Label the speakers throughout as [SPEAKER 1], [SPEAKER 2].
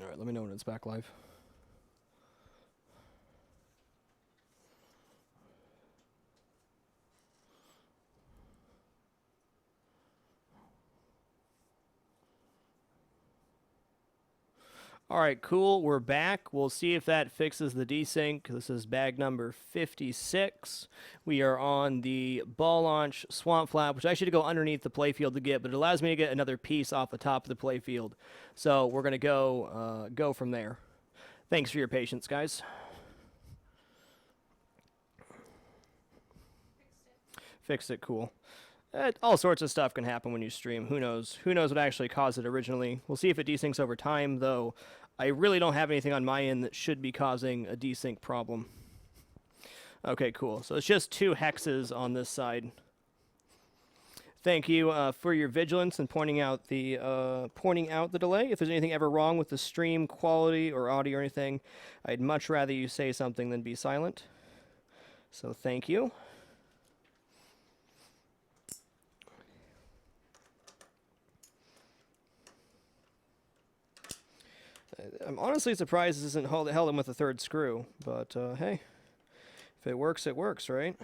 [SPEAKER 1] All right, let me know when it's back live. All right, cool. We're back. We'll see if that fixes the desync. This is bag number 56. We are on the ball launch swamp flap, which I should go underneath the playfield to get, but it allows me to get another piece off the top of the playfield. So we're going to go from there. Thanks for your patience, guys. Fixed it, cool. All sorts of stuff can happen when you stream. Who knows? Who knows what actually caused it originally? We'll see if it desyncs over time, though I really don't have anything on my end that should be causing a desync problem. Okay, cool. So it's just 2 hexes on this side. Thank you for your vigilance and pointing out the delay. If there's anything ever wrong with the stream quality or audio or anything, I'd much rather you say something than be silent. So thank you. I'm honestly surprised this isn't held in with a 3rd screw, but hey, if it works, right?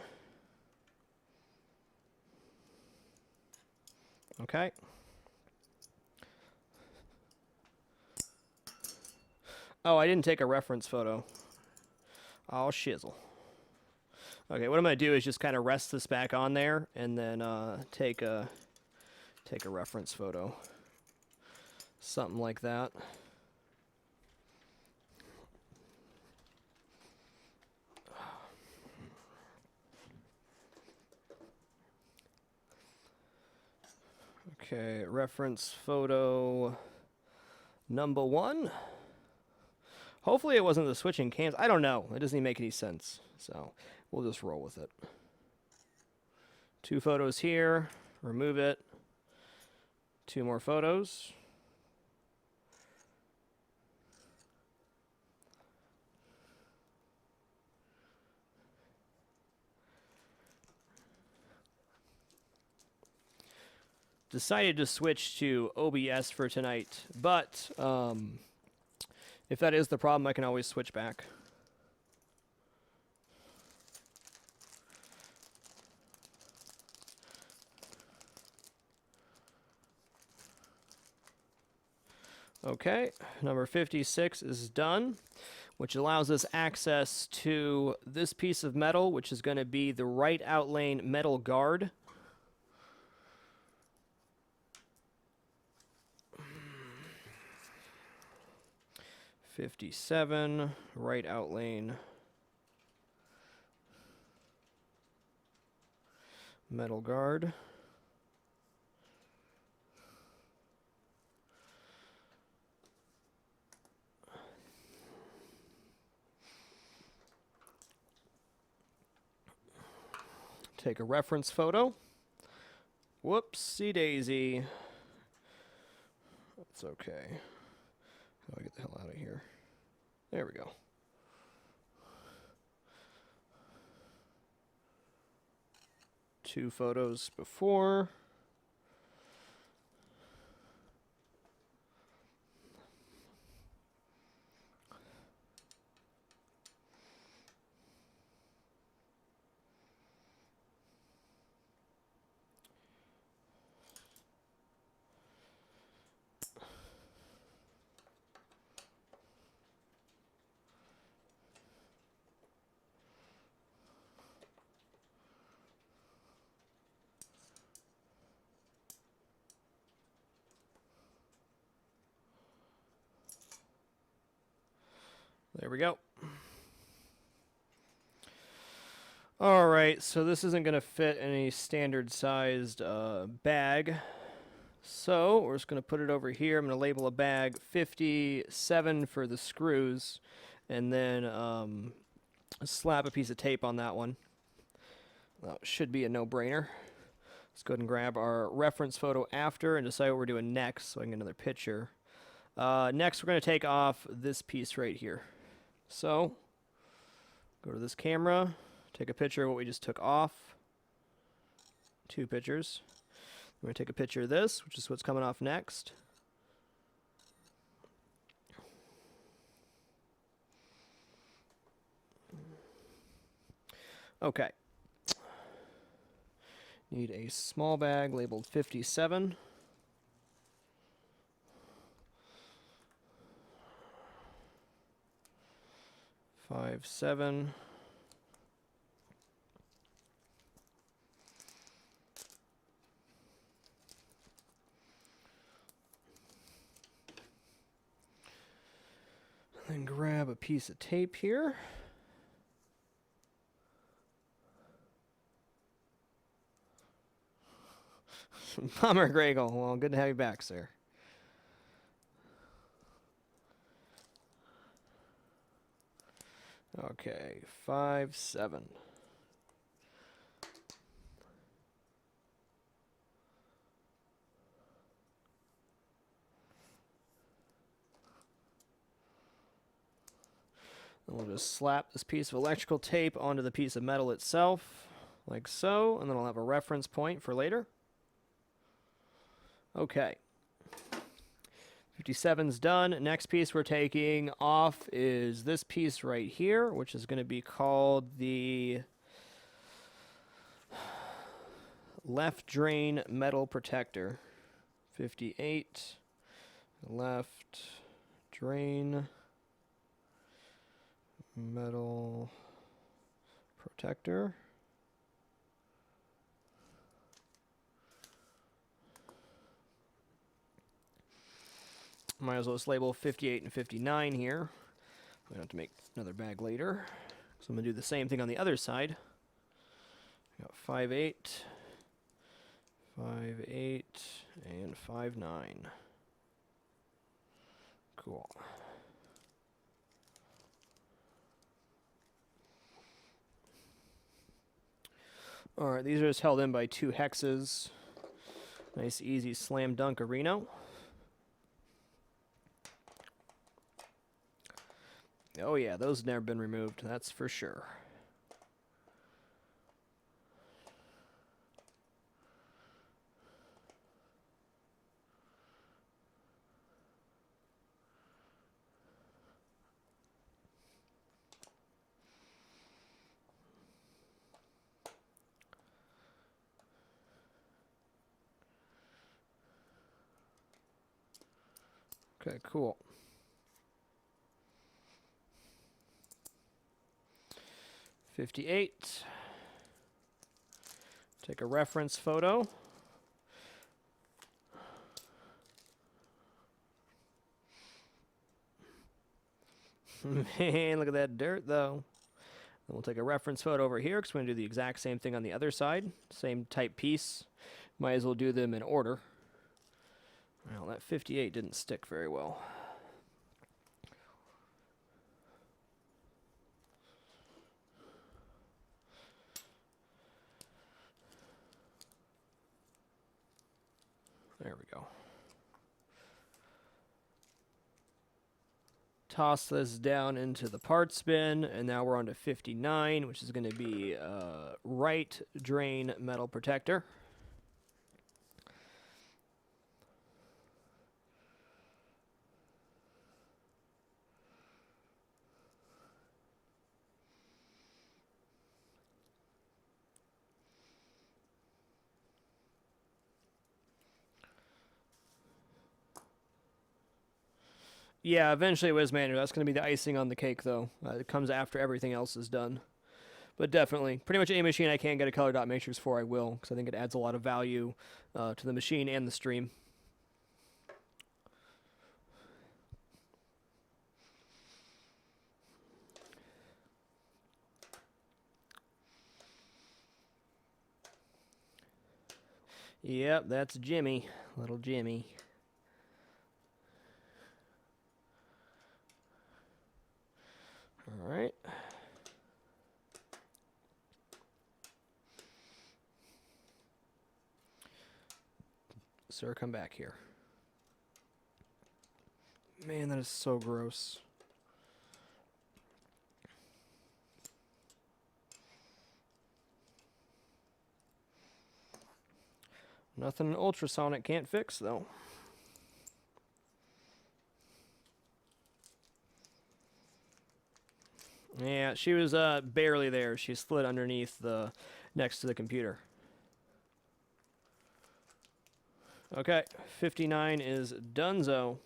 [SPEAKER 1] Okay. Oh, I didn't take a reference photo. Oh, shizzle. Okay, what I'm going to do is just kind of rest this back on there and then take a reference photo. Something like that. Okay, reference photo number 1. Hopefully it wasn't the switching cams. I don't know. It doesn't even make any sense. So we'll just roll with it. 2 photos here. Remove it. 2 more photos. Decided to switch to OBS for tonight, but if that is the problem, I can always switch back. Okay, number 56 is done, which allows us access to this piece of metal, which is going to be the right out lane metal guard. $57, right out lane, metal guard. Take a reference photo. Whoopsie daisy. That's okay. How do I get the hell out of here? There we go. Two photos before. There we go. All right, so this isn't going to fit any standard sized bag. So we're just going to put it over here. I'm going to label a bag 57 for the screws, and then slap a piece of tape on that one. Should be a no-brainer. Let's go ahead and grab our reference photo after and decide what we're doing next so I can get another picture. Next, we're going to take off this piece right here. So, go to this camera, take a picture of what we just took off. 2 pictures. We're going to take a picture of this, which is what's coming off next. Okay. Need a small bag labeled 57. Five, 7. Then grab a piece of tape here. Bummer, Gregel. Well, good to have you back, sir. Okay, 5, 7. And we'll just slap this piece of electrical tape onto the piece of metal itself, like so, and then I'll have a reference point for later. Okay. 57's done. Next piece we're taking off is this piece right here, which is going to be called the left drain metal protector. 58, left drain metal protector. Might as well just label 58 and 59 here. I'm going to have to make another bag later. So I'm going to do the same thing on the other side. I got 58, 58, and 59. Cool. Alright, these are just held in by 2 hexes. Nice, easy slam dunk arena. Oh yeah, those have never been removed, that's for sure. Okay, cool. $58. Take a reference photo. Man, look at that dirt, though. Then we'll take a reference photo over here because we're going to do the exact same thing on the other side. Same type piece. Might as well do them in order. Well, that 58 didn't stick very well. There we go. Toss this down into the parts bin, and now we're on to 59, which is going to be right drain metal protector. Yeah, eventually it was manual. That's going to be the icing on the cake, though. It comes after everything else is done. But definitely, pretty much any machine I can get a color dot matrix for, I will, because I think it adds a lot of value to the machine and the stream. Yep, that's Jimmy. Little Jimmy. All right. Sir, come back here. Man, that is so gross. Nothing ultrasonic can't fix, though. Yeah, she was barely there. She slid underneath the next to the computer. Okay, 59 is donezo.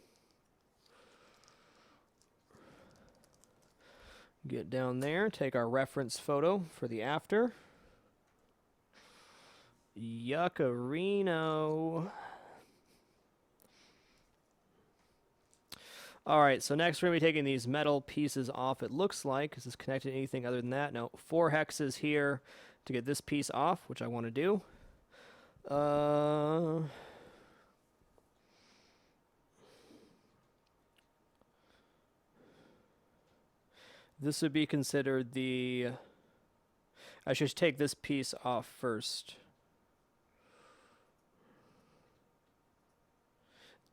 [SPEAKER 1] Get down there, take our reference photo for the after. Yuccarino. Alright, so next we're going to be taking these metal pieces off, it looks like. Is this connected to anything other than that? No. 4 hexes here to get this piece off, which I want to do. This would be considered the... I should take this piece off first.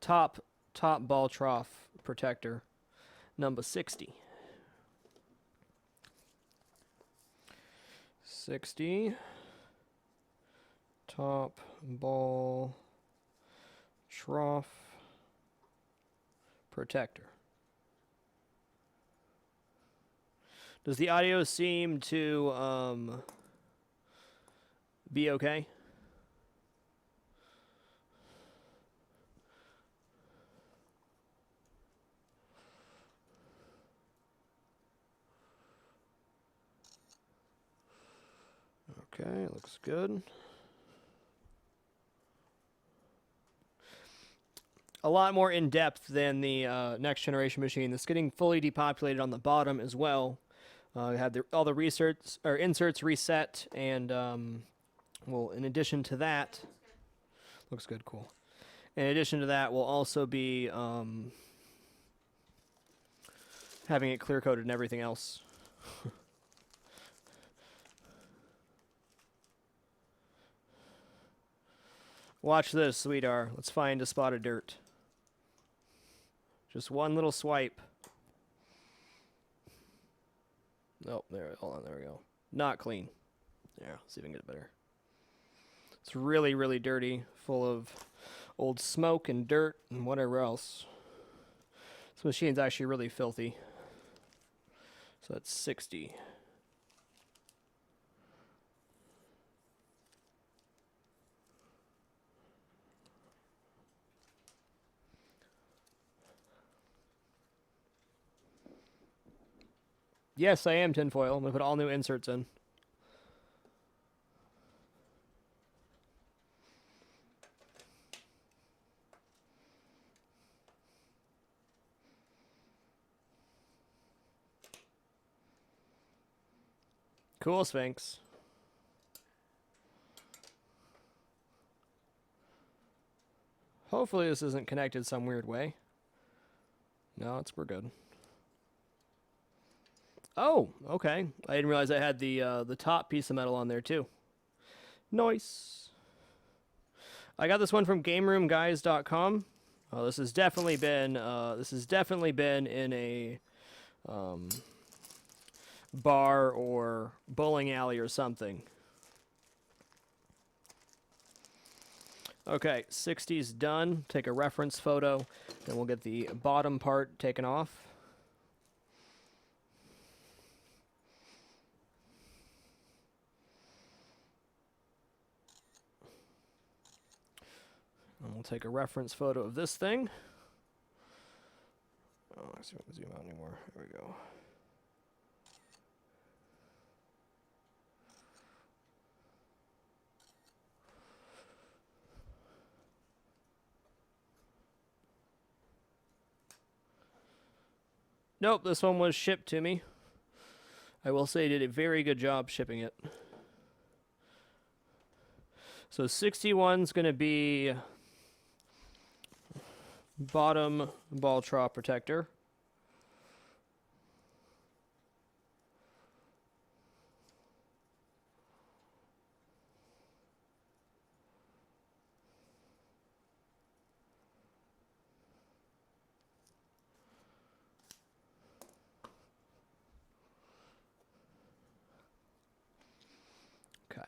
[SPEAKER 1] Top ball trough protector, number 60. 60. Top ball trough protector. Does the audio seem to be okay? Okay, looks good. A lot more in depth than the next generation machine. That's getting fully depopulated on the bottom as well. Had all the inserts reset, and well, in addition to that, looks good, cool. In addition to that, we'll also be having it clear coated and everything else. Watch this, sweetheart. Let's find a spot of dirt. Just one little swipe. Oh, there. Hold on. There we go. Not clean. Yeah, see if we can get it better. It's really, really dirty, full of old smoke and dirt and whatever else. This machine's actually really filthy. So that's 60. Yes, I am tinfoil. I'm going to put all new inserts in. Cool, Sphinx. Hopefully this isn't connected some weird way. No, we're good. Oh, okay. I didn't realize I had the top piece of metal on there too. Nice. I got this one from GameRoomGuys.com. Oh, this has definitely been in a bar or bowling alley or something. Okay, 60's done. Take a reference photo, then we'll get the bottom part taken off. And we'll take a reference photo of this thing. Oh, let's see if I can zoom out anymore. There we go. Nope, this one was shipped to me. I will say did a very good job shipping it. So 61's going to be bottom ball trough protector. Okay.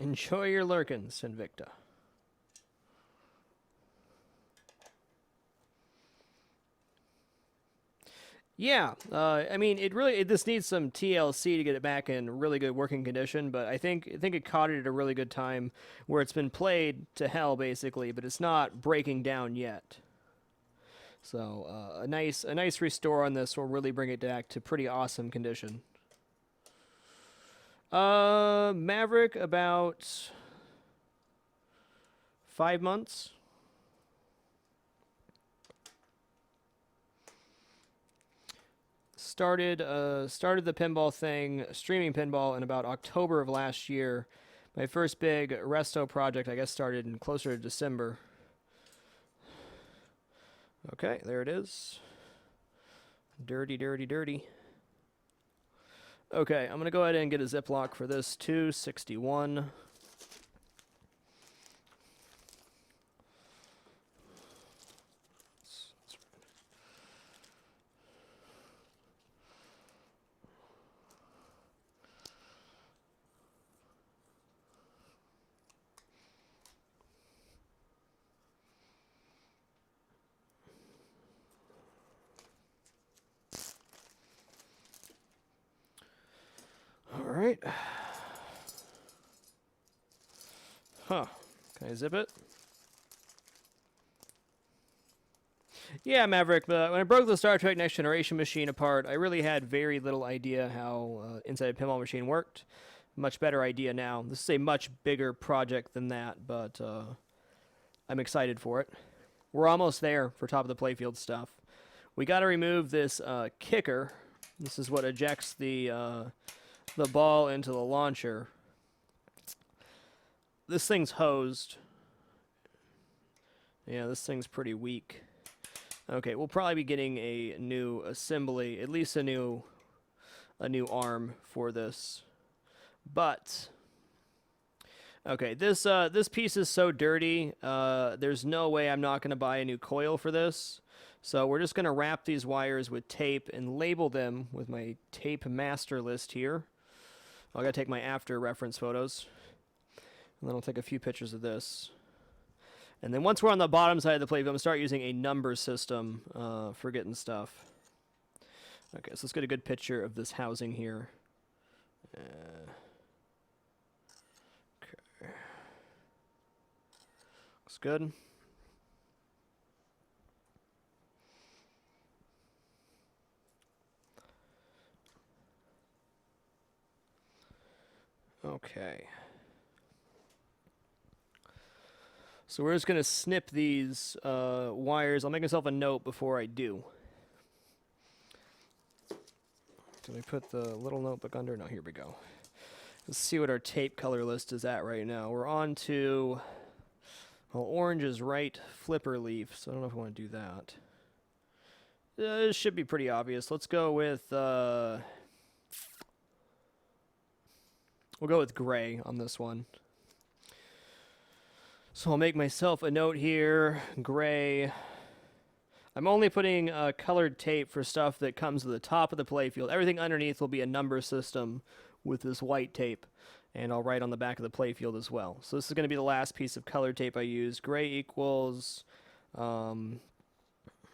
[SPEAKER 1] Enjoy your lurkins, Invicta. Yeah, I mean, this needs some TLC to get it back in really good working condition, but I think it caught it at a really good time where it's been played to hell basically, but it's not breaking down yet. So a nice restore on this will really bring it back to pretty awesome condition. Maverick about 5 months. Started the pinball thing, streaming pinball, in about October of last year. My first big resto project, I guess, started in closer to December. Okay, there it is. Dirty, dirty, dirty. Okay, I'm going to go ahead and get a Ziploc for this 261. All right. Huh. Can I zip it? Yeah, Maverick, when I broke the Star Trek Next Generation machine apart, I really had very little idea how Inside a Pinball Machine worked. Much better idea now. This is a much bigger project than that, but I'm excited for it. We're almost there for top of the playfield stuff. We got to remove this kicker. This is what ejects the ball into the launcher. This thing's hosed. Yeah, this thing's pretty weak. Okay, we'll probably be getting a new assembly, at least a new arm for this. But okay, this piece is so dirty. There's no way I'm not going to buy a new coil for this. So we're just going to wrap these wires with tape and label them with my tape master list here. I got to take my after reference photos. And then I'll take a few pictures of this. And then once we're on the bottom side of the plate, I'm going to start using a number system for getting stuff. Okay, so let's get a good picture of this housing here. Okay. Looks good. Okay. So we're just going to snip these wires. I'll make myself a note before I do. Did I put the little notebook under? No, here we go. Let's see what our tape color list is at right now. We're on to, well, orange is right flipper leaf, so I don't know if I want to do that. It should be pretty obvious. Let's go with, we'll go with gray on this one. So I'll make myself a note here, gray. I'm only putting colored tape for stuff that comes to the top of the playfield. Everything underneath will be a number system with this white tape, and I'll write on the back of the playfield as well. So this is going to be the last piece of colored tape I use. Gray equals ball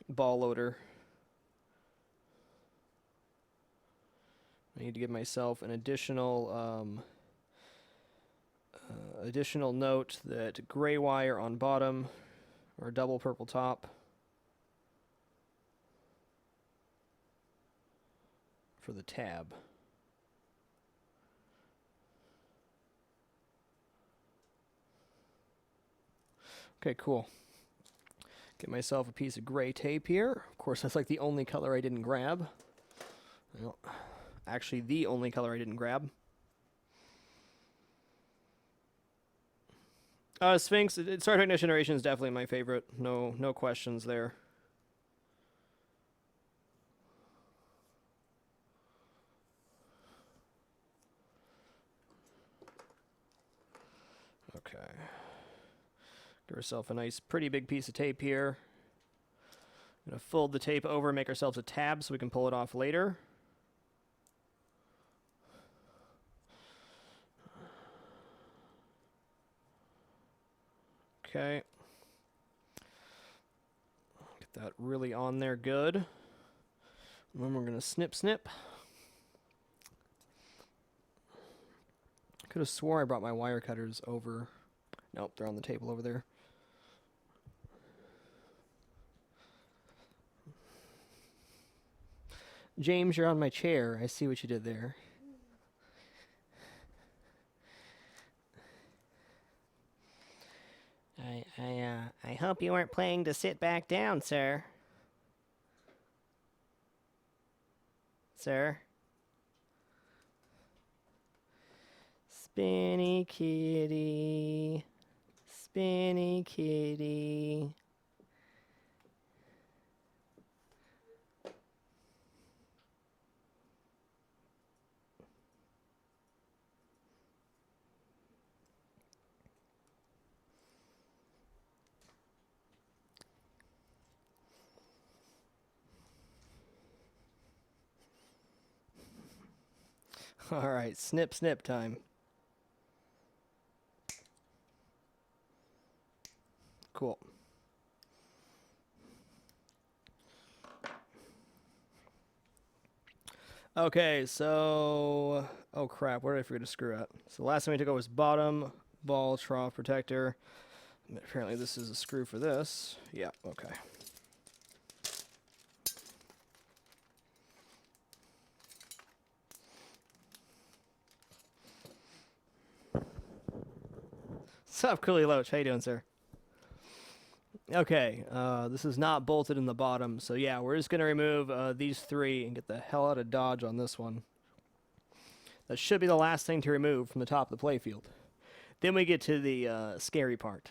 [SPEAKER 1] loader. I need to give myself an additional note that gray wire on bottom or double purple top for the tab. Okay, cool. Get myself a piece of gray tape here. Of course, that's like the only color I didn't grab. Well, actually, the only color I didn't grab. Sphinx, Star Trek Next Generation is definitely my favorite. No questions there. Okay. Give ourselves a nice, pretty big piece of tape here. I'm going to fold the tape over and make ourselves a tab so we can pull it off later. Okay. Get that really on there good. And then we're going to snip, snip. Could have swore I brought my wire cutters over. Nope, they're on the table over there. James, you're on my chair. I see what you did there. I hope you weren't playing to sit back down, sir. Sir? Spinny kitty. Spinny kitty. All right, snip, snip time. Cool. Okay, so... Oh, crap. Where did I forget to screw up? So the last thing we took out was bottom, ball, trough, protector. Apparently this is a screw for this. Yeah, okay. What's up, Cooley Loach? How you doing, sir? Okay, this is not bolted in the bottom, so yeah, we're just going to remove these three and get the hell out of Dodge on this one. That should be the last thing to remove from the top of the playfield. Then we get to the scary part.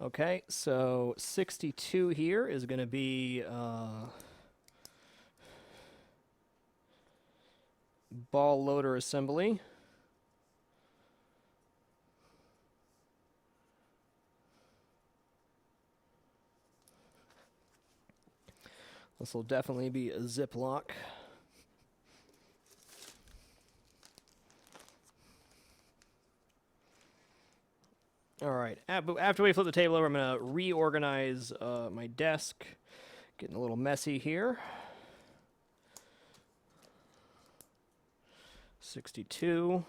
[SPEAKER 1] Okay, so 62 here is going to be ball loader assembly. This will definitely be a zip lock. All right, after we flip the table over, I'm going to reorganize my desk. Getting a little messy here. 62.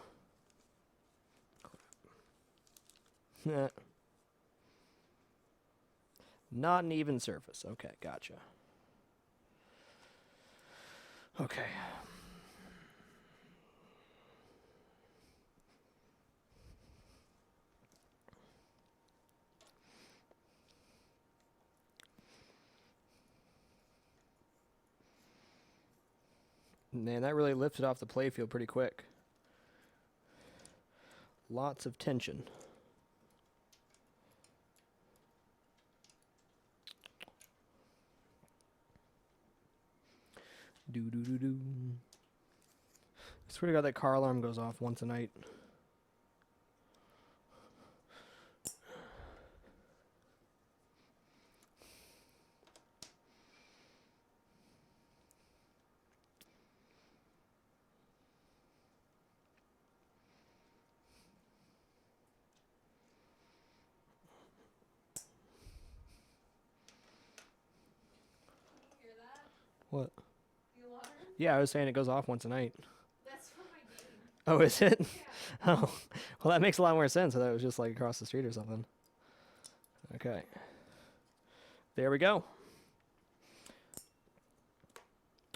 [SPEAKER 1] Not an even surface. Okay, gotcha. Okay. Man, that really lifted off the playfield pretty quick. Lots of tension. Do-do-do-do. I swear to God that car alarm goes off once a night.
[SPEAKER 2] Hear that?
[SPEAKER 1] What?
[SPEAKER 2] The alarm?
[SPEAKER 1] Yeah, I was saying it goes off once a night.
[SPEAKER 2] That's from my game.
[SPEAKER 1] Oh, is it?
[SPEAKER 2] Yeah.
[SPEAKER 1] Oh, well, that makes a lot more sense. I thought it was just like across the street or something. Okay. There we go.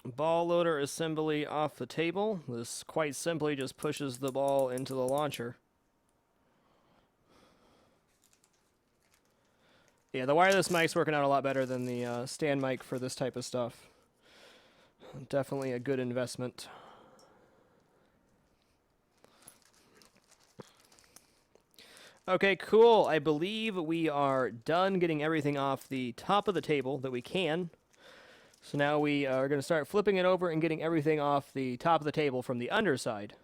[SPEAKER 1] Ball loader assembly off the table. This quite simply just pushes the ball into the launcher. Yeah, the wireless mic's working out a lot better than the stand mic for this type of stuff. Definitely a good investment. Okay, cool. I believe we are done getting everything off the top of the table that we can. So now we are going to start flipping it over and getting everything off the top of the table from the underside,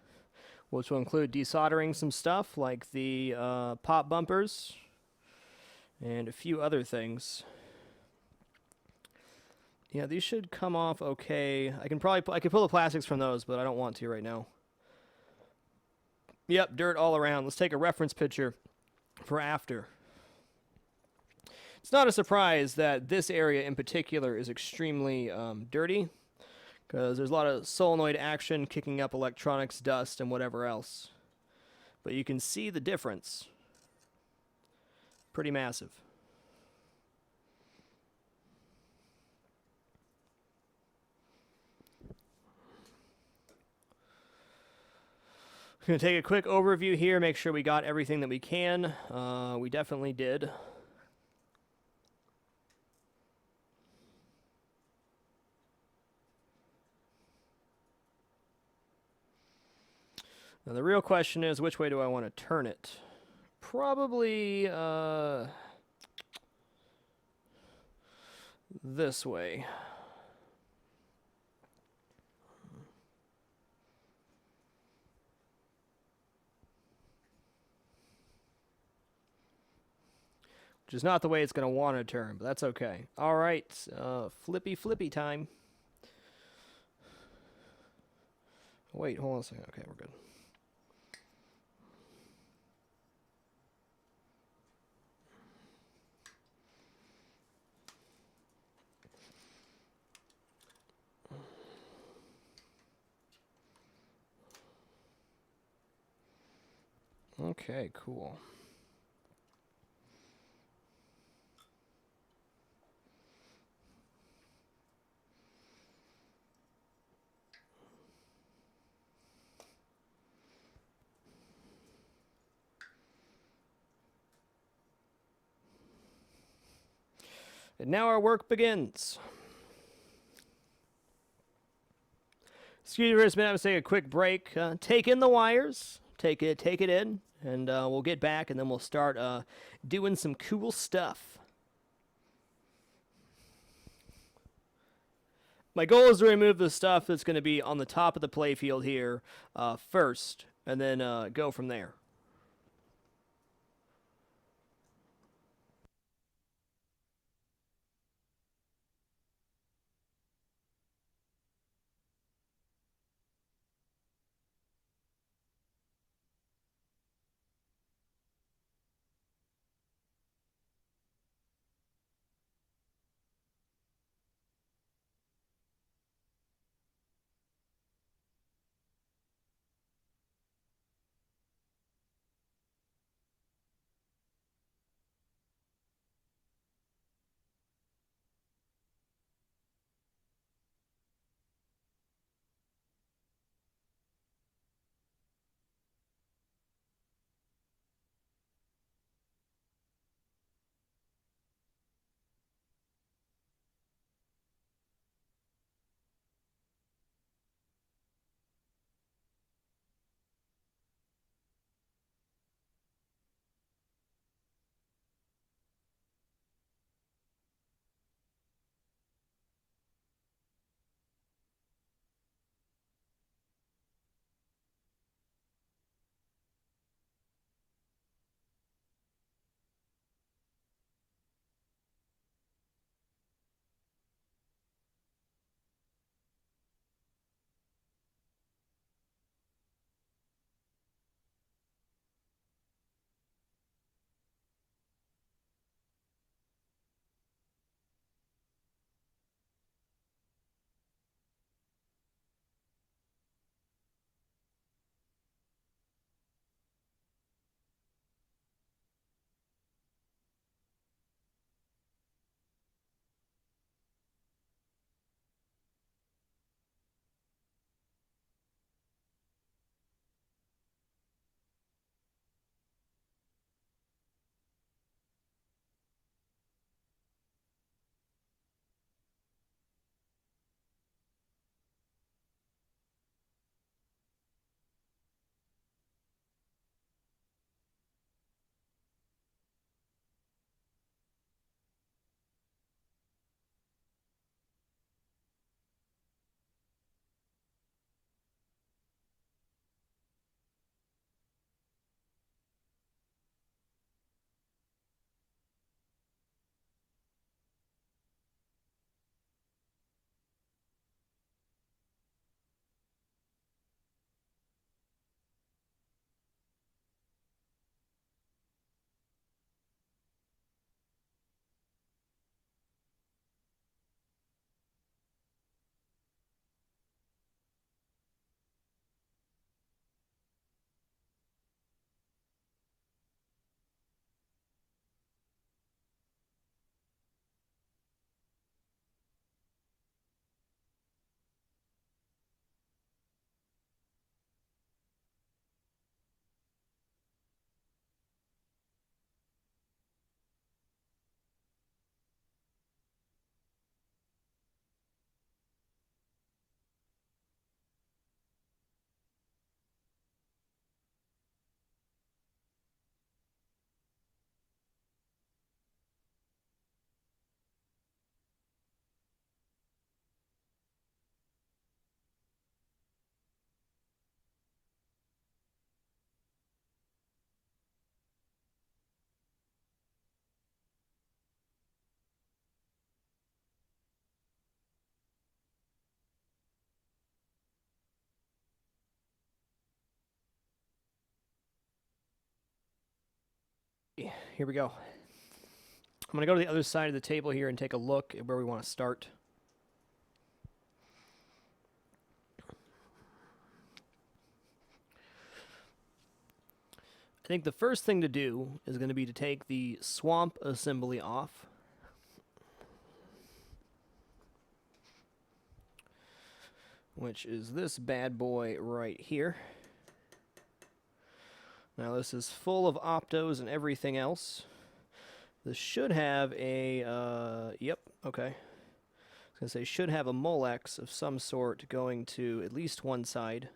[SPEAKER 1] which will include desoldering some stuff like the pop bumpers and a few other things. Yeah, these should come off okay. I could pull the plastics from those, but I don't want to right now. Yep, dirt all around. Let's take a reference picture for after. It's not a surprise that this area in particular is extremely dirty, because there's a lot of solenoid action kicking up electronics, dust, and whatever else. But you can see the difference. Pretty massive. Going to take a quick overview here, make sure we got everything that we can. We definitely did. Now the real question is, which way do I want to turn it? Probably this way. Which is not the way it's going to want to turn, but that's okay. All right, flippy time. Wait, hold on a second. Okay, we're good. Okay, cool. And now our work begins. Excuse me for just a minute. I'm going to take a quick break. Take in the wires. Take it in, and we'll get back, and then we'll start doing some cool stuff. My goal is to remove the stuff that's going to be on the top of the playfield here first, and then go from there. here we go. I'm going to go to the other side of the table here and take a look at where we want to start. I think the first thing to do is going to be to take the swamp assembly off. Which is this bad boy right here. Now this is full of optos and everything else. This should have a, yep, okay. I was going to say, should have a Molex of some sort going to at least one side.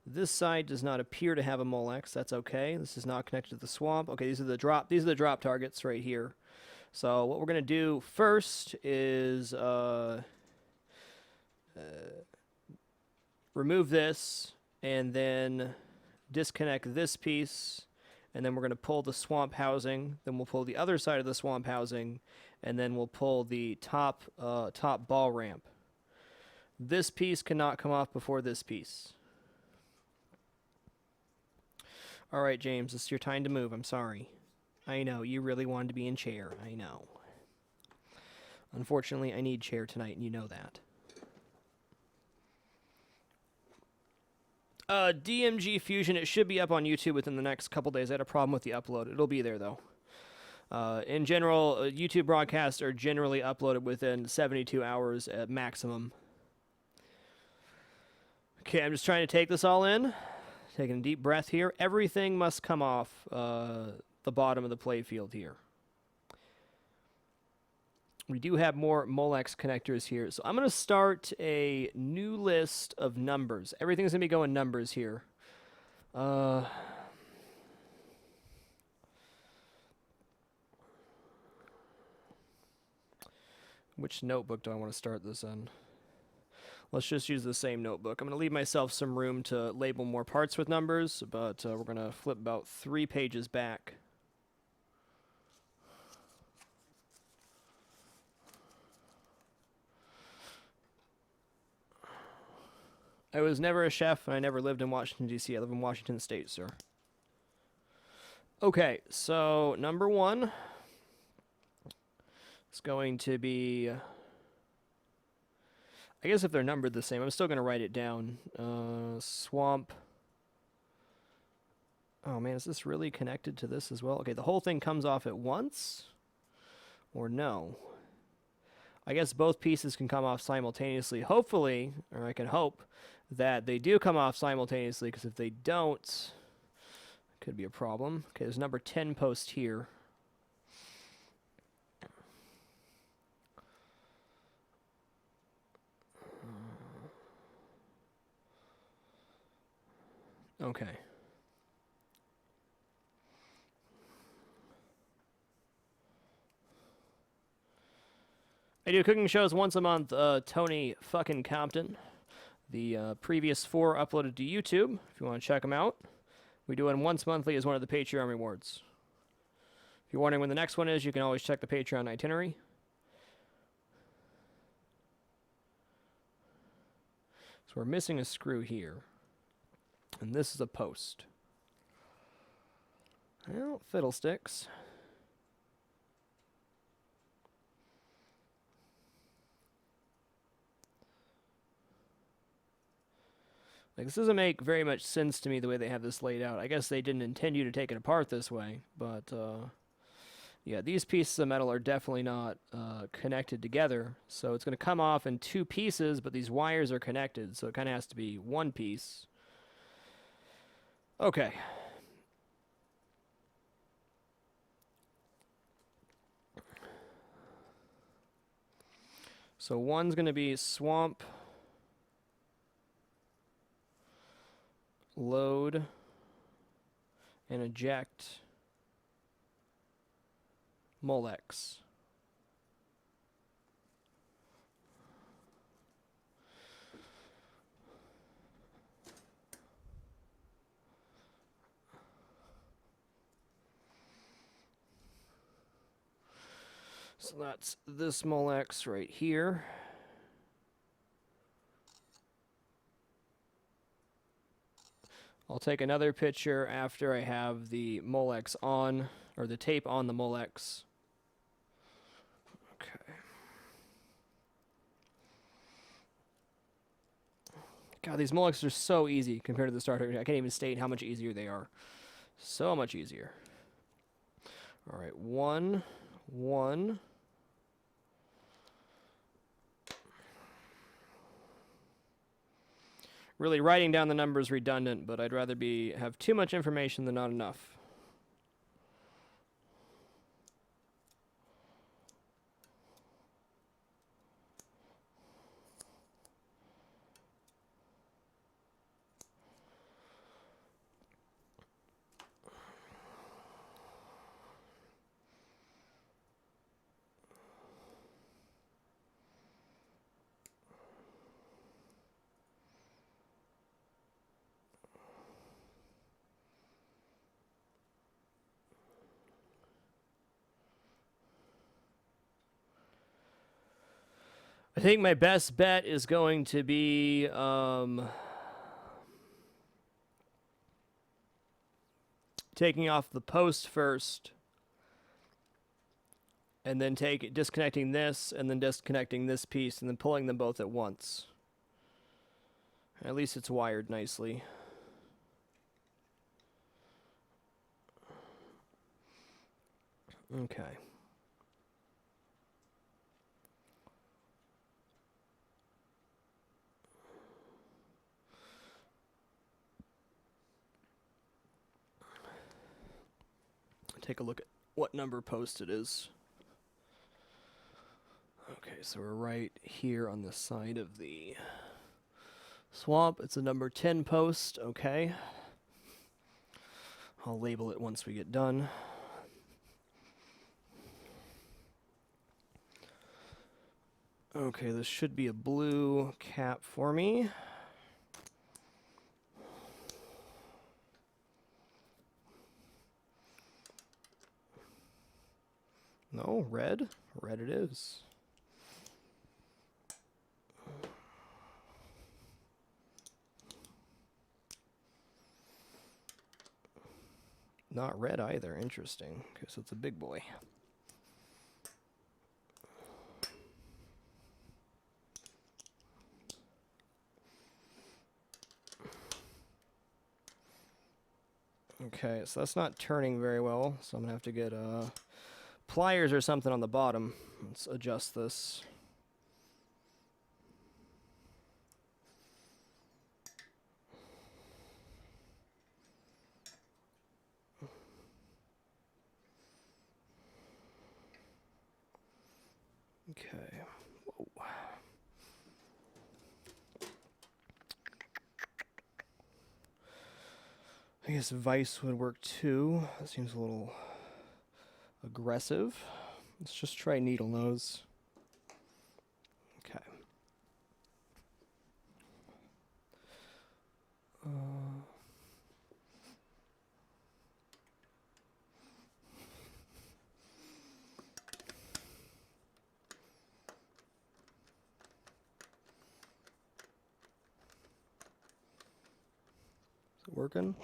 [SPEAKER 1] This side does not appear to have a Molex. That's okay. This is not connected to the swamp. Okay, these are the drop targets right here. So what we're going to do first is remove this and then disconnect this piece, and then we're going to pull the swamp housing, then we'll pull the other side of the swamp housing, and then we'll pull the top ball ramp. This piece cannot come off before this piece. All right, James, it's your time to move. I'm sorry. I know, you really wanted to be in chair. I know. Unfortunately, I need chair tonight, and you know that. DMG Fusion, it should be up on YouTube within the next couple days. I had a problem with the upload. It'll be there, though. In general, YouTube broadcasts are generally uploaded within 72 hours at maximum. Okay, I'm just trying to take this all in. Taking a deep breath here. Everything must come off the bottom of the playfield here. We do have more Molex connectors here. So I'm going to start a new list of numbers. Everything's going to be going numbers here. Which notebook do I want to start this in? Let's just use the same notebook. I'm going to leave myself some room to label more parts with numbers, but we're going to flip about 3 pages back. I was never a chef, and I never lived in Washington, D.C. I live in Washington State, sir. Okay, so number 1 is going to be... I guess if they're numbered the same, I'm still going to write it down. Swamp. Oh, man, is this really connected to this as well? Okay, the whole thing comes off at once? Or no? I guess both pieces can come off simultaneously. Hopefully, or I can hope, that they do come off simultaneously, because if they don't, it could be a problem. Okay, there's number 10 post here. Okay. I do cooking shows once a month. Tony fucking Compton. The previous 4 uploaded to YouTube, if you want to check them out. We do it once monthly as one of the Patreon rewards. If you're wondering when the next one is, you can always check the Patreon itinerary. So we're missing a screw here. And this is a post. Well, fiddlesticks. Like, this doesn't make very much sense to me the way they have this laid out. I guess they didn't intend you to take it apart this way, but yeah, these pieces of metal are definitely not connected together, so it's going to come off in 2 pieces, but these wires are connected, so it kind of has to be 1 piece. Okay. So one's going to be swamp, load, and eject Molex. So that's this Molex right here. I'll take another picture after I have the Molex on, or the tape on the Molex. Okay. God, these Molexes are so easy compared to the starter. I can't even state how much easier they are. So much easier. All right, 1, 1. Really, writing down the numbers is redundant, but I'd rather have too much information than not enough. I think my best bet is going to be taking off the post first, and then disconnecting this, and then disconnecting this piece, and then pulling them both at once. At least it's wired nicely. Okay. Take a look at what number post it is. Okay, so we're right here on the side of the swamp. It's a number 10 post, okay. I'll label it once we get done. Okay, this should be a blue cap for me. No, red. Red it is. Not red either. Interesting. Okay, so it's a big boy. Okay, so that's not turning very well, so I'm going to have to get pliers or something on the bottom. Let's adjust this. Okay. Whoa. I guess Vice would work too. That seems a little aggressive. Let's just try needle nose. Okay. Is it working?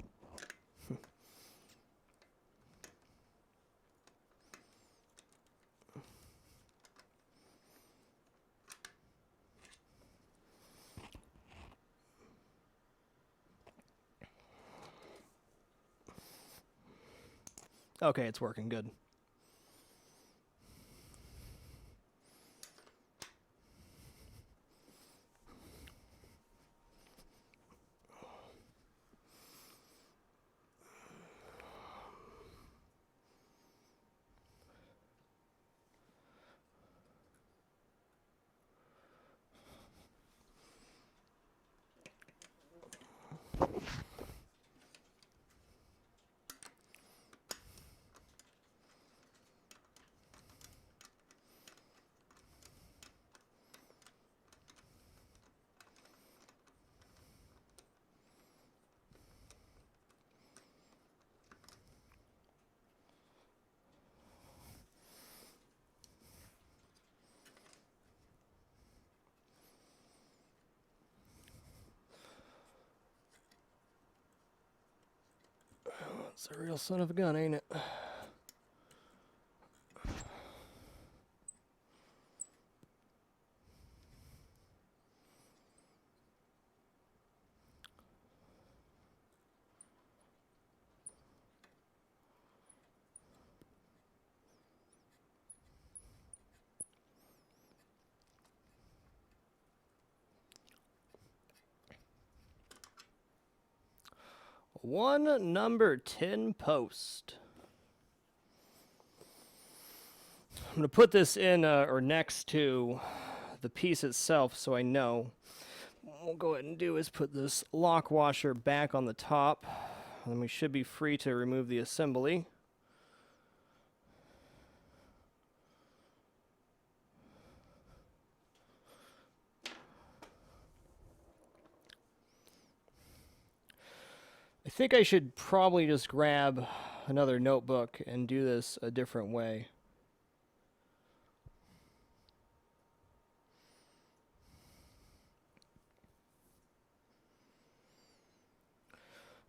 [SPEAKER 1] Okay, it's working good. It's a real son of a gun, ain't it? one number 10 post. I'm going to put this in or next to the piece itself so I know. What we'll go ahead and do is put this lock washer back on the top, and we should be free to remove the assembly. I think I should probably just grab another notebook and do this a different way.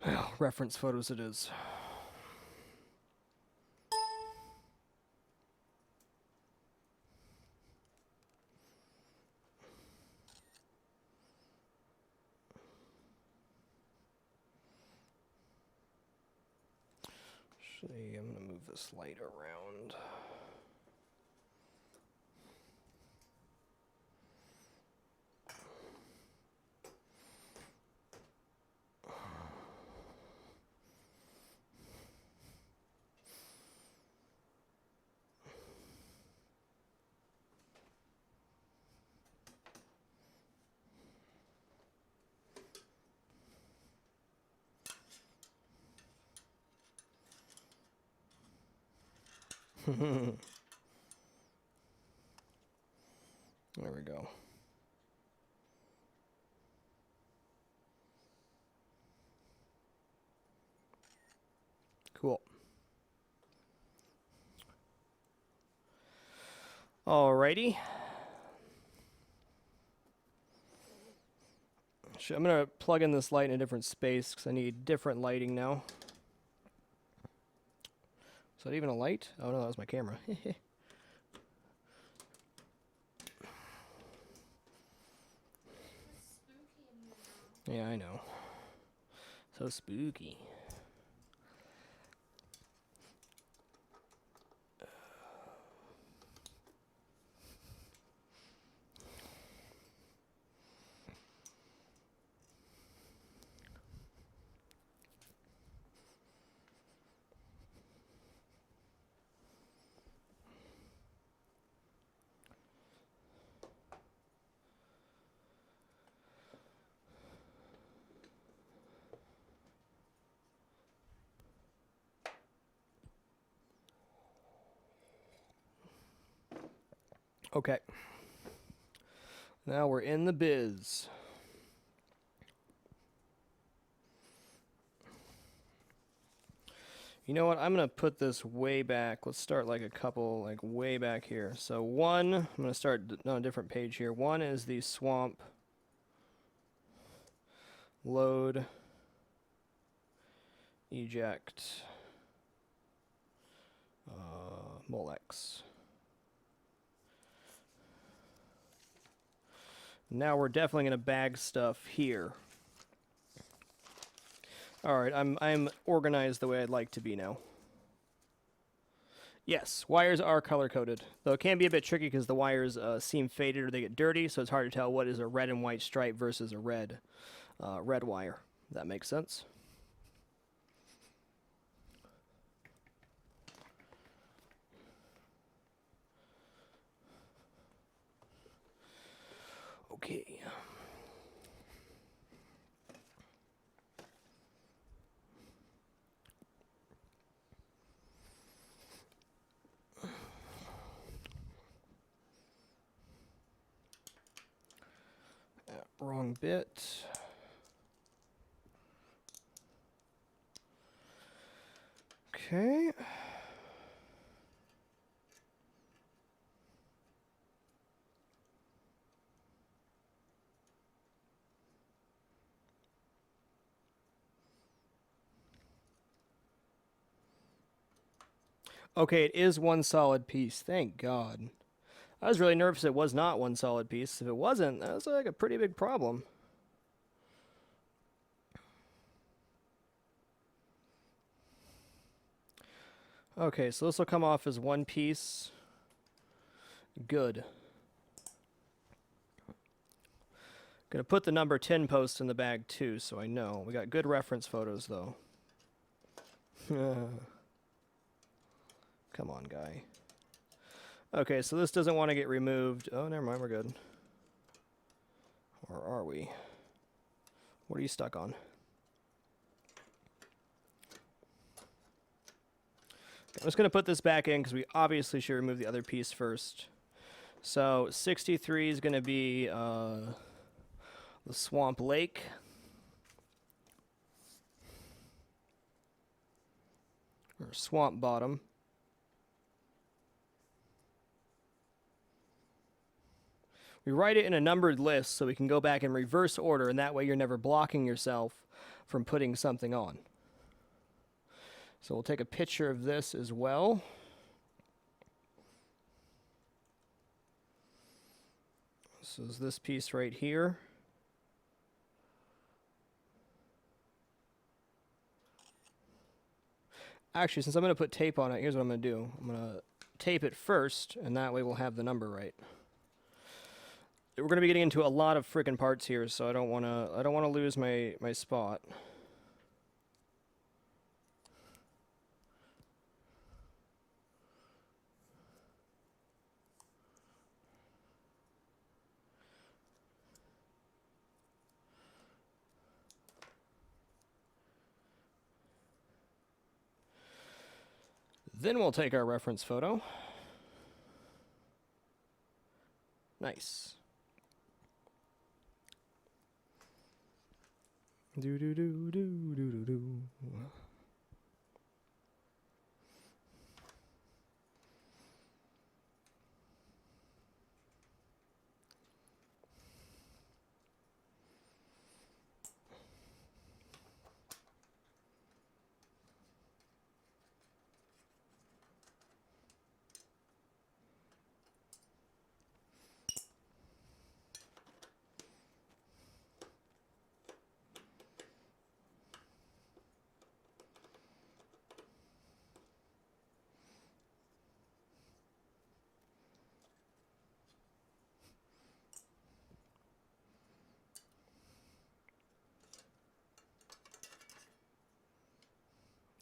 [SPEAKER 1] Well, reference photos it is. Actually, I'm going to move this light around. There we go. Cool. Alrighty. I'm going to plug in this light in a different space because I need different lighting now. Is that even a light? Oh no, that was my camera. Yeah, I know. So spooky. Okay. Now we're in the biz. You know what? I'm going to put this way back. Let's start like a couple, like way back here. So one, I'm going to start on a different page here. One is the swamp load eject Molex. Now we're definitely going to bag stuff here. All right, I'm organized the way I'd like to be now. Yes, wires are color-coded, though it can be a bit tricky because the wires seem faded or they get dirty, so it's hard to tell what is a red and white stripe versus a red wire. That makes sense. Okay. Wrong bit. Okay. Okay, it is one solid piece. Thank God. I was really nervous it was not one solid piece. If it wasn't, that was like a pretty big problem. Okay, so this will come off as one piece. Good. Gonna put the number 10 post in the bag too, so I know. We got good reference photos though. Come on, guy. Okay, so this doesn't want to get removed. Oh, never mind, we're good. Or are we? What are you stuck on? I'm just going to put this back in because we obviously should remove the other piece first. So 63 is going to be the swamp lake. Or swamp bottom. We write it in a numbered list so we can go back in reverse order, and that way you're never blocking yourself from putting something on. So we'll take a picture of this as well. This is this piece right here. Actually, since I'm going to put tape on it, here's what I'm going to do. I'm going to tape it first, and that way we'll have the number right. We're going to be getting into a lot of freaking parts here, so I don't want to lose my spot. Then we'll take our reference photo. Nice. Do do do do do do do.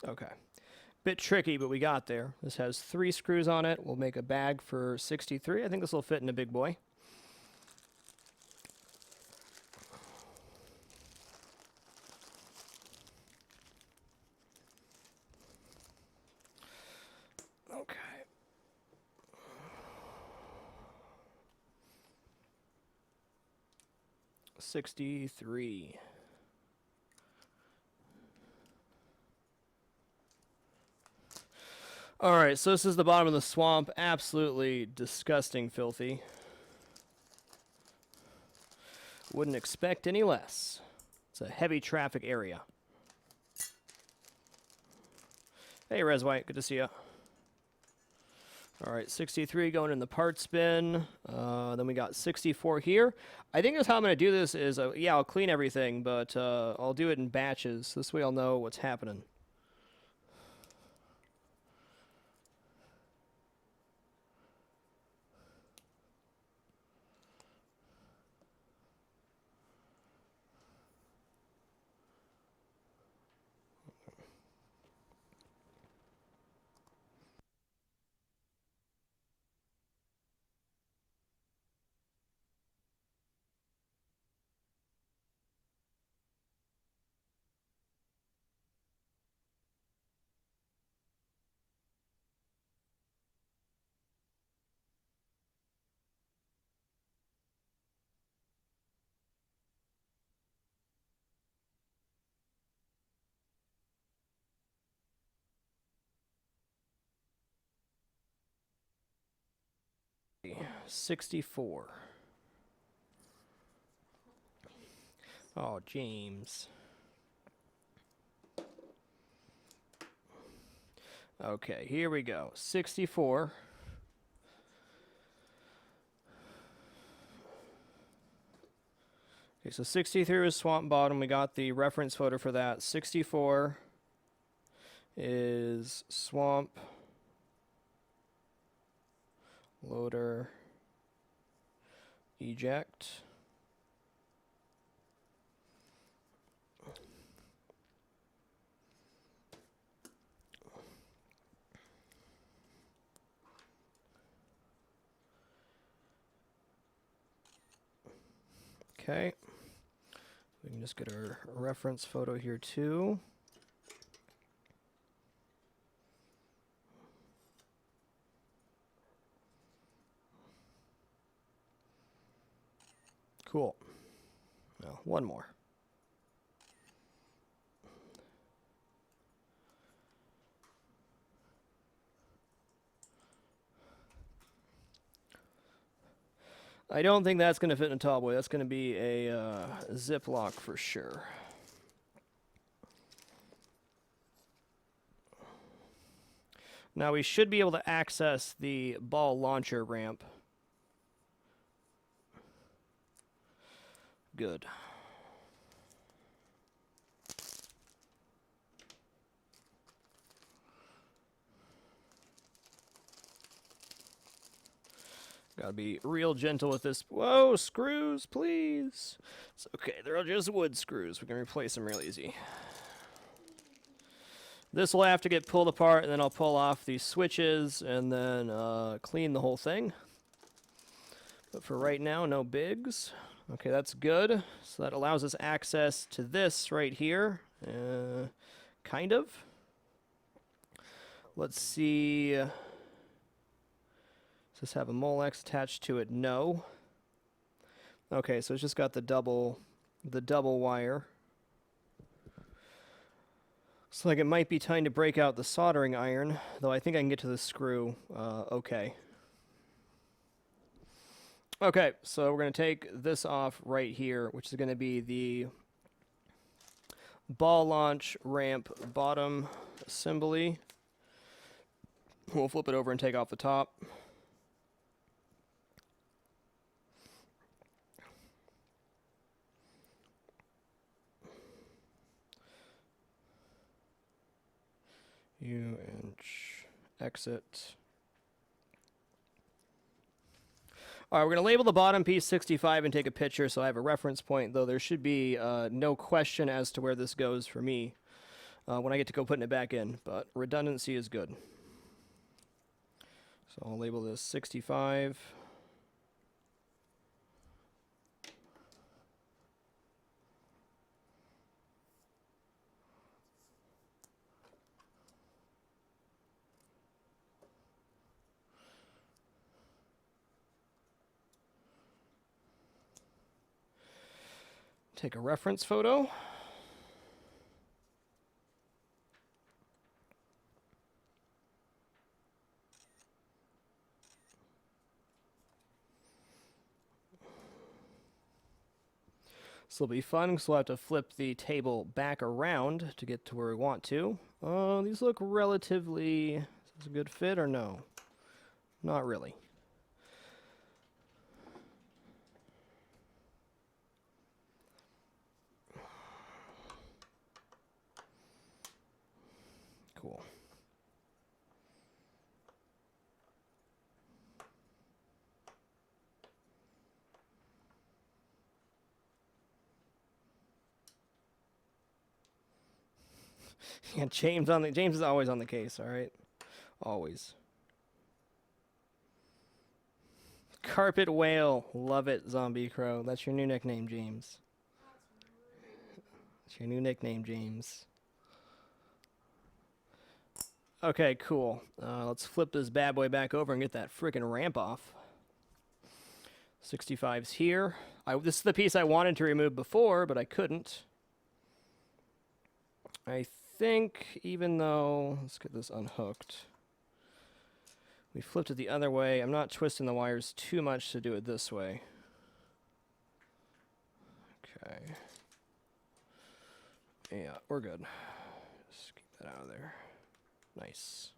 [SPEAKER 1] Okay. Bit tricky, but we got there. This has 3 screws on it. We'll make a bag for 63. I think this will fit in a big boy. Okay. $63. Alright, so this is the bottom of the swamp. Absolutely disgusting, filthy. Wouldn't expect any less. It's a heavy traffic area. Hey, Res White, good to see you. Alright, 63 going in the parts bin. Then we got 64 here. I think that's how I'm going to do this is, yeah, I'll clean everything, but I'll do it in batches. This way I'll know what's happening. $64. Oh, James. Okay, here we go. 64. Okay, so 63 is swamp bottom. We got the reference photo for that. 64 is swamp loader eject. Okay. We can just get our reference photo here too. Cool. Now, one more. I don't think that's going to fit in a tall boy. That's going to be a Ziploc for sure. Now we should be able to access the ball launcher ramp. Good. Gotta be real gentle with this. Whoa, screws, please. It's okay, they're just wood screws. We can replace them real easy. This will have to get pulled apart, and then I'll pull off these switches and then clean the whole thing. But for right now, no bigs. Okay, that's good. So that allows us access to this right here. Kind of. Let's see. Does this have a Molex attached to it? No. Okay, so it's just got the double wire. Looks like it might be time to break out the soldering iron, though I think I can get to the screw okay. Okay, so we're going to take this off right here, which is going to be the ball launch ramp bottom assembly. We'll flip it over and take off the top. U-inch exit. All right, we're going to label the bottom piece 65 and take a picture so I have a reference point, though there should be no question as to where this goes for me when I get to go putting it back in, but redundancy is good. So I'll label this 65. Take a reference photo. This will be fun because we'll have to flip the table back around to get to where we want to. These look relatively... Is this a good fit or no? Not really. Cool. Yeah, James is always on the case, all right? Always. Carpet Whale. Love it, Zombie Crow. That's your new nickname, James. That's your new nickname, James. Okay, cool. Let's flip this bad boy back over and get that frickin' ramp off. 65's here. This is the piece I wanted to remove before, but I couldn't. I think even though... Let's get this unhooked. We flipped it the other way. I'm not twisting the wires too much to do it this way. Okay. Yeah, we're good. Just keep that out of there. Nice.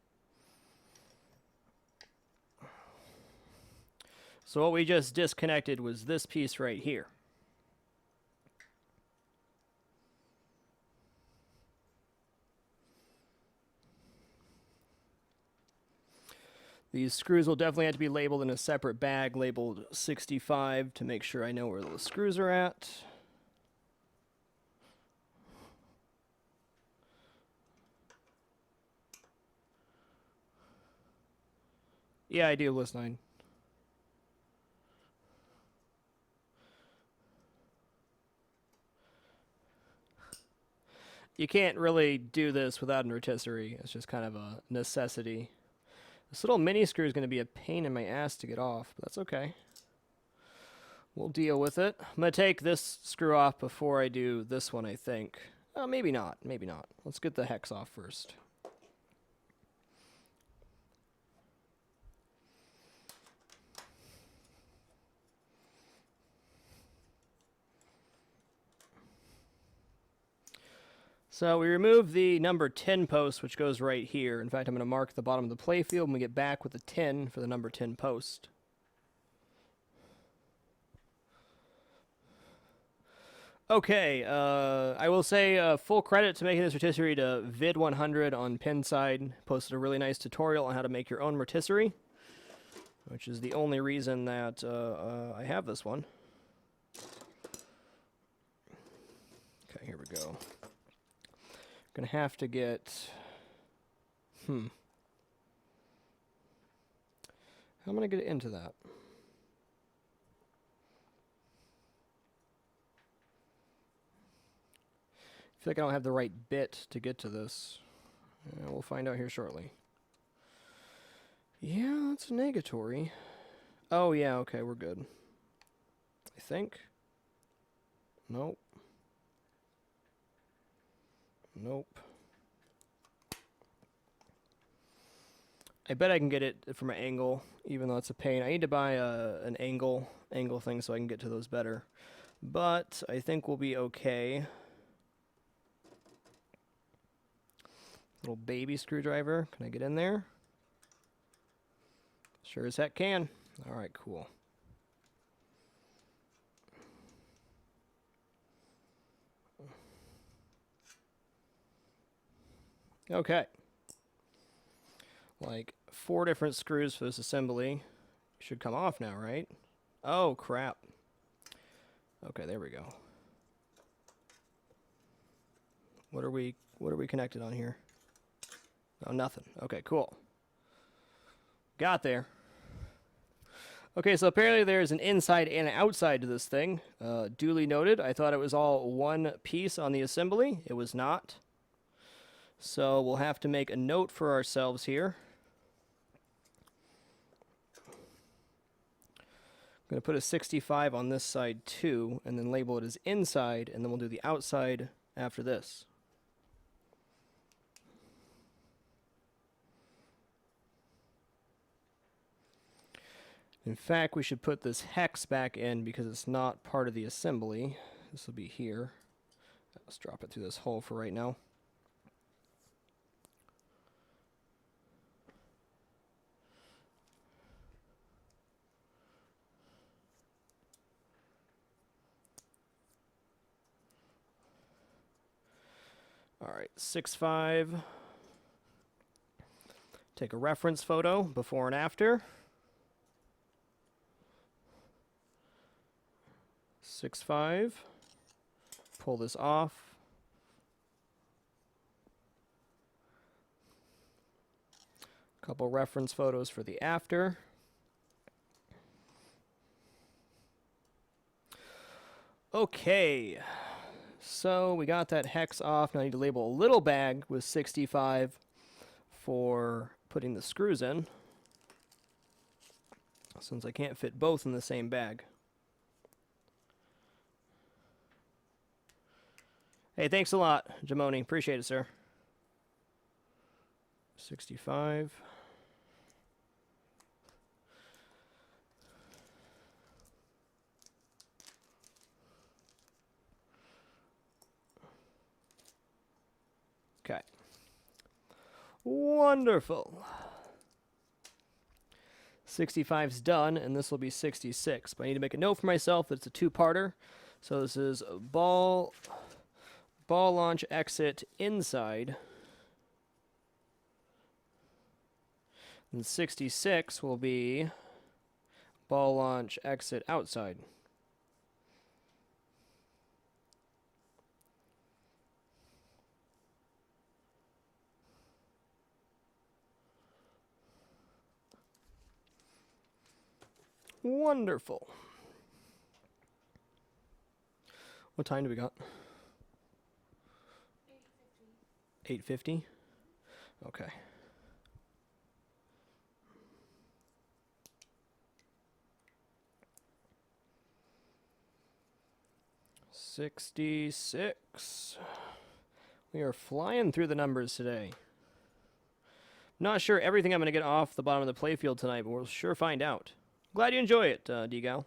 [SPEAKER 1] So what we just disconnected was this piece right here. These screws will definitely have to be labeled in a separate bag, labeled 65, to make sure I know where the screws are at. Yeah, I do, list 9. you can't really do this without a rotisserie. It's just kind of a necessity. This little mini screw is going to be a pain in my ass to get off, but that's okay. We'll deal with it. I'm going to take this screw off before I do this one, I think. Maybe not. Maybe not. Let's get the hex off first. So we remove the number 10 post, which goes right here. In fact, I'm going to mark the bottom of the playfield when we get back with a 10 for the number 10 post. Okay, I will say full credit to making this rotisserie to Vid100 on Pinside. Posted a really nice tutorial on how to make your own rotisserie, which is the only reason that I have this one. Okay, here we go. Gonna have to get... How am I gonna get into that? I feel like I don't have the right bit to get to this. We'll find out here shortly. Yeah, that's negatory. Oh, yeah, okay, we're good. I think. Nope. Nope. I bet I can get it from an angle, even though it's a pain. I need to buy an angle thing so I can get to those better. But I think we'll be okay. Little baby screwdriver. Can I get in there? Sure as heck can. Alright, cool. Okay. Like 4 different screws for this assembly. Should come off now, right? Oh, crap. Okay, there we go. What are we connected on here? Oh, nothing. Okay, cool. Got there. Okay, so apparently there's an inside and an outside to this thing. Duly noted. I thought it was all one piece on the assembly. It was not. So we'll have to make a note for ourselves here. I'm going to put a 65 on this side too, and then label it as inside, and then we'll do the outside after this. In fact, we should put this hex back in because it's not part of the assembly. This will be here. Let's drop it through this hole for right now. Alright, 6.5. Take a reference photo, before and after. 6.5. Pull this off. Couple reference photos for the after. Okay. So we got that hex off. Now I need to label a little bag with 65 for putting the screws in, since I can't fit both in the same bag. Hey, thanks a lot, Jamoni. Appreciate it, sir. 65. Okay. Wonderful. 65's done, and this will be 66. But I need to make a note for myself that it's a two-parter. So this is a ball launch exit inside. And 66 will be ball launch exit outside. Wonderful. What time do we got? 850? Okay. $66. We are flying through the numbers today. Not sure everything I'm going to get off the bottom of the playfield tonight, but we'll sure find out. Glad you enjoy it, D-Gal.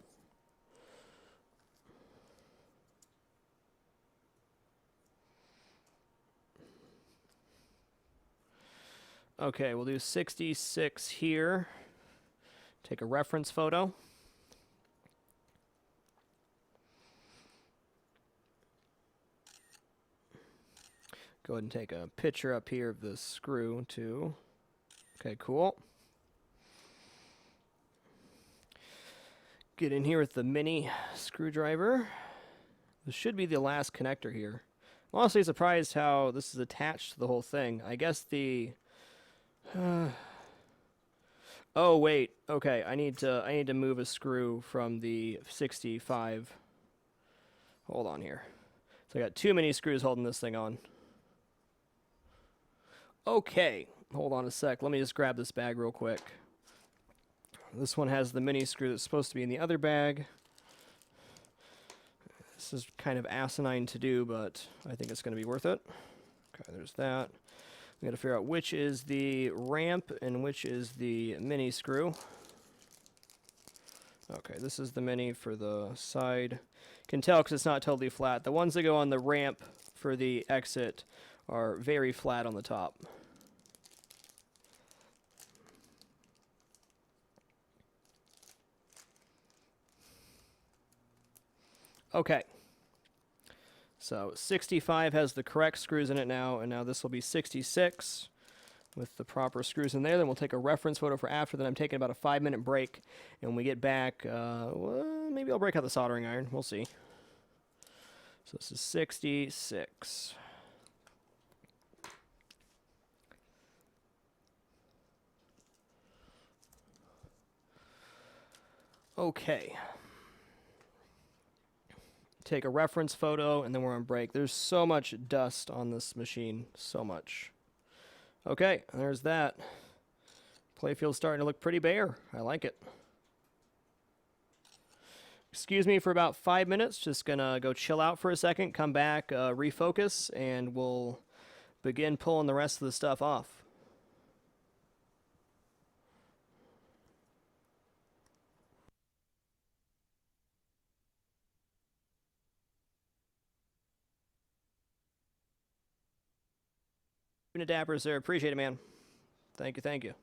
[SPEAKER 1] Okay, we'll do 66 here. Take a reference photo. Go ahead and take a picture up here of the screw, too. Okay, cool. Get in here with the mini screwdriver. This should be the last connector here. I'm honestly surprised how this is attached to the whole thing. I guess the... oh, wait. Okay, I need to move a screw from the 65. Hold on here. So I got too many screws holding this thing on. Okay, hold on a sec. Let me just grab this bag real quick. This one has the mini screw that's supposed to be in the other bag. This is kind of asinine to do, but I think it's going to be worth it. Okay, there's that. We got to figure out which is the ramp and which is the mini screw. Okay, this is the mini for the side. You can tell because it's not totally flat. The ones that go on the ramp for the exit are very flat on the top. Okay. So 65 has the correct screws in it now, and now this will be 66 with the proper screws in there. Then we'll take a reference photo for after. Then I'm taking about a 5-minute break, and when we get back, well, maybe I'll break out the soldering iron. We'll see. So this is 66. Okay. Take a reference photo, and then we're on break. There's so much dust on this machine. So much. Okay, there's that. Playfield's starting to look pretty bare. I like it. Excuse me for about 5 minutes. Just gonna go chill out for a second, come back, refocus, and we'll begin pulling the rest of the stuff off. Even a dapper, sir. Appreciate it, man. Thank you, thank you.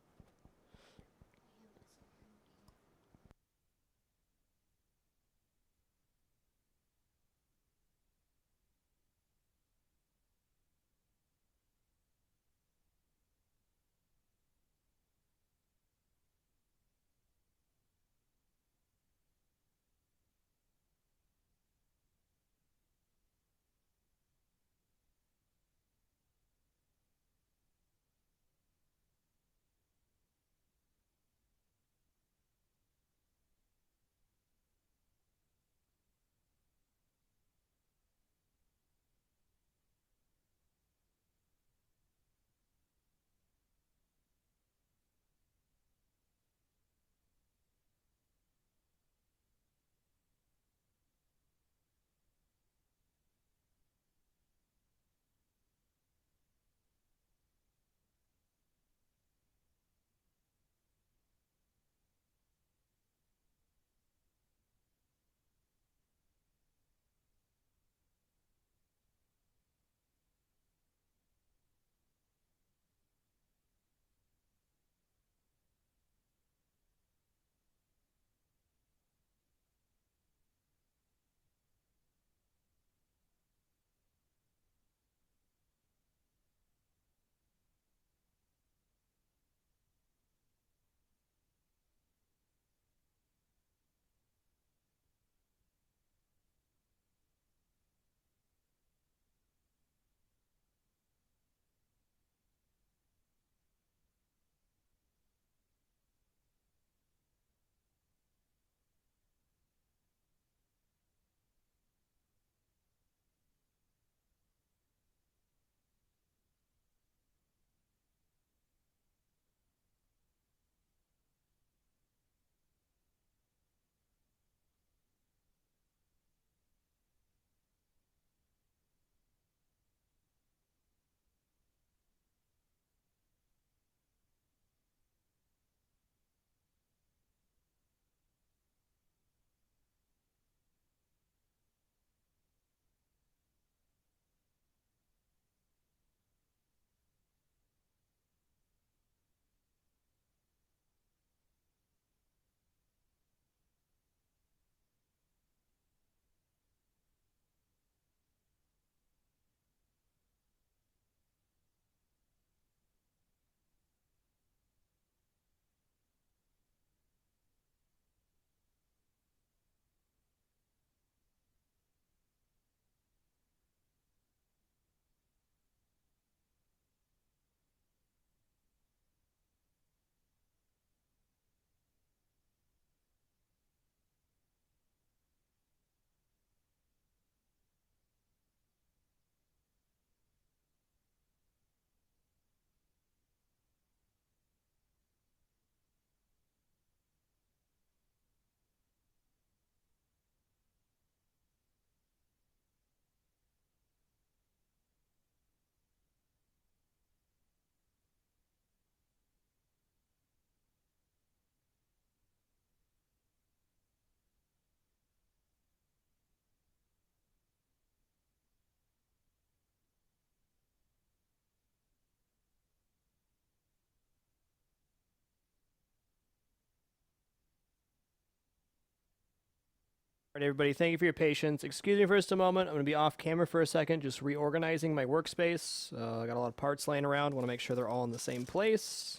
[SPEAKER 1] All right, everybody, thank you for your patience. Excuse me for just a moment. I'm going to be off camera for a second, just reorganizing my workspace. I got a lot of parts laying around. Want to make sure they're all in the same place,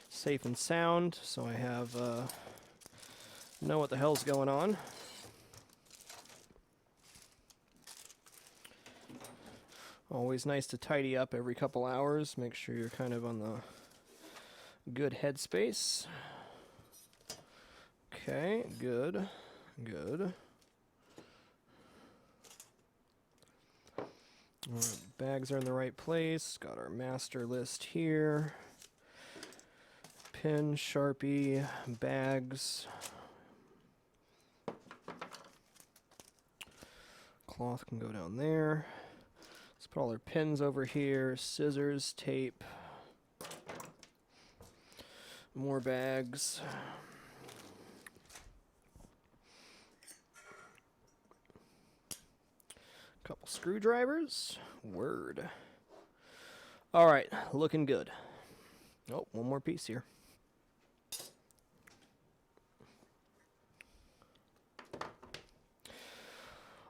[SPEAKER 1] safe and sound, so I have know what the hell's going on. Always nice to tidy up every couple hours. Make sure you're kind of on the good headspace. Okay, good, good. All right, bags are in the right place. Got our master list here. Pin, Sharpie, bags. Cloth can go down there. Let's put all our pins over here. Scissors, tape. More bags. Couple screwdrivers. Word. All right, looking good. Oh, one more piece here.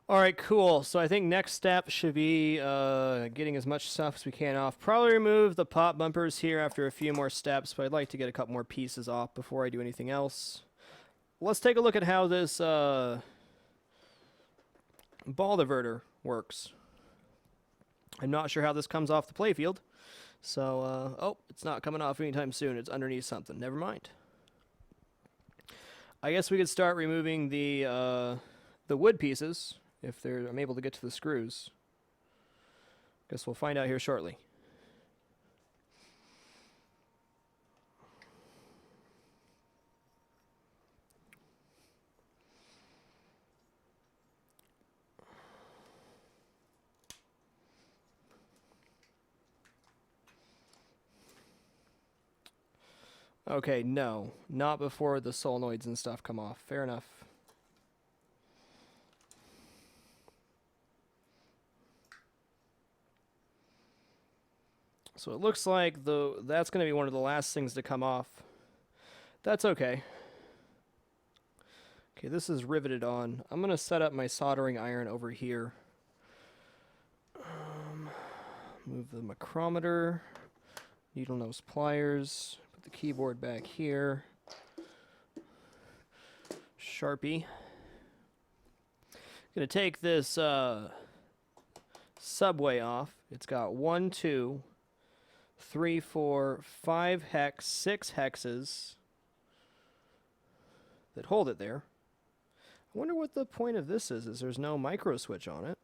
[SPEAKER 1] All right, cool. So I think next step should be getting as much stuff as we can off. Probably remove the pop bumpers here after a few more steps, but I'd like to get a couple more pieces off before I do anything else. Let's take a look at how this ball diverter works. I'm not sure how this comes off the playfield. So, oh, it's not coming off anytime soon. It's underneath something. Never mind. I guess we could start removing the wood pieces if I'm able to get to the screws. Guess we'll find out here shortly. Okay, no. Not before the solenoids and stuff come off. Fair enough. So it looks like that's going to be one of the last things to come off. That's okay. Okay, this is riveted on. I'm going to set up my soldering iron over here. Move the micrometer. Needle nose pliers. Put the keyboard back here. Sharpie. Gonna take this subway off. It's got 1, 2, 3, 4, 5 hex, 6 hexes that hold it there. I wonder what the point of this is there's no micro switch on it.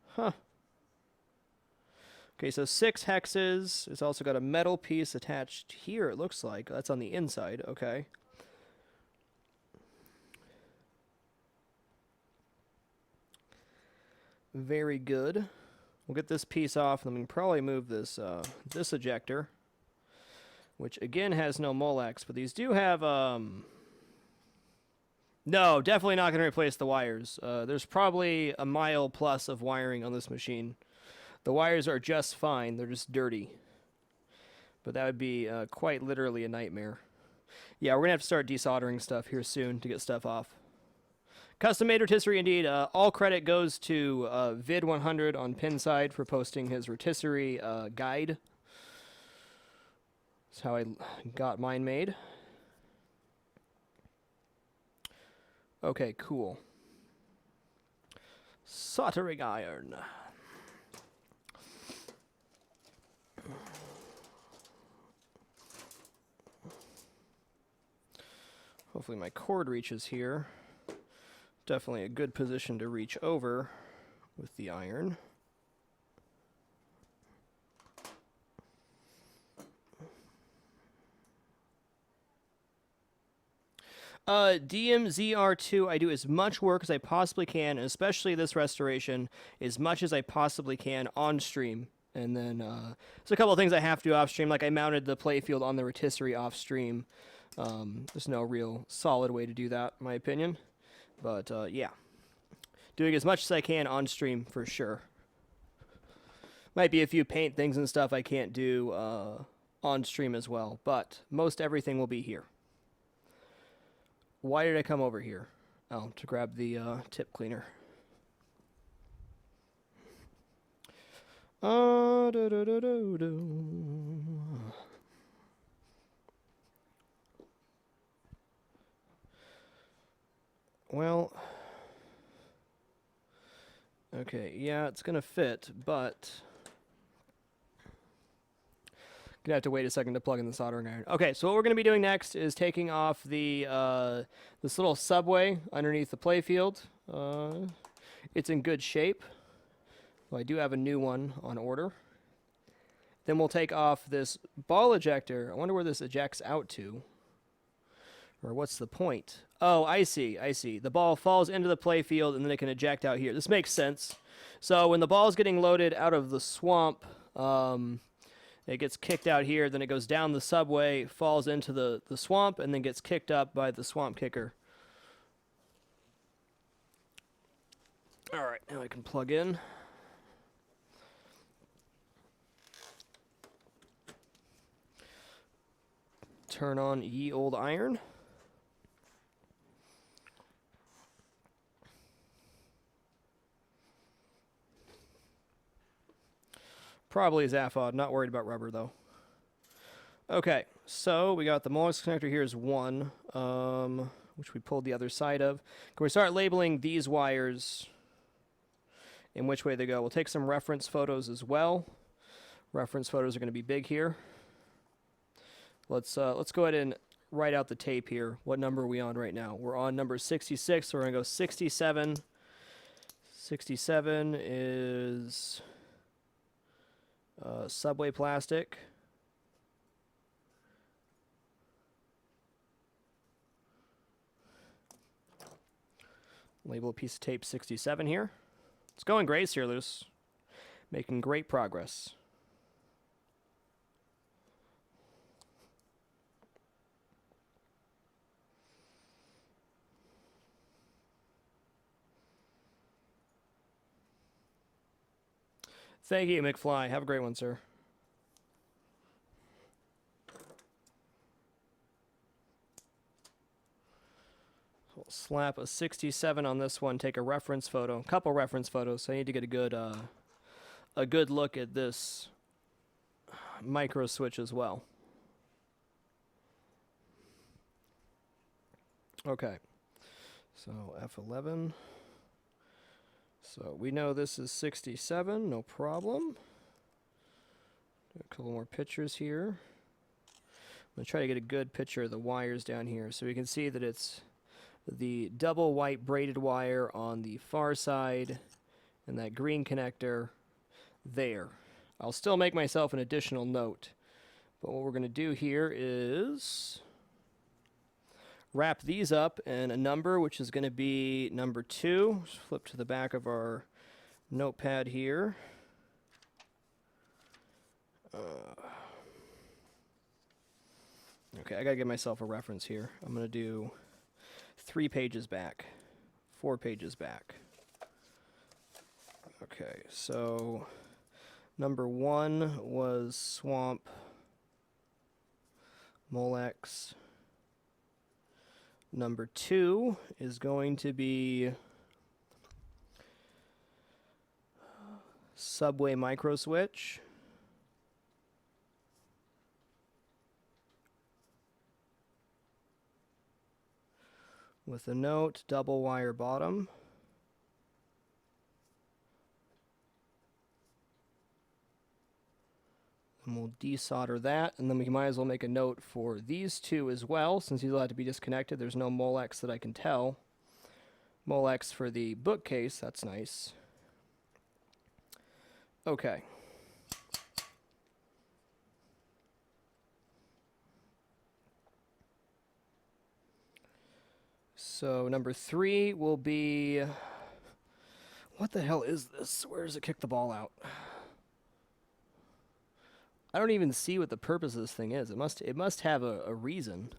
[SPEAKER 1] Huh. Okay, so 6 hexes. It's also got a metal piece attached here, it looks like. That's on the inside, okay. Very good. We'll get this piece off, and then we can probably move this this ejector, which again has no Molex, but these do have no, definitely not going to replace the wires. There's probably a mile plus of wiring on this machine. The wires are just fine, they're just dirty. But that would be quite literally a nightmare. Yeah, we're going to have to start desoldering stuff here soon to get stuff off. Custom-made rotisserie indeed. All credit goes to Vid100 on Pinside for posting his rotisserie guide. That's how I got mine made. Okay, cool. Soldering iron. Hopefully my cord reaches here. Definitely a good position to reach over with the iron. DMZR2, I do as much work as I possibly can, and especially this restoration, as much as I possibly can on stream. And then there's a couple of things I have to do off stream, like I mounted the playfield on the rotisserie off stream. There's no real solid way to do that, in my opinion. But yeah, doing as much as I can on stream for sure. Might be a few paint things and stuff I can't do on stream as well, but most everything will be here. Why did I come over here? Oh, to grab the tip cleaner. Well, okay, yeah, it's gonna fit, but gonna have to wait a second to plug in the soldering iron. Okay, so what we're gonna be doing next is taking off the this little subway underneath the playfield. It's in good shape. Well, I do have a new one on order. Then we'll take off this ball ejector. I wonder where this ejects out to. Or what's the point? Oh, I see. The ball falls into the playfield and then it can eject out here. This makes sense. So when the ball's getting loaded out of the swamp, it gets kicked out here, then it goes down the subway, falls into the swamp, and then gets kicked up by the swamp kicker. All right, now I can plug in. Turn on ye old iron. Probably Zaphod, not worried about rubber though. Okay, so we got the Molex connector here is 1, which we pulled the other side of. Can we start labeling these wires in which way they go? We'll take some reference photos as well. Reference photos are going to be big here. Let's go ahead and write out the tape here. What number are we on right now? We're on number 66, so we're going to go 67. 67 is subway plastic. Label a piece of tape 67 here. It's going great, Searloose. Making great progress. Thank you, McFly. Have a great one, sir. We'll slap a 67 on this one, take a reference photo, a couple reference photos, so I need to get a good look at this micro switch as well. Okay, so F11. So we know this is 67, no problem. Do a couple more pictures here. I'm going to try to get a good picture of the wires down here so we can see that it's the double white braided wire on the far side and that green connector there. I'll still make myself an additional note, but what we're going to do here is wrap these up in a number, which is going to be number 2. Just flip to the back of our notepad here. Okay, I got to give myself a reference here. I'm going to do 3 pages back, 4 pages back. Okay, so number 1 was Swamp Molex. Number 2 is going to be Subway Micro Switch. With a note, double wire bottom. And we'll desolder that, and then we might as well make a note for these 2 as well, since these will have to be disconnected. There's no Molex that I can tell. Molex for the bookcase, that's nice. Okay. So number 3 will be, what the hell is this? Where does it kick the ball out? I don't even see what the purpose of this thing is. It must have a reason.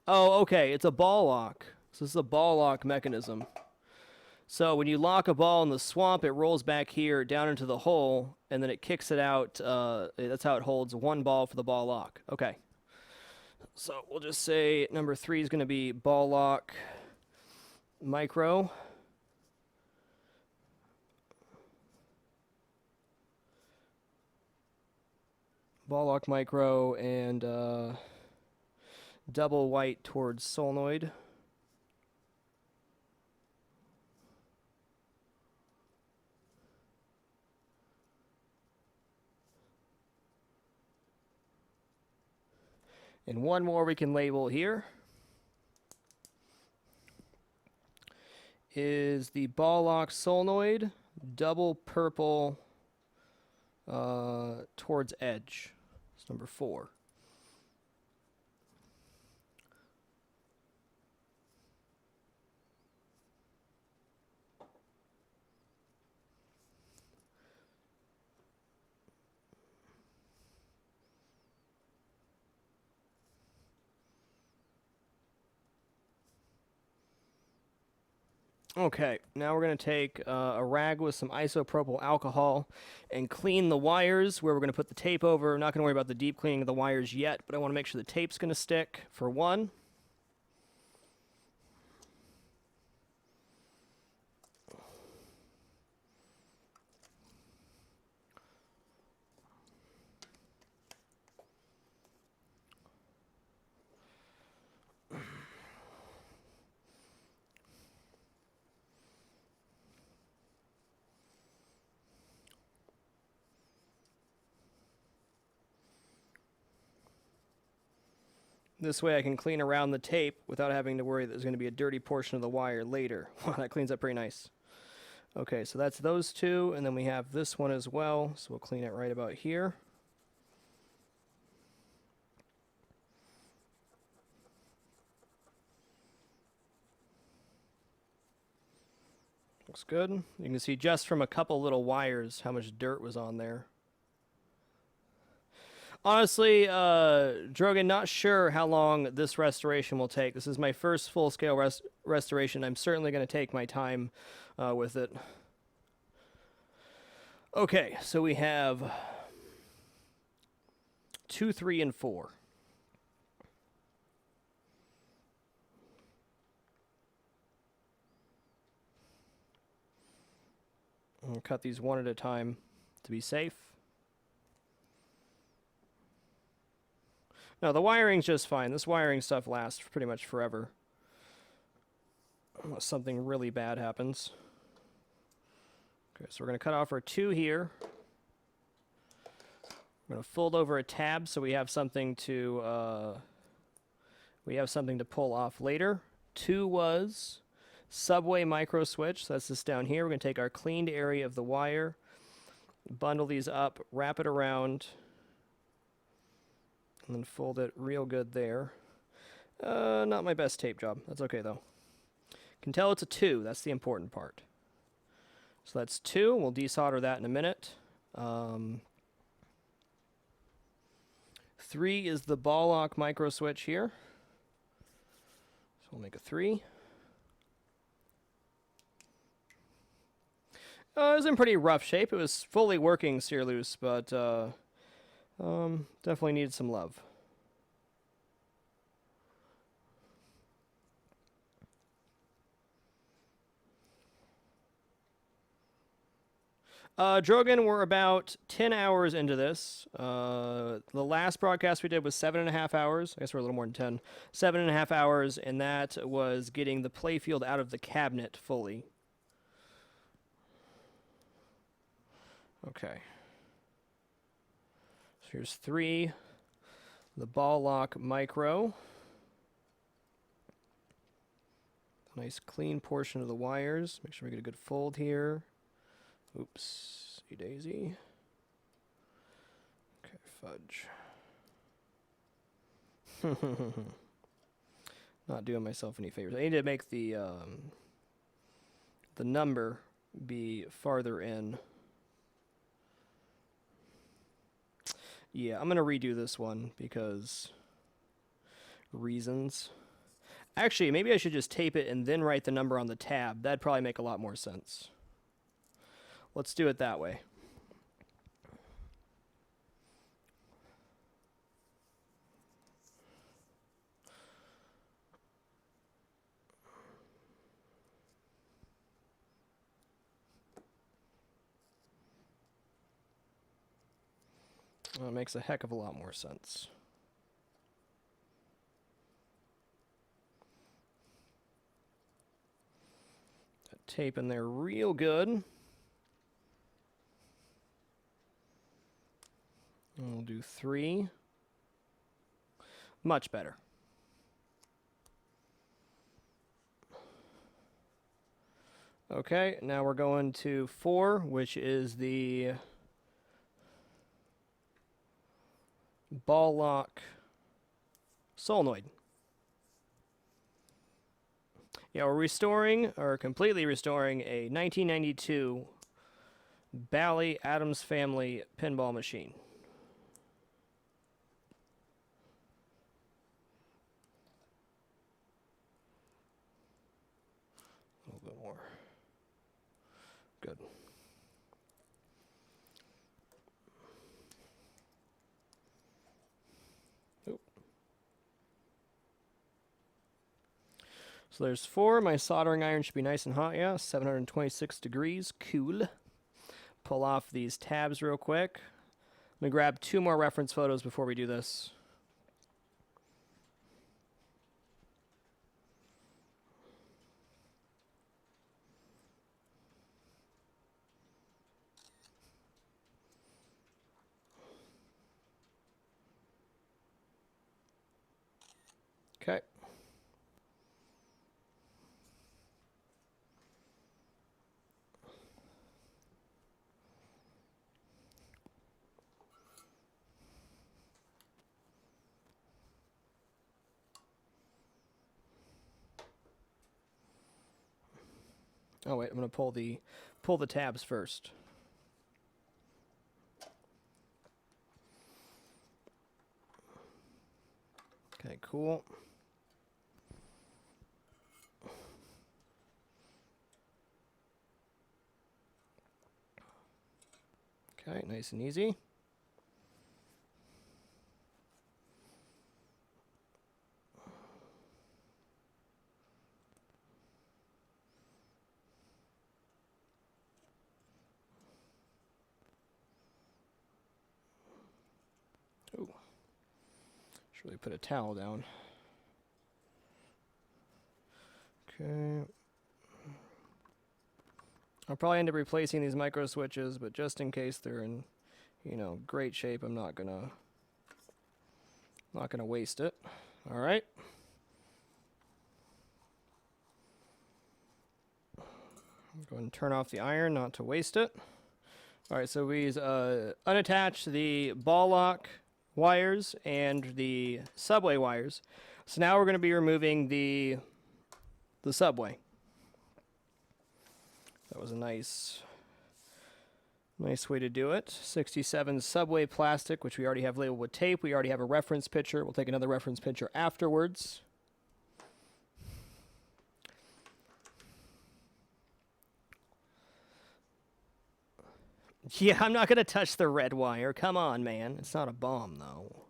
[SPEAKER 1] Oh, okay, it's a ball lock. So this is a ball lock mechanism. So when you lock a ball in the swamp, it rolls back here down into the hole, and then it kicks it out. That's how it holds 1 ball for the ball lock. Okay. So we'll just say number 3 is going to be ball lock micro. Ball lock micro and double white towards solenoid. And one more we can label here is the ball lock solenoid, double purple towards edge. It's number 4. Okay, now we're going to take a rag with some isopropyl alcohol and clean the wires where we're going to put the tape over. I'm not going to worry about the deep cleaning of the wires yet, but I want to make sure the tape's going to stick for one. This way I can clean around the tape without having to worry that there's going to be a dirty portion of the wire later. Wow, that cleans up pretty nice. Okay, so that's those two, and then we have this one as well, so we'll clean it right about here. Looks good. You can see just from a couple little wires how much dirt was on there. Honestly, Drogan, not sure how long this restoration will take. This is my first full-scale restoration. I'm certainly going to take my time with it. Okay, so we have 2, 3, and 4. I'll cut these one at a time to be safe. No, the wiring's just fine. This wiring stuff lasts pretty much forever. Unless something really bad happens. Okay, so we're going to cut off our 2 here. We're going to fold over a tab so we have something to pull off later. 2 was subway micro switch. So that's this down here. We're going to take our cleaned area of the wire, bundle these up, wrap it around, and then fold it real good there. Not my best tape job. That's okay, though. Can tell it's a 2. That's the important part. So that's 2. We'll desolder that in a minute. 3 is the ball lock micro switch here. So we'll make a 3. It was in pretty rough shape. It was fully working sear loose, but definitely needed some love. Drogan, we're about 10 hours into this. The last broadcast we did was 7.5 hours. I guess we're a little more than 10. 7.5 hours, and that was getting the playfield out of the cabinet fully. Okay. So here's 3. The ball lock micro. Nice clean portion of the wires. Make sure we get a good fold here. Oops, daisy. Okay, fudge. Not doing myself any favors. I need to make the number be farther in. Yeah, I'm gonna redo this one because reasons. Actually, maybe I should just tape it and then write the number on the tab. That'd probably make a lot more sense. Let's do it that way. Well, it makes a heck of a lot more sense. That tape in there real good. And we'll do 3. Much better. Okay, now we're going to 4, which is the ball lock solenoid. Yeah, we're restoring, or completely restoring, a 1992 Bally Addams Family pinball machine. A little bit more. Good. Oop. So there's 4. My soldering iron should be nice and hot, yeah. 726 degrees, cool. Pull off these tabs real quick. I'm going to grab 2 more reference photos before we do this. Okay. Oh wait, I'm going to pull the tabs first. Okay, cool. Okay, nice and easy. Ooh. Should really put a towel down. Okay. I'll probably end up replacing these micro switches, but just in case they're in, great shape, I'm not gonna waste it. All right. Go ahead and turn off the iron, not to waste it. All right, so we unattach the ball lock wires and the subway wires. So now we're going to be removing the subway. That was a nice way to do it. 67 subway plastic, which we already have labeled with tape. We already have a reference picture. We'll take another reference picture afterwards. Yeah, I'm not going to touch the red wire. Come on, man. It's not a bomb, though.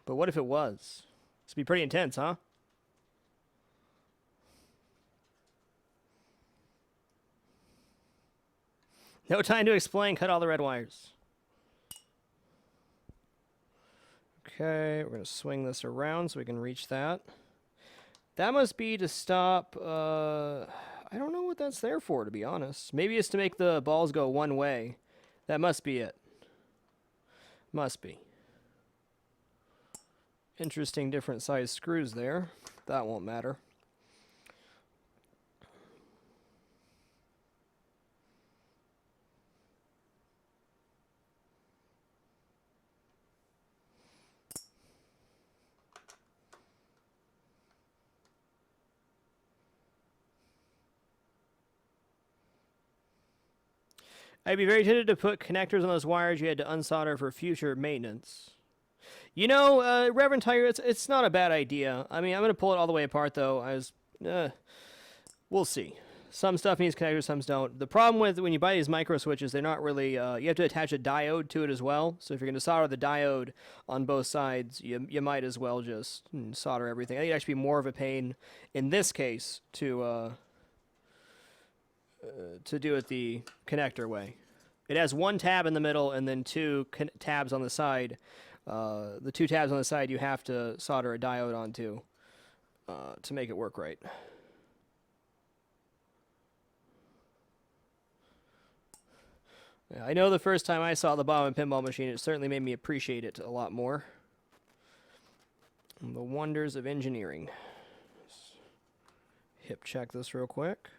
[SPEAKER 1] But what if it was? This would be pretty intense, huh? No time to explain. Cut all the red wires. Okay, we're going to swing this around so we can reach that. That must be to stop... I don't know what that's there for, to be honest. Maybe it's to make the balls go one way. That must be it. Must be. Interesting different size screws there. That won't matter. I'd be very tempted to put connectors on those wires you had to unsolder for future maintenance. Reverend Tiger, it's not a bad idea. I mean, I'm going to pull it all the way apart, though. We'll see. Some stuff needs connectors, some don't. The problem with when you buy these micro switches, they're not really... you have to attach a diode to it as well. So if you're going to solder the diode on both sides, you might as well just solder everything. I think it'd actually be more of a pain, in this case, to do it the connector way. It has one tab in the middle and then two tabs on the side. The two tabs on the side you have to solder a diode onto to make it work right. Yeah, I know the first time I saw the bottom pinball machine, it certainly made me appreciate it a lot more. And the wonders of engineering. Let's hip check this real quick.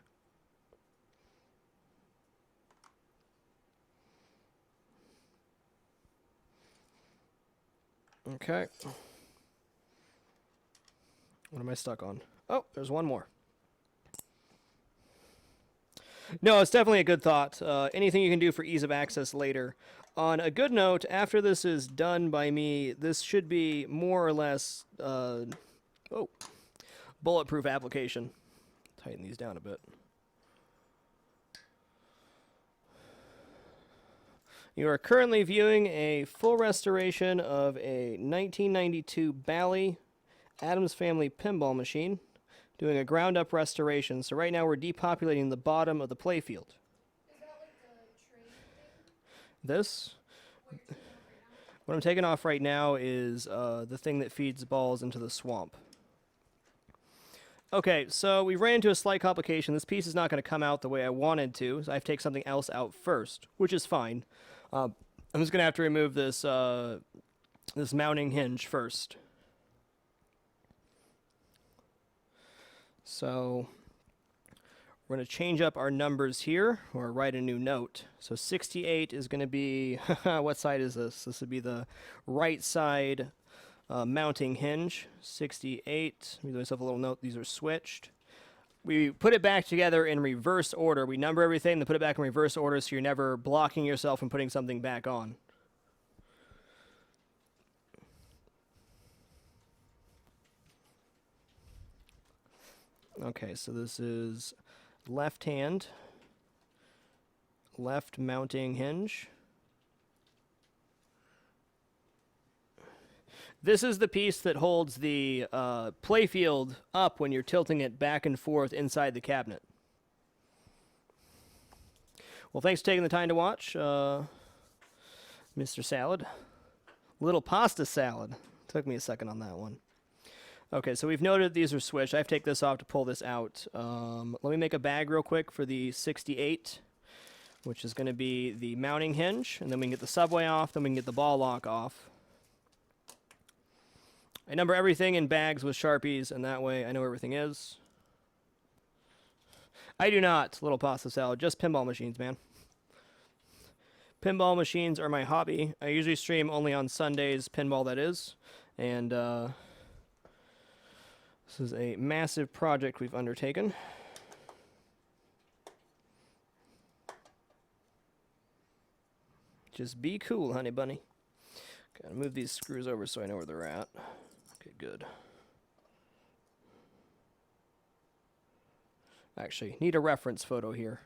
[SPEAKER 1] Okay. What am I stuck on? Oh, there's one more. No, it's definitely a good thought. Anything you can do for ease of access later. On a good note, after this is done by me, this should be more or less bulletproof application. Tighten these down a bit. You are currently viewing a full restoration of a 1992 Bally Addams Family pinball machine, doing a ground-up restoration. So right now we're depopulating the bottom of the playfield.
[SPEAKER 2] Is that like the train thing?
[SPEAKER 1] This,
[SPEAKER 2] What you're taking off right now?
[SPEAKER 1] what I'm taking off right now is the thing that feeds balls into the swamp. Okay, so we ran into a slight complication. This piece is not going to come out the way I wanted to, so I have to take something else out first, which is fine. I'm just going to have to remove this this mounting hinge first. So we're going to change up our numbers here, or write a new note. So 68 is going to be, what side is this? This would be the right side mounting hinge. 68, let me give myself a little note, these are switched. We put it back together in reverse order. We number everything, then put it back in reverse order so you're never blocking yourself from putting something back on. Okay, so this is left hand, left mounting hinge. This is the piece that holds the playfield up when you're tilting it back and forth inside the cabinet. Well, thanks for taking the time to watch, Mr. Salad. Little pasta salad. Took me a second on that one. Okay, so we've noted these are switched. I have to take this off to pull this out. Let me make a bag real quick for the 68, which is going to be the mounting hinge, and then we can get the subway off, then we can get the ball lock off. I number everything in bags with Sharpies, and that way I know where everything is. I do not, little pasta salad, just pinball machines, man. Pinball machines are my hobby. I usually stream only on Sundays, pinball that is, and this is a massive project we've undertaken. Just be cool, honey bunny. Gotta move these screws over so I know where they're at. Okay, good. Actually, need a reference photo here,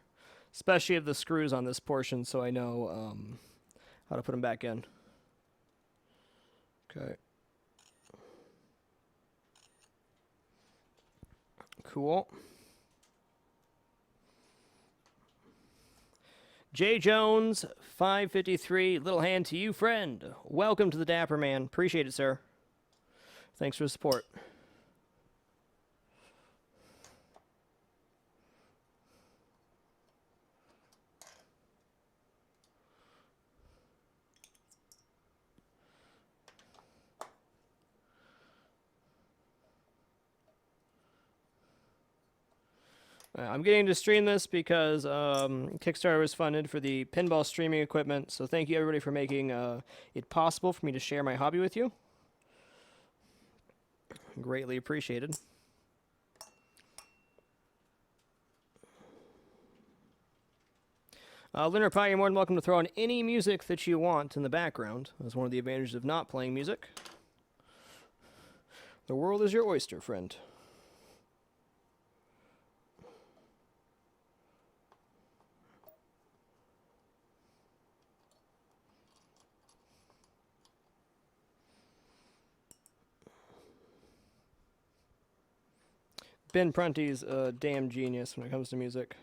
[SPEAKER 1] especially of the screws on this portion so I know how to put them back in. Okay. Cool. J. Jones, 553, little hand to you, friend. Welcome to the Dapper Man. Appreciate it, sir. Thanks for the support. I'm getting to stream this because Kickstarter was funded for the pinball streaming equipment, so thank you everybody for making it possible for me to share my hobby with you. Greatly appreciated. Lunar Pie, you're more than welcome to throw on any music that you want in the background. That's one of the advantages of not playing music. The world is your oyster, friend. Ben Prunty's a damn genius when it comes to music.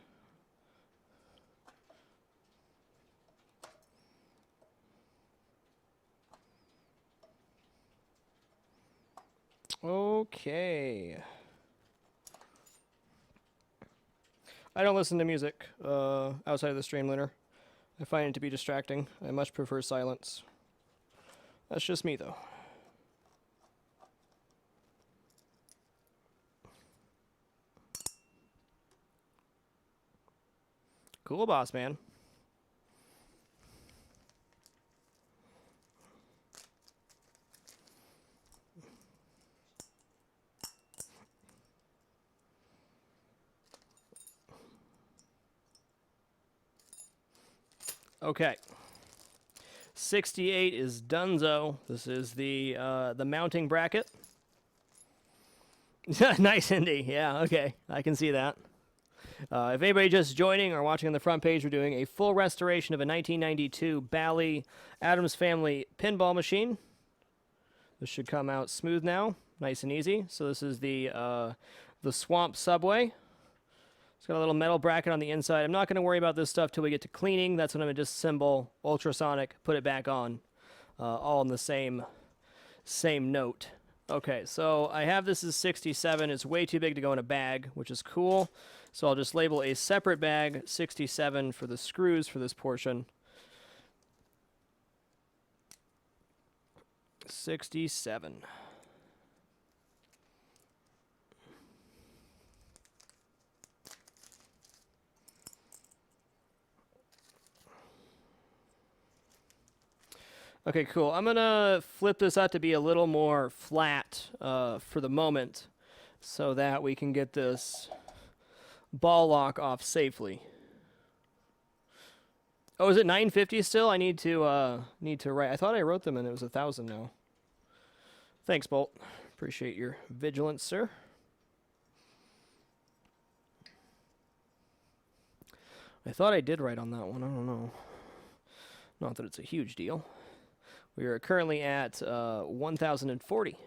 [SPEAKER 1] Okay. I don't listen to music outside of the Streamliner. I find it to be distracting. I much prefer silence. That's just me, though. Cool, boss man. Okay. 68 is Dunzo. This is the mounting bracket. Nice, Indy. Yeah, okay. I can see that. If anybody just joining or watching on the front page, we're doing a full restoration of a 1992 Bally Addams Family pinball machine. This should come out smooth now, nice and easy. So this is the Swamp Subway. It's got a little metal bracket on the inside. I'm not going to worry about this stuff till we get to cleaning. That's when I'm going to disassemble ultrasonic, put it back on, all in the same note. Okay, so I have this as 67. It's way too big to go in a bag, which is cool. So I'll just label a separate bag, 67, for the screws for this portion. 67. Okay, cool. I'm going to flip this out to be a little more flat for the moment so that we can get this ball lock off safely. Oh, is it 950 still? I need to write. I thought I wrote them and it was 1,000 now. Thanks, Bolt. Appreciate your vigilance, sir. I thought I did write on that one. I don't know. Not that it's a huge deal. We are currently at 1,040.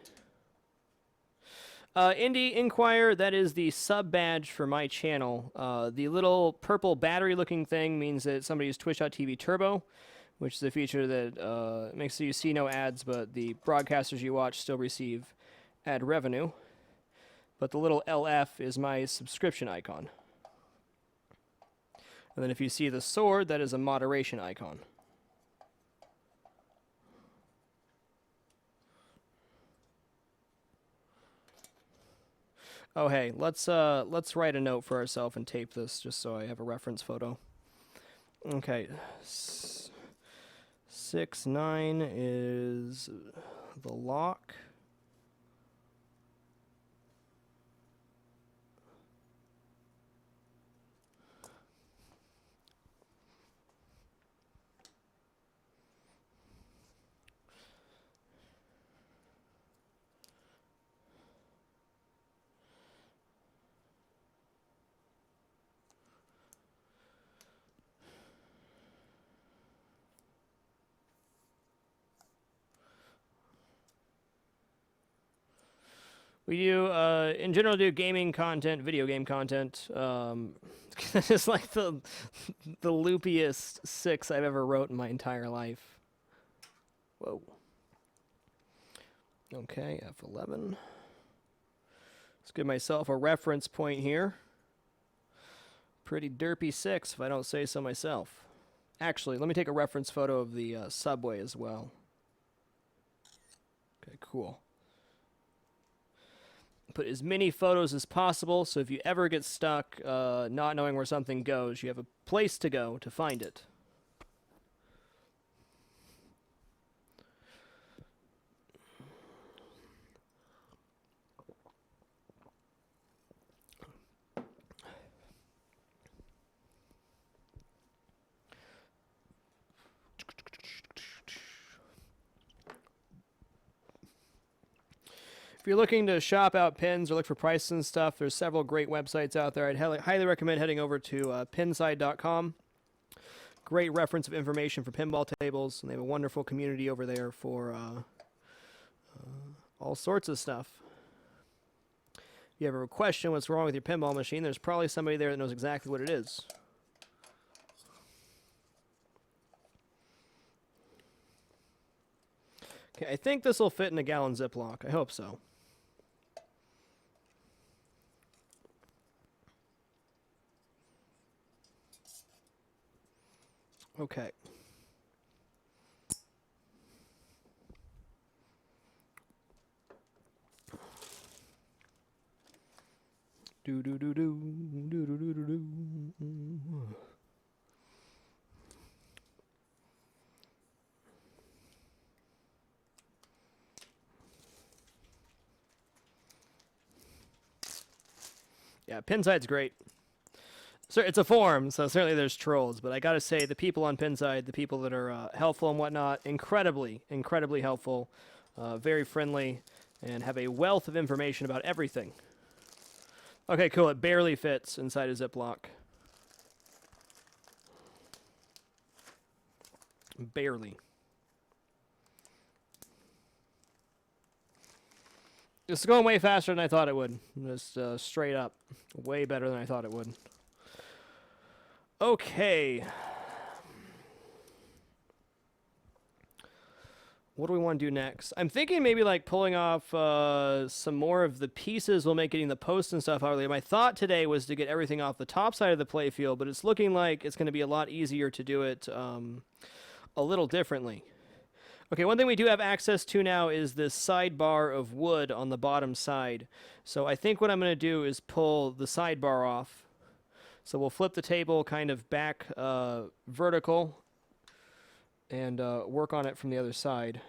[SPEAKER 1] Indy Inquire, that is the sub badge for my channel. The little purple battery looking thing means that somebody uses Twitch.tv Turbo, which is a feature that makes so you see no ads, but the broadcasters you watch still receive ad revenue. But the little LF is my subscription icon. And then if you see the sword, that is a moderation icon. Oh, hey, let's write a note for ourselves and tape this just so I have a reference photo. Okay, 69 is the lock. We do, in general, do gaming content, video game content. It's like the loopiest 6 I've ever wrote in my entire life. Whoa. Okay, F11. Let's give myself a reference point here. Pretty derpy 6, if I don't say so myself. Actually, let me take a reference photo of the subway as well. Okay, cool. Put as many photos as possible, so if you ever get stuck not knowing where something goes, you have a place to go to find it. If you're looking to shop out pins or look for prices and stuff, there's several great websites out there. I'd highly recommend heading over to pinside.com. Great reference of information for pinball tables, and they have a wonderful community over there for all sorts of stuff. If you have a question what's wrong with your pinball machine, there's probably somebody there that knows exactly what it is. Okay, I think this will fit in a gallon Ziploc. I hope so. Okay. Do do do do do do do do do. Yeah, Pinside's great. So it's a forum, so certainly there's trolls, but I gotta say the people on Pinside, the people that are helpful and whatnot, incredibly helpful, very friendly, and have a wealth of information about everything. Okay, cool. It barely fits inside a Ziploc. Barely. It's going way faster than I thought it would. Just straight up. Way better than I thought it would. Okay. What do we want to do next? I'm thinking maybe like pulling off some more of the pieces we'll make getting the posts and stuff out. My thought today was to get everything off the top side of the playfield, but it's looking like it's going to be a lot easier to do it a little differently. Okay, one thing we do have access to now is this sidebar of wood on the bottom side. So I think what I'm going to do is pull the sidebar off. So we'll flip the table kind of back vertical and work on it from the other side.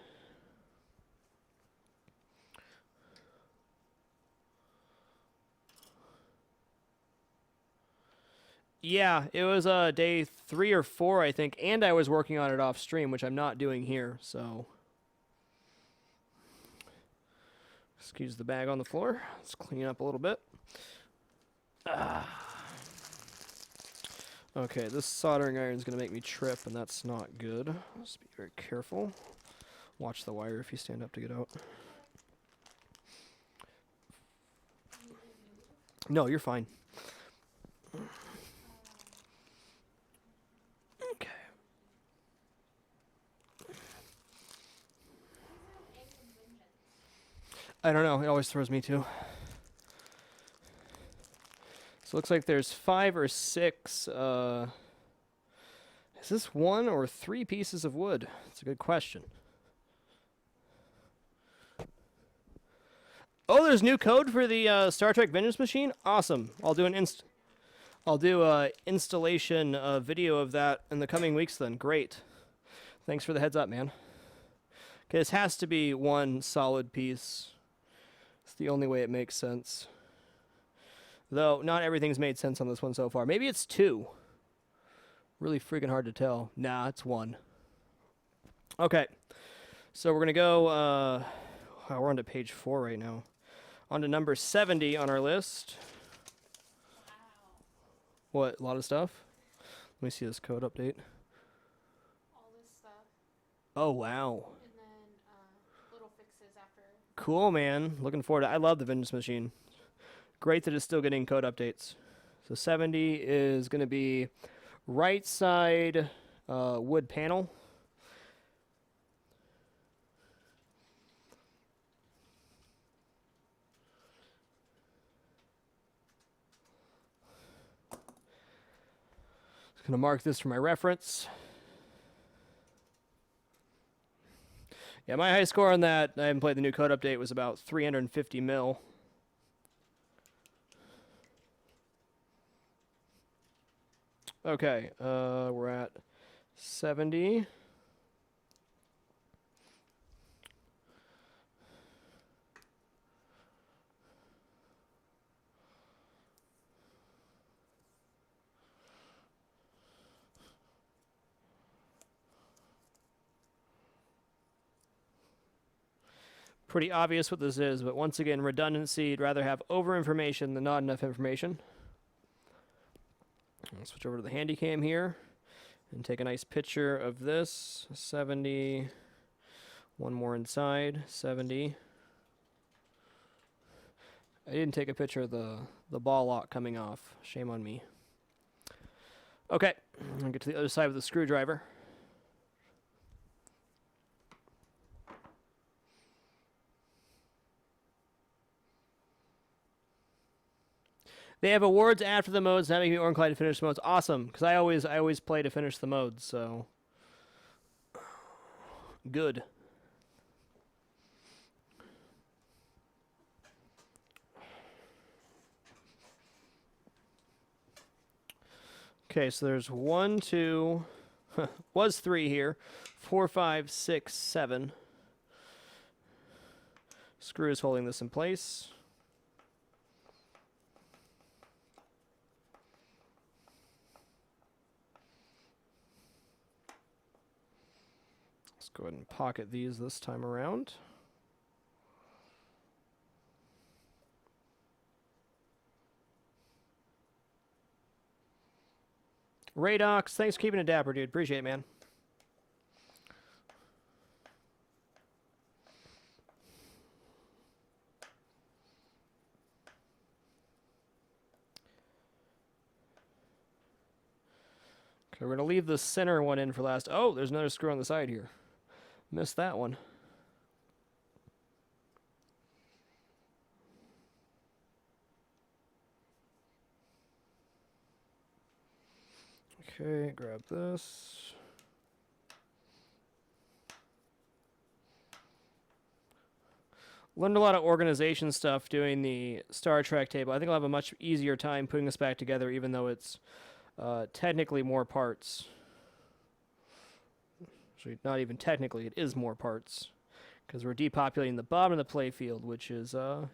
[SPEAKER 1] Yeah, it was day 3 or 4, I think, and I was working on it off stream, which I'm not doing here, so. Excuse the bag on the floor. Let's clean up a little bit. Okay, this soldering iron is going to make me trip, and that's not good. Let's be very careful. Watch the wire if you stand up to get out. No, you're fine. Okay. I don't know. It always throws me too. So it looks like there's 5 or 6. Is this 1 or 3 pieces of wood? That's a good question. Oh, there's new code for the Star Trek Vengeance machine. Awesome. I'll do an installation video of that in the coming weeks. Then great. Thanks for the heads up, man. Okay, this has to be 1 solid piece. It's the only way it makes sense. Though, not everything's made sense on this one so far. Maybe it's 2. Really freaking hard to tell. Nah, it's 1. Okay. So we're going to go... we're on to page 4 right now. On to number 70 on our list.
[SPEAKER 2] Wow.
[SPEAKER 1] What, a lot of stuff? Let me see this code update.
[SPEAKER 2] All this stuff.
[SPEAKER 1] Oh, wow.
[SPEAKER 2] And then little fixes after.
[SPEAKER 1] Cool, man. Looking forward to it. I love the Vengeance machine. Great that it's still getting code updates. So 70 is going to be right side wood panel. Just going to mark this for my reference. Yeah, my high score on that, I haven't played the new code update, was about 350 mil. Okay, we're at 70. Pretty obvious what this is, but once again, redundancy. You'd rather have over information than not enough information. I'll switch over to the handy cam here and take a nice picture of this. 70. One more inside. 70. I didn't take a picture of the ball lock coming off. Shame on me. Okay, I'll get to the other side with the screwdriver. They have awards after the modes, not making me more inclined to finish the modes. Awesome, because I always play to finish the modes, so good. Okay, so there's 1, 2, was 3 here, 4, 5, 6, 7. Screw is holding this in place. Let's go ahead and pocket these this time around. Radox, thanks for keeping it dapper, dude. Appreciate it, man. Okay, we're going to leave the center one in for last. Oh, there's another screw on the side here. Missed that one. Okay, grab this. Learned a lot of organization stuff doing the Star Trek table. I think I'll have a much easier time putting this back together, even though it's technically more parts. Actually, not even technically, it is more parts. Because we're depopulating the bottom of the playfield, which is a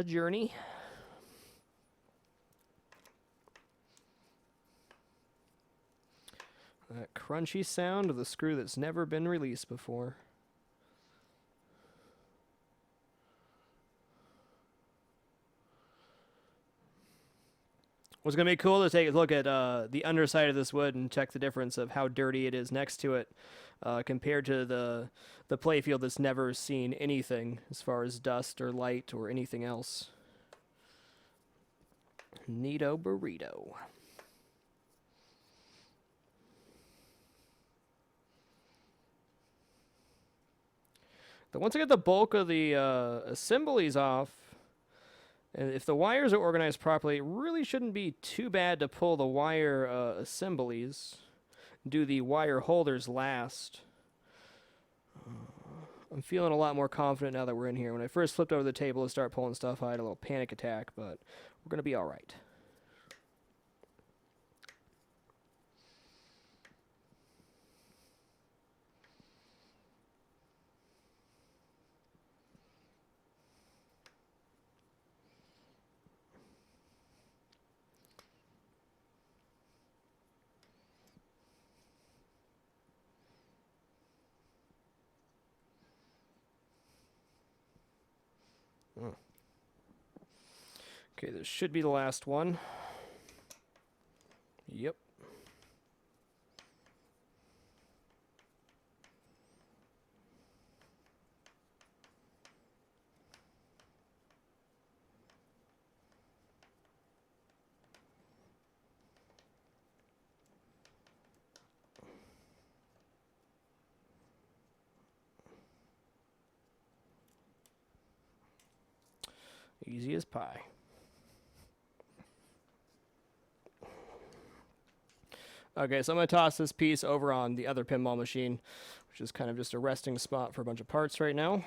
[SPEAKER 1] journey. That crunchy sound of the screw that's never been released before. What's going to be cool to take a look at the underside of this wood and check the difference of how dirty it is next to it compared to the playfield that's never seen anything as far as dust or light or anything else. Neato burrito. But once I get the bulk of the assemblies off, and if the wires are organized properly, it really shouldn't be too bad to pull the wire assemblies. Do the wire holders last. I'm feeling a lot more confident now that we're in here. When I first flipped over the table to start pulling stuff, I had a little panic attack, but we're going to be all right. Okay, this should be the last one. Yep. Easy as pie. Okay, so I'm going to toss this piece over on the other pinball machine, which is kind of just a resting spot for a bunch of parts right now.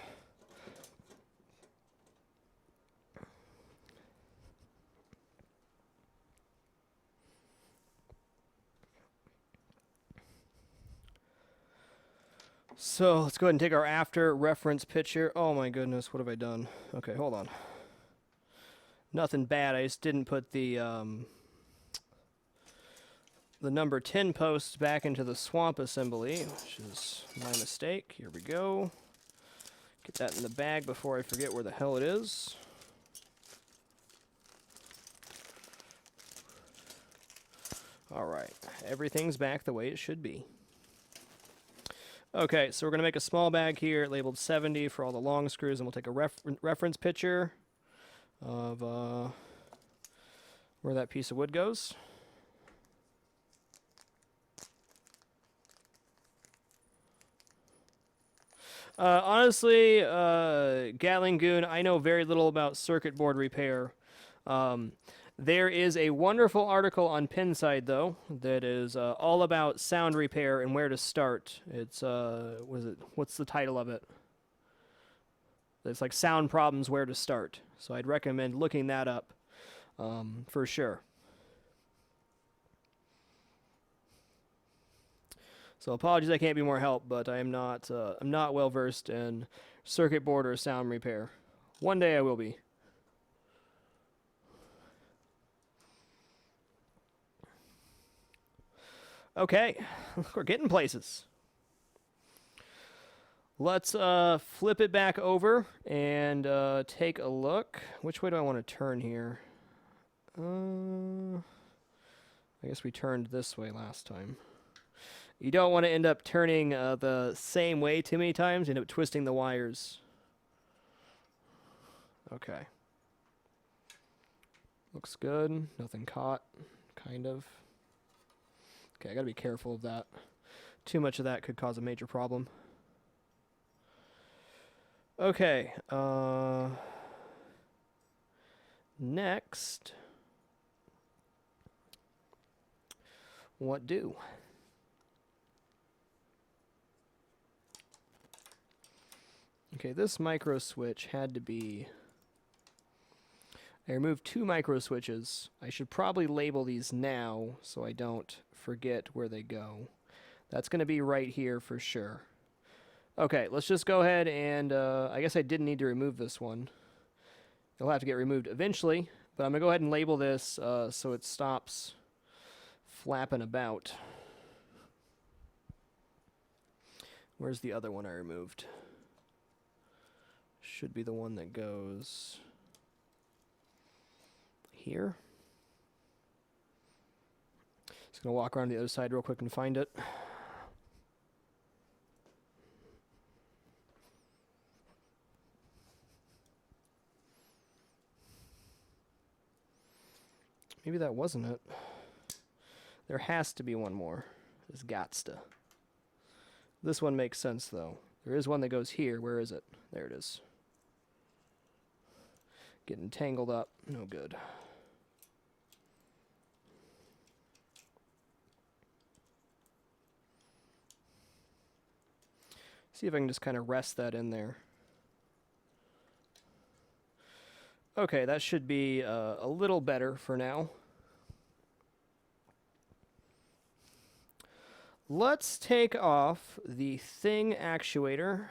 [SPEAKER 1] So let's go ahead and take our after reference picture. Oh my goodness, what have I done? Okay, hold on. Nothing bad, I just didn't put the number 10 post back into the swamp assembly, which is my mistake. Here we go. Get that in the bag before I forget where the hell it is. Alright, everything's back the way it should be. Okay, so we're going to make a small bag here labeled 70 for all the long screws, and we'll take a reference picture of where that piece of wood goes. Honestly, Gatling Goon, I know very little about circuit board repair. There is a wonderful article on Pinside, though, that is all about sound repair and where to start. It's, what's the title of it? It's like Sound Problems, Where to Start. So I'd recommend looking that up for sure. So apologies I can't be more help, but I'm not well versed in circuit board or sound repair. One day I will be. Okay, we're getting places. Let's flip it back over and take a look. Which way do I want to turn here? I guess we turned this way last time. You don't want to end up turning the same way too many times, end up twisting the wires. Okay. Looks good. Nothing caught, kind of. Okay, I gotta be careful of that. Too much of that could cause a major problem. Okay, next, what do? Okay, this micro switch had to be... I removed 2 micro switches. I should probably label these now so I don't forget where they go. That's going to be right here for sure. Okay, let's just go ahead and... I guess I didn't need to remove this one. It'll have to get removed eventually, but I'm going to go ahead and label this so it stops flapping about. Where's the other one I removed? Should be the one that goes here. Just gonna walk around the other side real quick and find it. Maybe that wasn't it. There has to be one more. There's gots to. This one makes sense though. There is one that goes here. Where is it? There it is. Getting tangled up. No good. See if I can just kind of rest that in there. Okay, that should be a little better for now. Let's take off the thing actuator.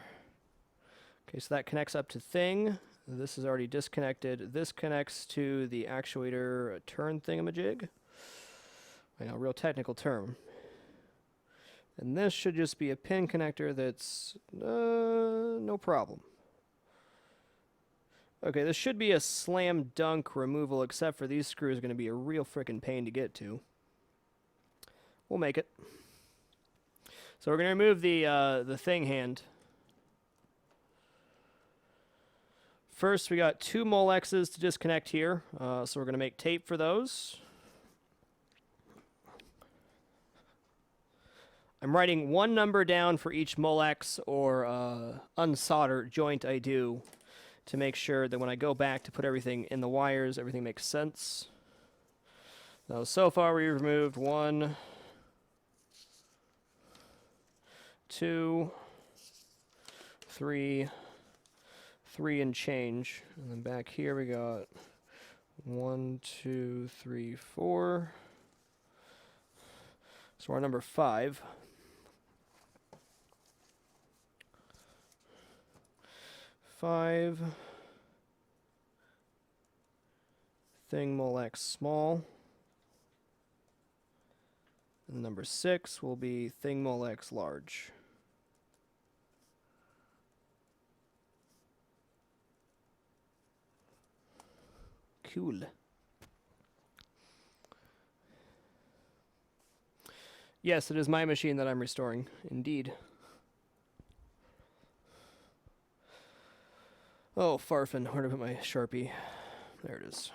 [SPEAKER 1] Okay, so that connects up to thing. This is already disconnected. This connects to the actuator turn thingamajig. I know, real technical term. And this should just be a pin connector that's no problem. Okay, this should be a slam dunk removal, except for these screws are going to be a real frickin' pain to get to. We'll make it. So we're going to remove the thing hand. First, we got 2 Molexes to disconnect here, so we're going to make tape for those. I'm writing 1 number down for each Molex or unsolder joint I do to make sure that when I go back to put everything in the wires, everything makes sense. Now, so far we've removed 1, 2, 3 and change. And then back here we got 1, 2, 3, 4. So we're number 5. Thing Molex small. And number 6 will be Thing Molex large. Cool. Yes, it is my machine that I'm restoring. Indeed. Oh, farfin. Where did I put my Sharpie? There it is.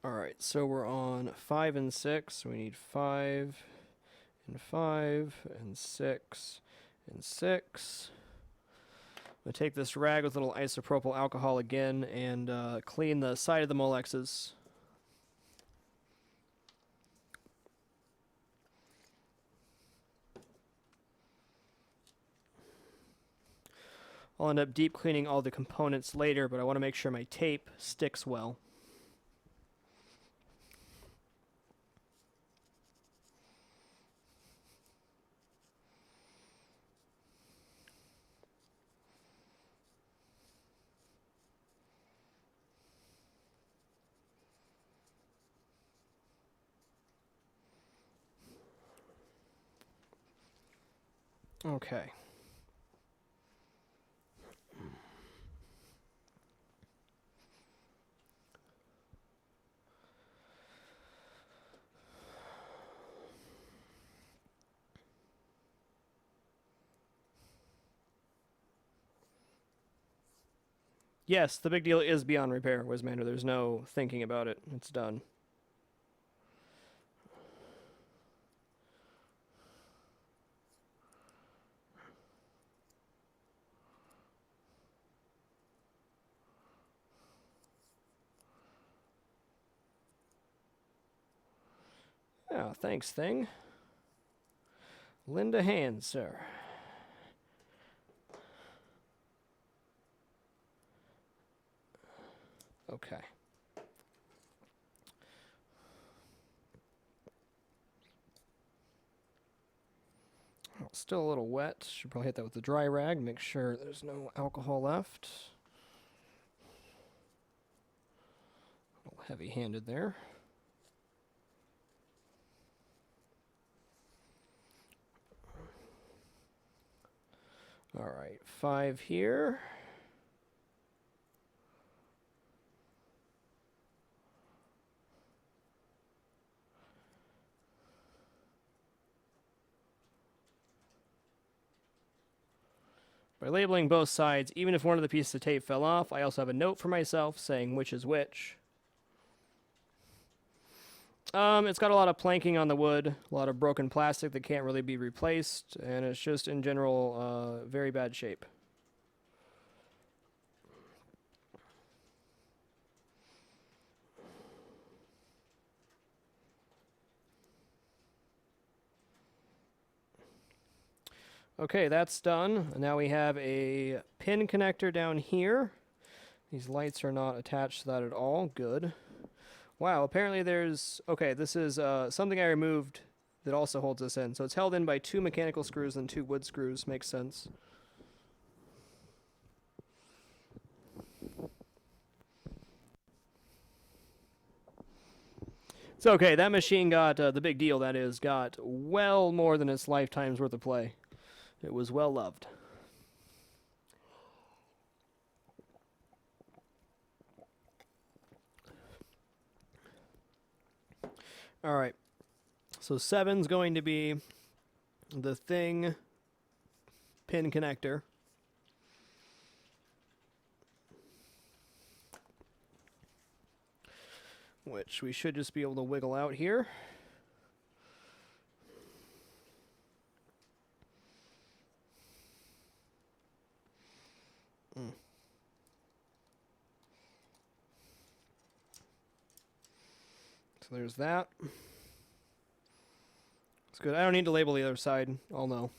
[SPEAKER 1] Alright, so we're on 5 and 6. So we need 5 and 5 and 6 and 6. I'm going to take this rag with a little isopropyl alcohol again and clean the side of the molexes. I'll end up deep cleaning all the components later, but I want to make sure my tape sticks well. Okay. Yes, the big deal is beyond repair, Wizmander. There's no thinking about it. It's done. Oh, thanks, thing. Lend a hand, sir. Okay. Oh, still a little wet. Should probably hit that with the dry rag. Make sure there's no alcohol left. A little heavy-handed there. All right, 5 here. By labeling both sides, even if one of the pieces of tape fell off, I also have a note for myself saying which is which. It's got a lot of planking on the wood, a lot of broken plastic that can't really be replaced, and it's just in general very bad shape. Okay, that's done. Now we have a pin connector down here. These lights are not attached to that at all. Good. Wow, apparently there's... Okay, this is something I removed that also holds this in. So it's held in by 2 mechanical screws and 2 wood screws. Makes sense. So, okay, that machine got, the big deal that is, got well more than its lifetime's worth of play. It was well loved. All right. So 7's going to be the thing pin connector. Which we should just be able to wiggle out here. So there's that. It's good. I don't need to label the other side. I'll know.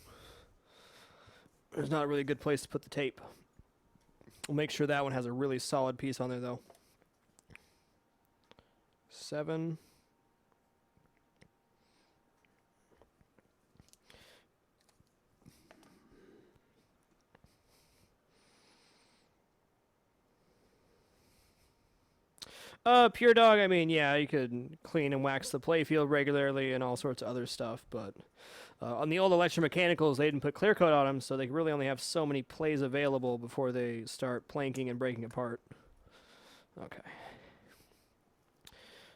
[SPEAKER 1] There's not a really good place to put the tape. We'll make sure that one has a really solid piece on there, though. 7. Pure dog, I mean, yeah, you could clean and wax the playfield regularly and all sorts of other stuff, but on the old electromechanicals, they didn't put clear coat on them, so they really only have so many plays available before they start planking and breaking apart. Okay.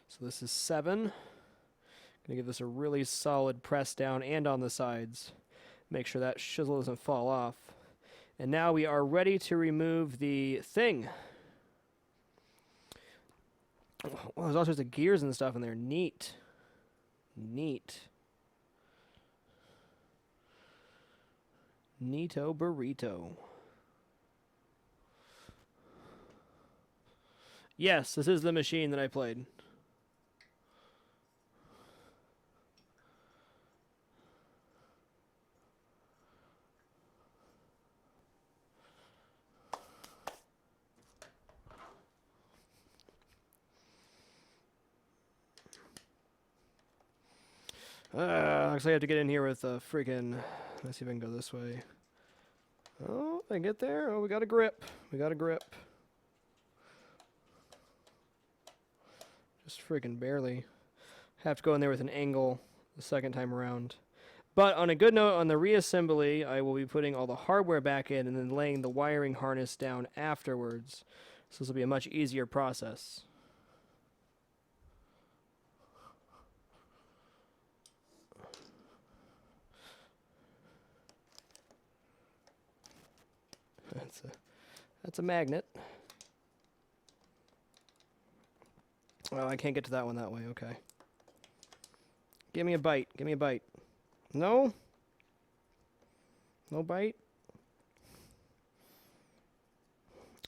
[SPEAKER 1] So this is 7. Gonna give this a really solid press down and on the sides. Make sure that chisel doesn't fall off. And now we are ready to remove the thing. Well, there's all sorts of gears and stuff in there. Neat. Neat. Neato burrito. Yes, this is the machine that I played. Looks like I have to get in here with a freaking... Let's see if I can go this way. Oh, I get there. Oh, we got a grip. We got a grip. Just freaking barely. Have to go in there with an angle the second time around. But on a good note, on the reassembly, I will be putting all the hardware back in and then laying the wiring harness down afterwards. So this will be a much easier process. That's a magnet. Oh, I can't get to that one that way. Okay. Give me a bite. Give me a bite. No? No bite?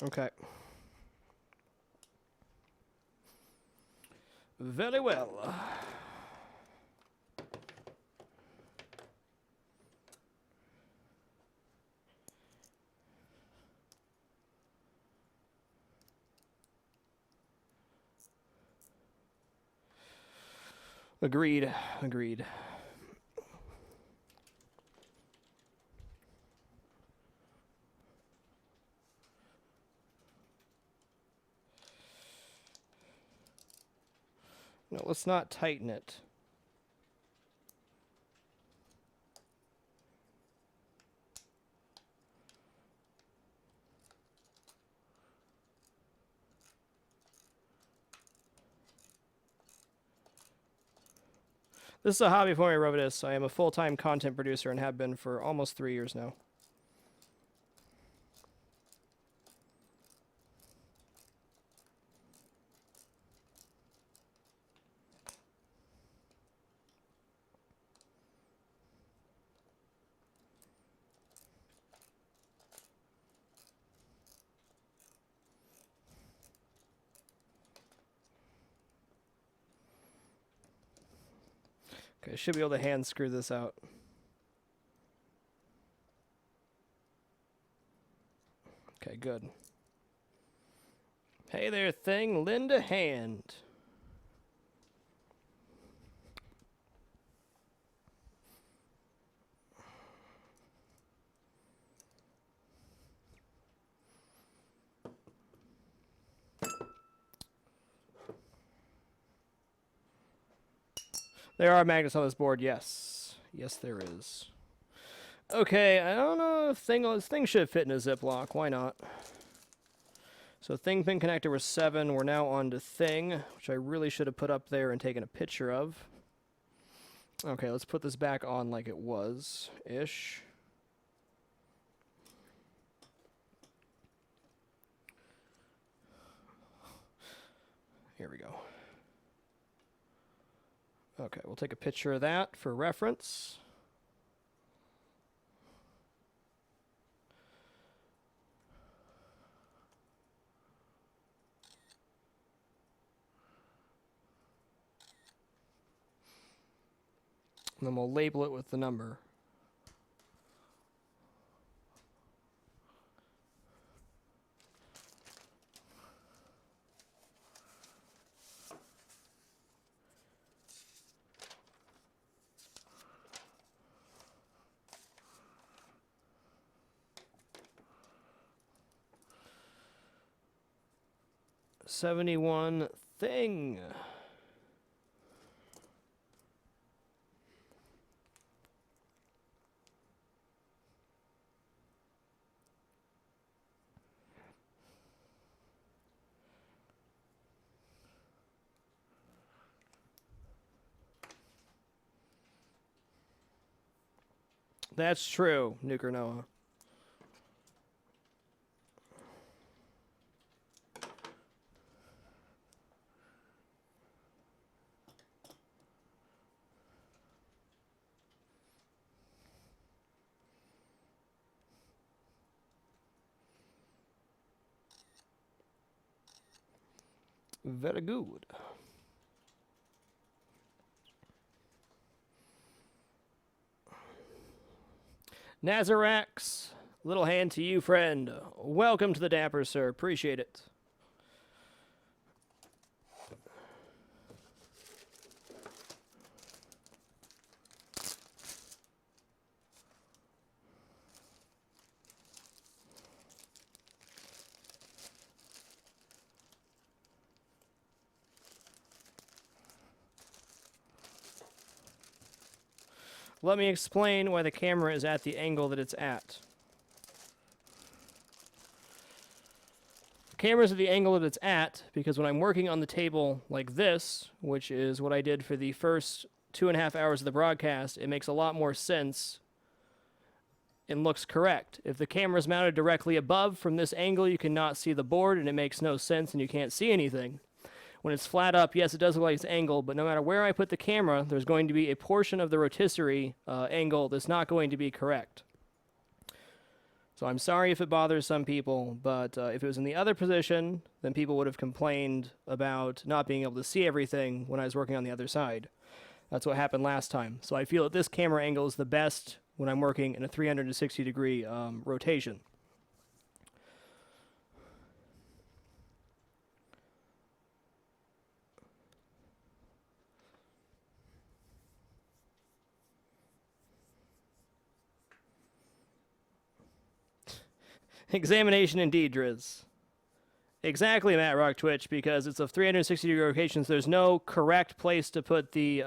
[SPEAKER 1] Okay. Very well. Agreed. Agreed. No, let's not tighten it. This is a hobby for me, Robitus. I am a full-time content producer and have been for almost 3 years now. Okay, I should be able to hand screw this out. Okay, good. Hey there, thing. Lend a hand. There are magnets on this board, yes. Yes, there is. Okay, I don't know if this thing should fit in a Ziploc. Why not? So thing pin connector was 7. We're now on to thing, which I really should have put up there and taken a picture of. Okay, let's put this back on like it was-ish. Here we go. Okay, we'll take a picture of that for reference. And then we'll label it with the number. $71 thing. That's true, Nuker Noah. Very good. Nazarax, little hand to you, friend. Welcome to the Dapper, sir. Appreciate it. Let me explain why the camera is at the angle that it's at. The camera's at the angle that it's at because when I'm working on the table like this, which is what I did for the first 2.5 hours of the broadcast, it makes a lot more sense and looks correct. If the camera's mounted directly above, from this angle you cannot see the board and it makes no sense and you can't see anything. When it's flat up, yes, it does look like it's angled, but no matter where I put the camera, there's going to be a portion of the rotisserie angle that's not going to be correct. So I'm sorry if it bothers some people, but if it was in the other position, then people would have complained about not being able to see everything when I was working on the other side. That's what happened last time. So I feel that this camera angle is the best when I'm working in a 360-degree rotation. Examination indeed, Driz. Exactly, Matt Rock Twitch, because it's a 360-degree rotation, so there's no correct place to put the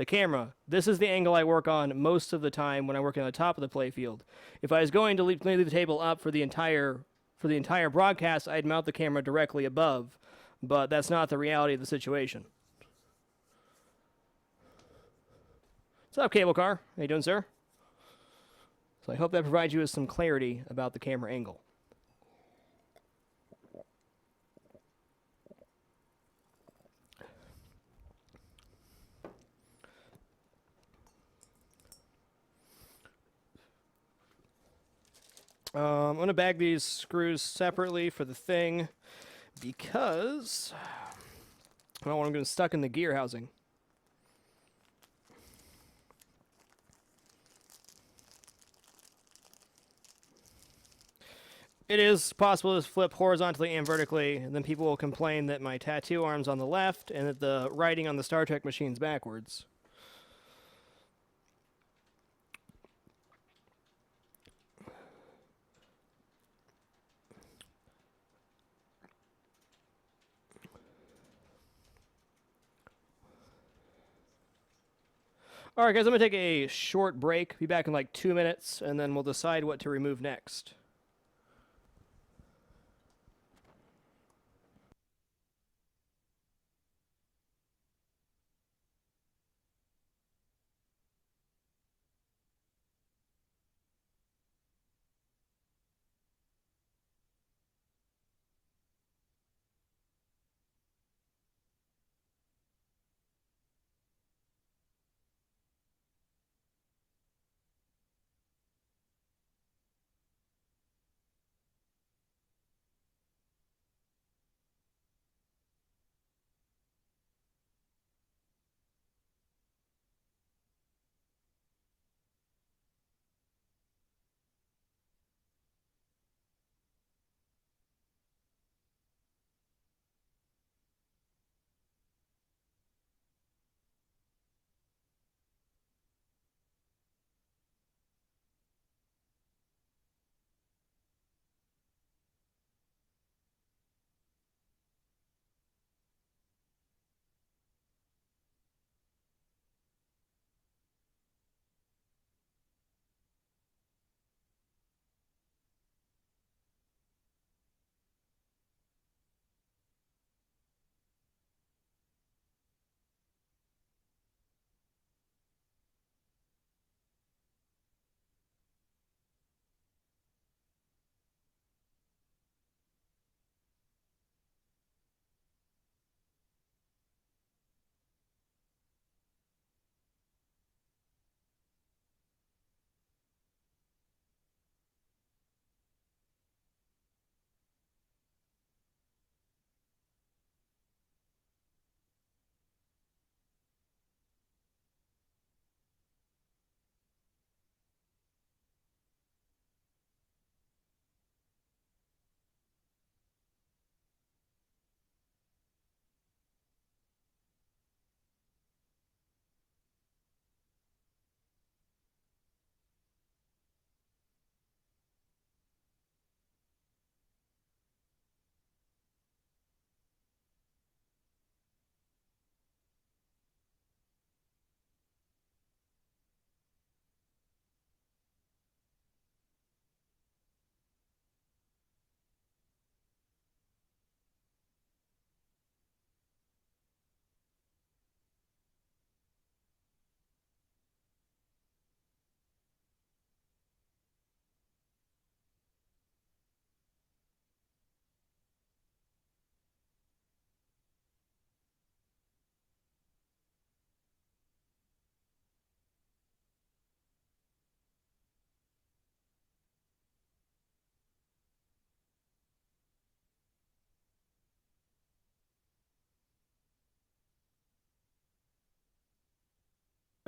[SPEAKER 1] camera. This is the angle I work on most of the time when I'm working on the top of the playfield. If I was going to leave the table up for the entire broadcast, I'd mount the camera directly above, but that's not the reality of the situation. What's up, Cable Car? How you doing, sir? So I hope that provides you with some clarity about the camera angle. I'm going to bag these screws separately for the thing because I don't want them getting stuck in the gear housing. It is possible to flip horizontally and vertically, and then people will complain that my tattoo arm's on the left and that the writing on the Star Trek machine's backwards. Alright guys, I'm going to take a short break, be back in like 2 minutes, and then we'll decide what to remove next.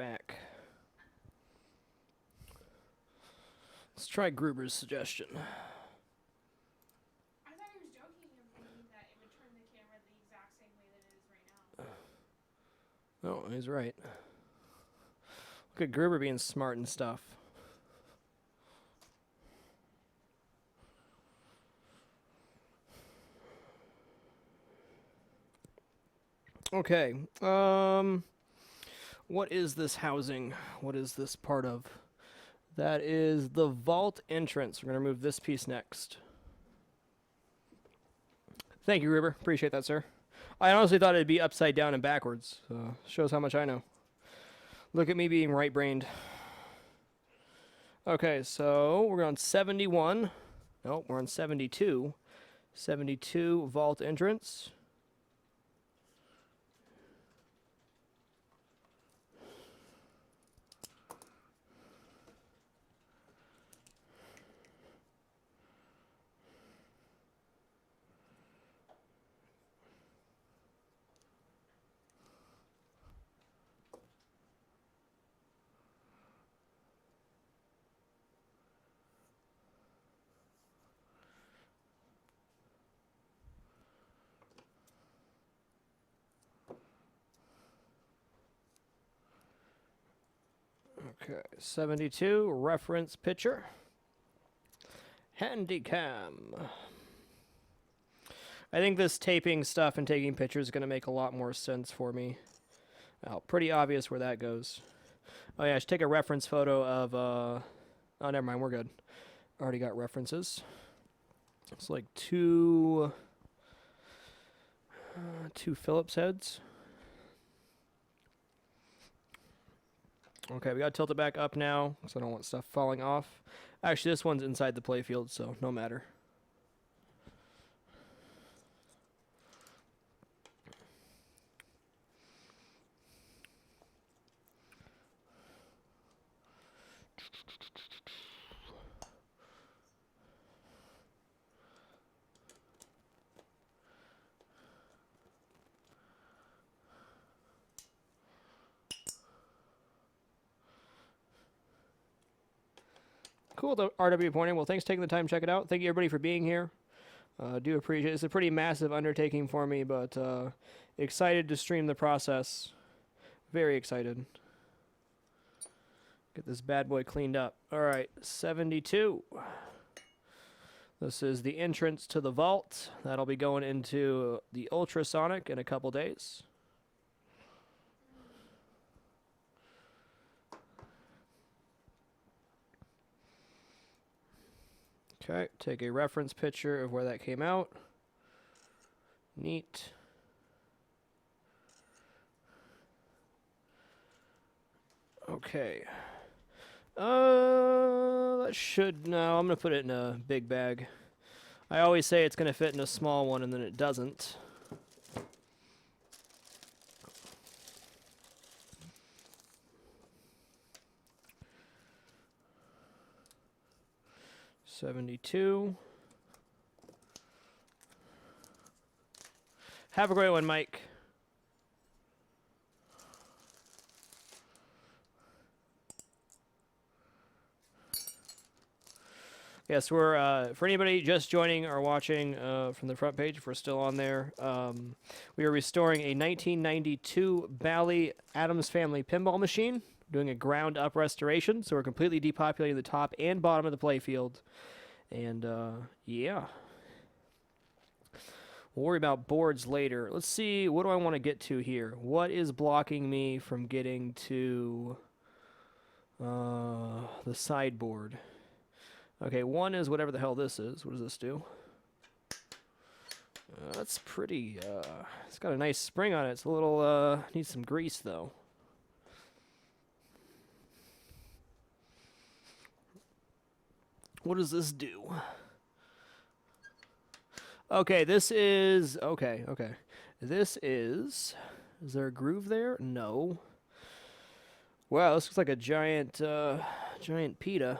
[SPEAKER 1] back. Let's try Gruber's suggestion.
[SPEAKER 2] I thought he was joking and thinking that it would turn the camera the exact same way that it is right now.
[SPEAKER 1] Oh, he's right. Look at Gruber being smart and stuff. Okay. What is this housing? What is this part of? That is the vault entrance. We're going to remove this piece next. Thank you, Gruber. Appreciate that, sir. I honestly thought it'd be upside down and backwards. Shows how much I know. Look at me being right-brained. Okay, so we're on 71. No, we're on 72. 72 vault entrance. Okay, 72, reference picture. Handycam. I think this taping stuff and taking pictures is going to make a lot more sense for me. Oh, pretty obvious where that goes. Oh yeah, I should take a reference photo of, oh, never mind, we're good. Already got references. It's like two Phillips heads. Okay, we got to tilt it back up now, because I don't want stuff falling off. Actually, this one's inside the playfield, so no matter. Cool, the RW pointing. Well, thanks for taking the time to check it out. Thank you, everybody, for being here. Do appreciate it. It's a pretty massive undertaking for me, but excited to stream the process. Very excited. Get this bad boy cleaned up. All right, 72. This is the entrance to the vault. That'll be going into the ultrasonic in a couple days. Okay, take a reference picture of where that came out. Neat. Okay. That should, no, I'm going to put it in a big bag. I always say it's going to fit in a small one, and then it doesn't. $72. Have a great one, Mike. Yes, we're, for anybody just joining or watching from the front page, if we're still on there, we are restoring a 1992 Bally Addams Family pinball machine, doing a ground-up restoration, so we're completely depopulating the top and bottom of the playfield. And, yeah. We'll worry about boards later. Let's see, what do I want to get to here? What is blocking me from getting to the sideboard? Okay, one is whatever the hell this is. What does this do? That's pretty, it's got a nice spring on it. It's a little, needs some grease, though. What does this do? Okay, this is, okay. This is there a groove there? No. Wow, this looks like a giant pita.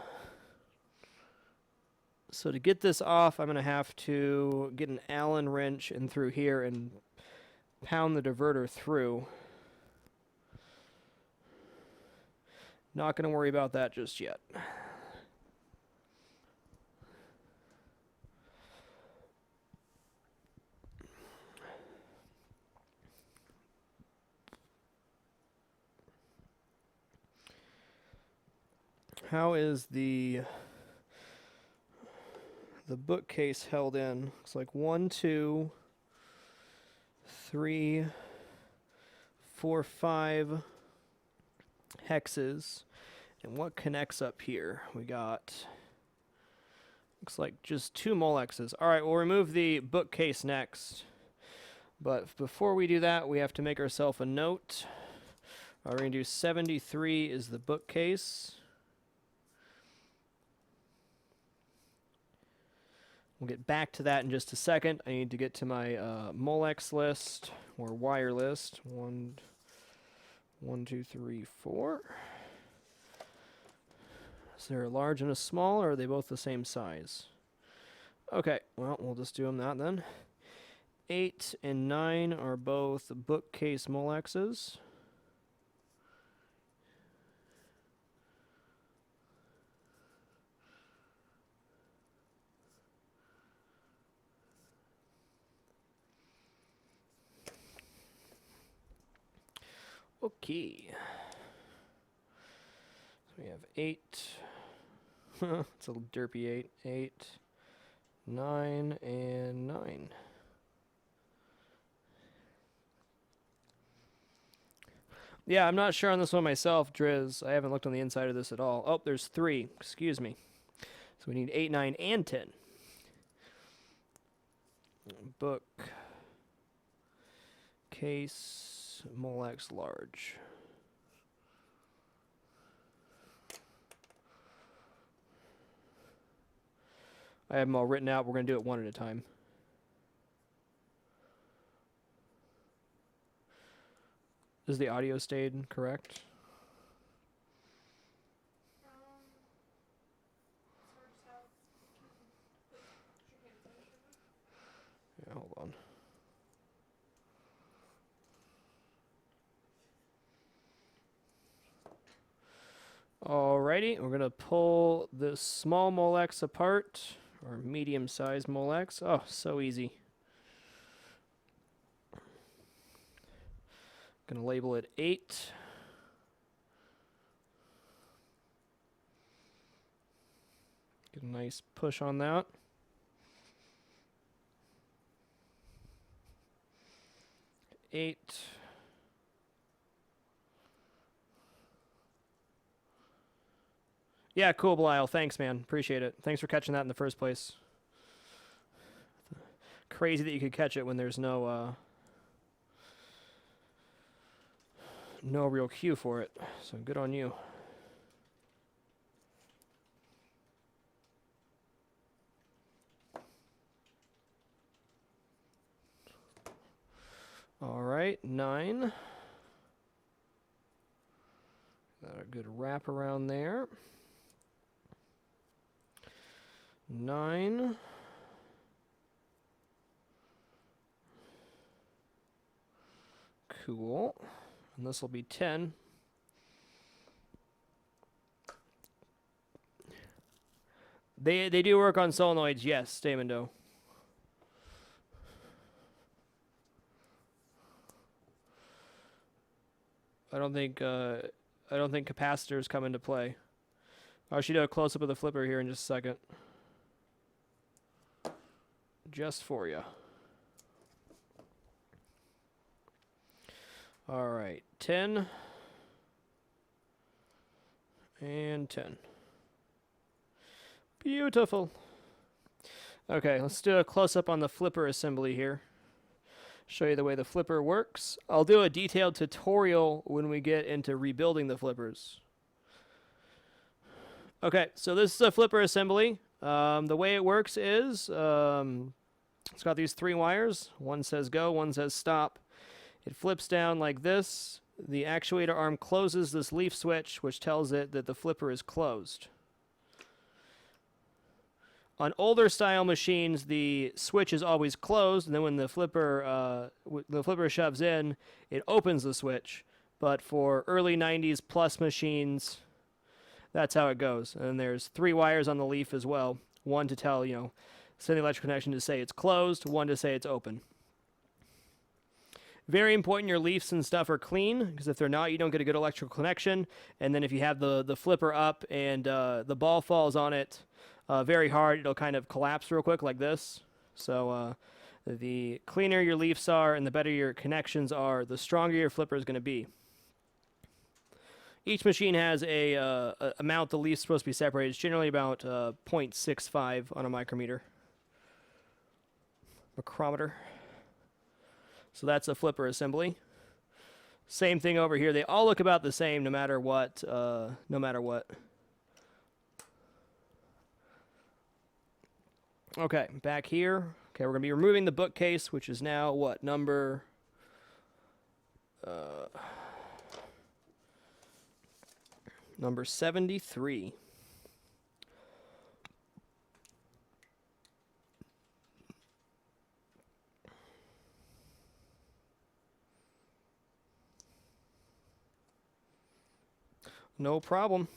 [SPEAKER 1] So to get this off, I'm going to have to get an Allen wrench in through here and pound the diverter through. Not going to worry about that just yet. How is the bookcase held in? Looks like 1, 2, 3, 4, 5 hexes. And what connects up here? We got, looks like just 2 molexes. All right, we'll remove the bookcase next. But before we do that, we have to make ourselves a note. We're going to do 73 is the bookcase. We'll get back to that in just a second. I need to get to my molex list or wire list. 1, 2, 3, 4. Is there a large and a small, or are they both the same size? Okay, well, we'll just do them that then. 8 and 9 are both bookcase molexes. Okay. So we have 8. It's a derpy 8. 8, 9, and 9. Yeah, I'm not sure on this one myself, Driz. I haven't looked on the inside of this at all. Oh, there's 3. Excuse me. So we need 8, 9, and 10. Book. Case. Molex large. I have them all written out. We're going to do it one at a time. Is the audio stayed correct? Yeah, hold on. Alrighty, we're going to pull this small molex apart, or medium-sized molex. Oh, so easy. Going to label it 8. Get a nice push on that. Eight. Yeah, cool, Belial. Thanks, man. Appreciate it. Thanks for catching that in the first place. Crazy that you could catch it when there's no real cue for it. So good on you. All right, 9. Got a good wrap around there. 9. Cool. And this will be 10. They do work on solenoids, yes, Damondo. I don't think capacitors come into play. I should do a close up of the flipper here in just a second. Just for you. All right, 10 and 10. Beautiful. Okay, let's do a close-up on the flipper assembly here. Show you the way the flipper works. I'll do a detailed tutorial when we get into rebuilding the flippers. Okay, so this is a flipper assembly. The way it works is it's got these 3 wires. One says go, one says stop. It flips down like this. The actuator arm closes this leaf switch, which tells it that the flipper is closed. On older style machines, the switch is always closed, and then when the flipper shoves in, it opens the switch. But for early 90s plus machines, That's how it goes. And there's 3 wires on the leaf as well. One to tell, send the electrical connection to say it's closed, one to say it's open. Very important your leaves and stuff are clean, because if they're not, you don't get a good electrical connection. And then if you have the flipper up and the ball falls on it very hard, it'll kind of collapse real quick like this. So the cleaner your leaves are and the better your connections are, the stronger your flipper is going to be. Each machine has a amount the leaf's supposed to be separated. It's generally about 0.65 on a micrometer. Micrometer. So that's a flipper assembly. Same thing over here. They all look about the same no matter what. Okay, back here. Okay, we're going to be removing the bookcase, which is now what? Number 73. No problem.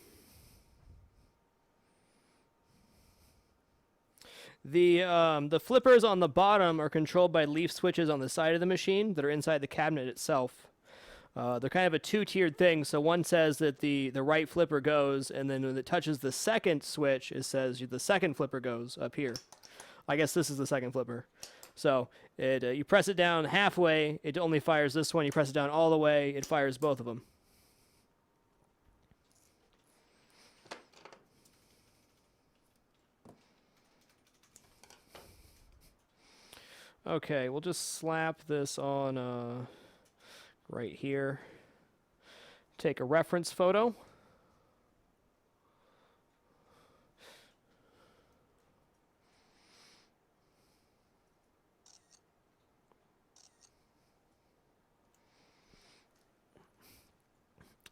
[SPEAKER 1] The flippers on the bottom are controlled by leaf switches on the side of the machine that are inside the cabinet itself. They're kind of a 2-tiered thing. So one says that the right flipper goes, and then when it touches the second switch, it says the second flipper goes up here. I guess this is the second flipper. So you press it down halfway, it only fires this one. You press it down all the way, it fires both of them. Okay, we'll just slap this on right here. Take a reference photo.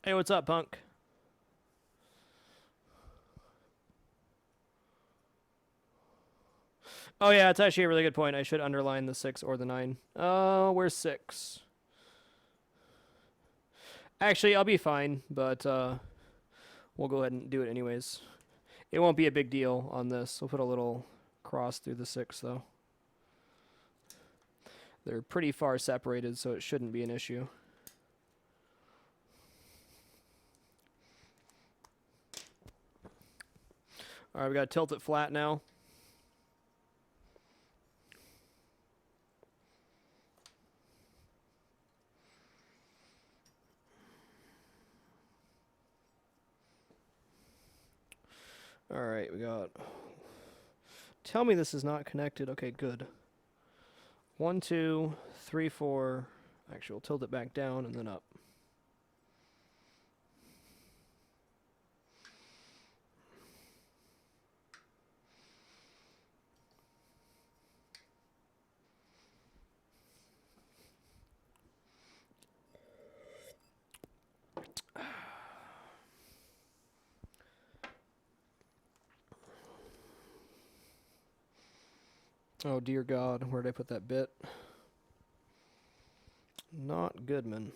[SPEAKER 1] Hey, what's up, punk? Oh, yeah, it's actually a really good point. I should underline the 6 or the 9. Where's 6? Actually, I'll be fine, but we'll go ahead and do it anyways. It won't be a big deal on this. We'll put a little cross through the 6, though. They're pretty far separated, so it shouldn't be an issue. All right, we got to tilt it flat now. All right, we got... Tell me this is not connected. Okay, good. 1, 2, 3, 4. Actually, we'll tilt it back down and then up. Oh, dear God, where did I put that bit? Not Goodman.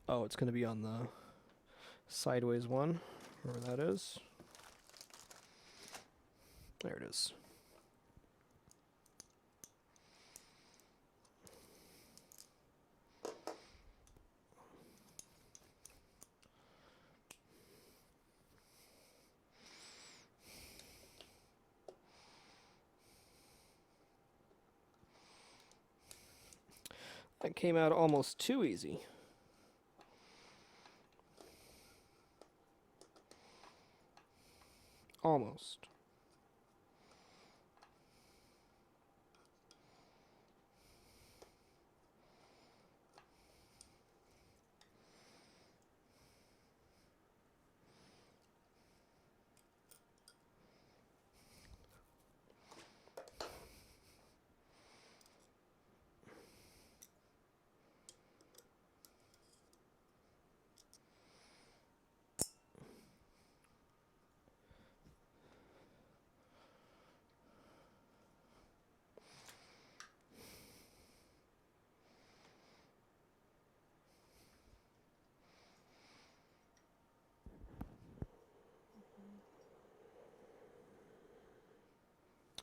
[SPEAKER 1] Oh, it's going to be on the sideways one, wherever that is. There it is. That came out almost too easy. Almost.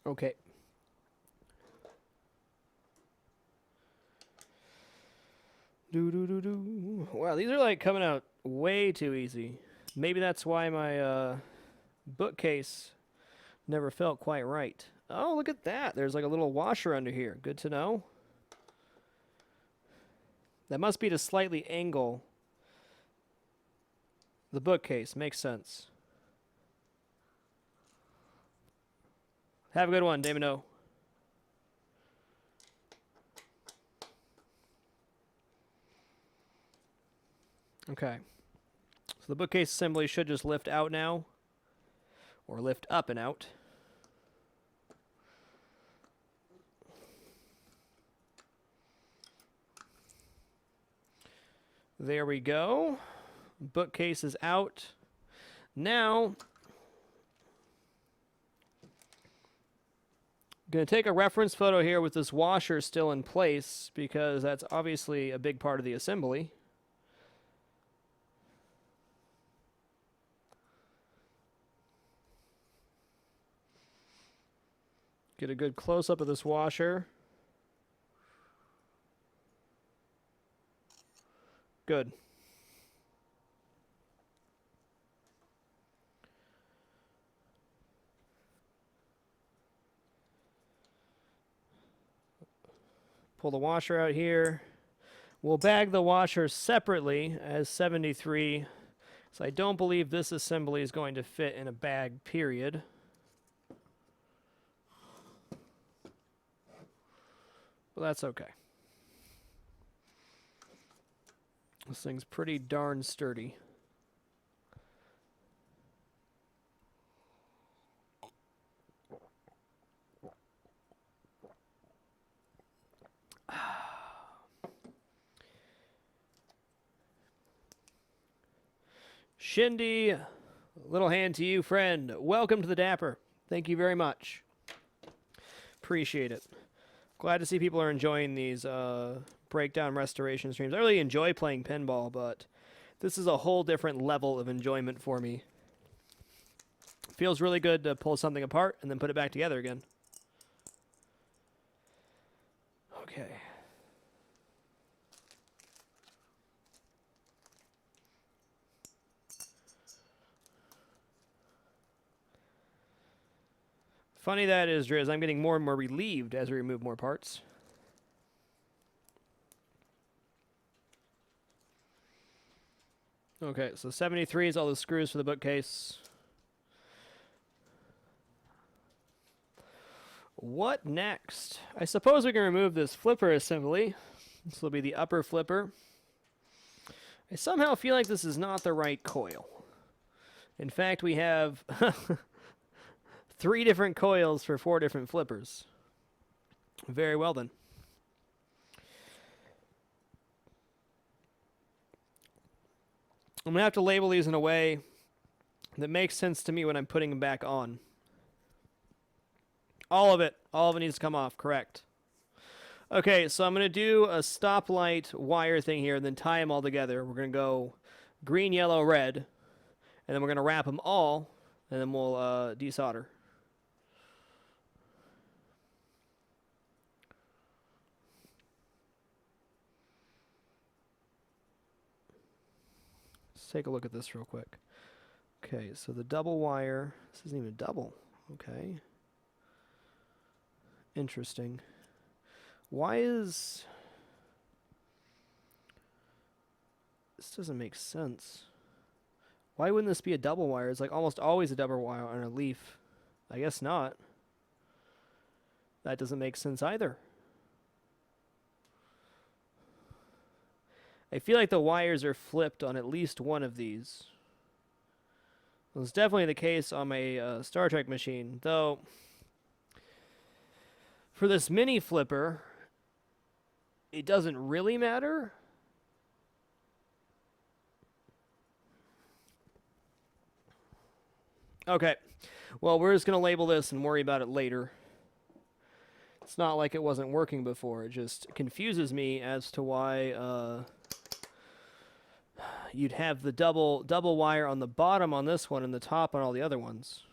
[SPEAKER 1] Okay. Wow, these are like coming out way too easy. Maybe that's why my bookcase never felt quite right. Oh, look at that. There's like a little washer under here. Good to know. That must be to slightly angle the bookcase. Makes sense. Have a good one, Damino. Okay. So the bookcase assembly should just lift out now. Or lift up and out. There we go. Bookcase is out. Now, going to take a reference photo here with this washer still in place because that's obviously a big part of the assembly. Get a good close-up of this washer. Good. Pull the washer out here. We'll bag the washer separately as 73. So I don't believe this assembly is going to fit in a bag, period. But that's okay. This thing's pretty darn sturdy. Shindy, little hand to you, friend. Welcome to the Dapper. Thank you very much. Appreciate it. Glad to see people are enjoying these breakdown restoration streams. I really enjoy playing pinball, but this is a whole different level of enjoyment for me. Feels really good to pull something apart and then put it back together again. Okay. Funny that is, Driz. I'm getting more and more relieved as we remove more parts. Okay, so 73 is all the screws for the bookcase. What next? I suppose we can remove this flipper assembly. This will be the upper flipper. I somehow feel like this is not the right coil. In fact, we have 3 different coils for 4 different flippers. Very well then. I'm going to have to label these in a way that makes sense to me when I'm putting them back on. All of it needs to come off, correct. Okay, so I'm going to do a stoplight wire thing here and then tie them all together. We're going to go green, yellow, red, and then we're going to wrap them all, and then we'll desolder. Let's take a look at this real quick. Okay, so the double wire, this isn't even double. Okay. Interesting. Why is... This doesn't make sense. Why wouldn't this be a double wire? It's like almost always a double wire on a leaf. I guess not. That doesn't make sense either. I feel like the wires are flipped on at least one of these. Well, it's definitely the case on my Star Trek machine, though for this mini flipper, it doesn't really matter. Okay, well, we're just going to label this and worry about it later. It's not like it wasn't working before. It just confuses me as to why you'd have the double wire on the bottom on this one and the top on all the other ones.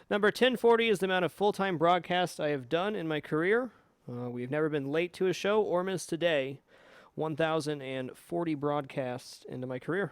[SPEAKER 1] Number 1040 is the amount of full-time broadcasts I have done in my career. We've never been late to a show or missed a day. 1,040 broadcasts into my career.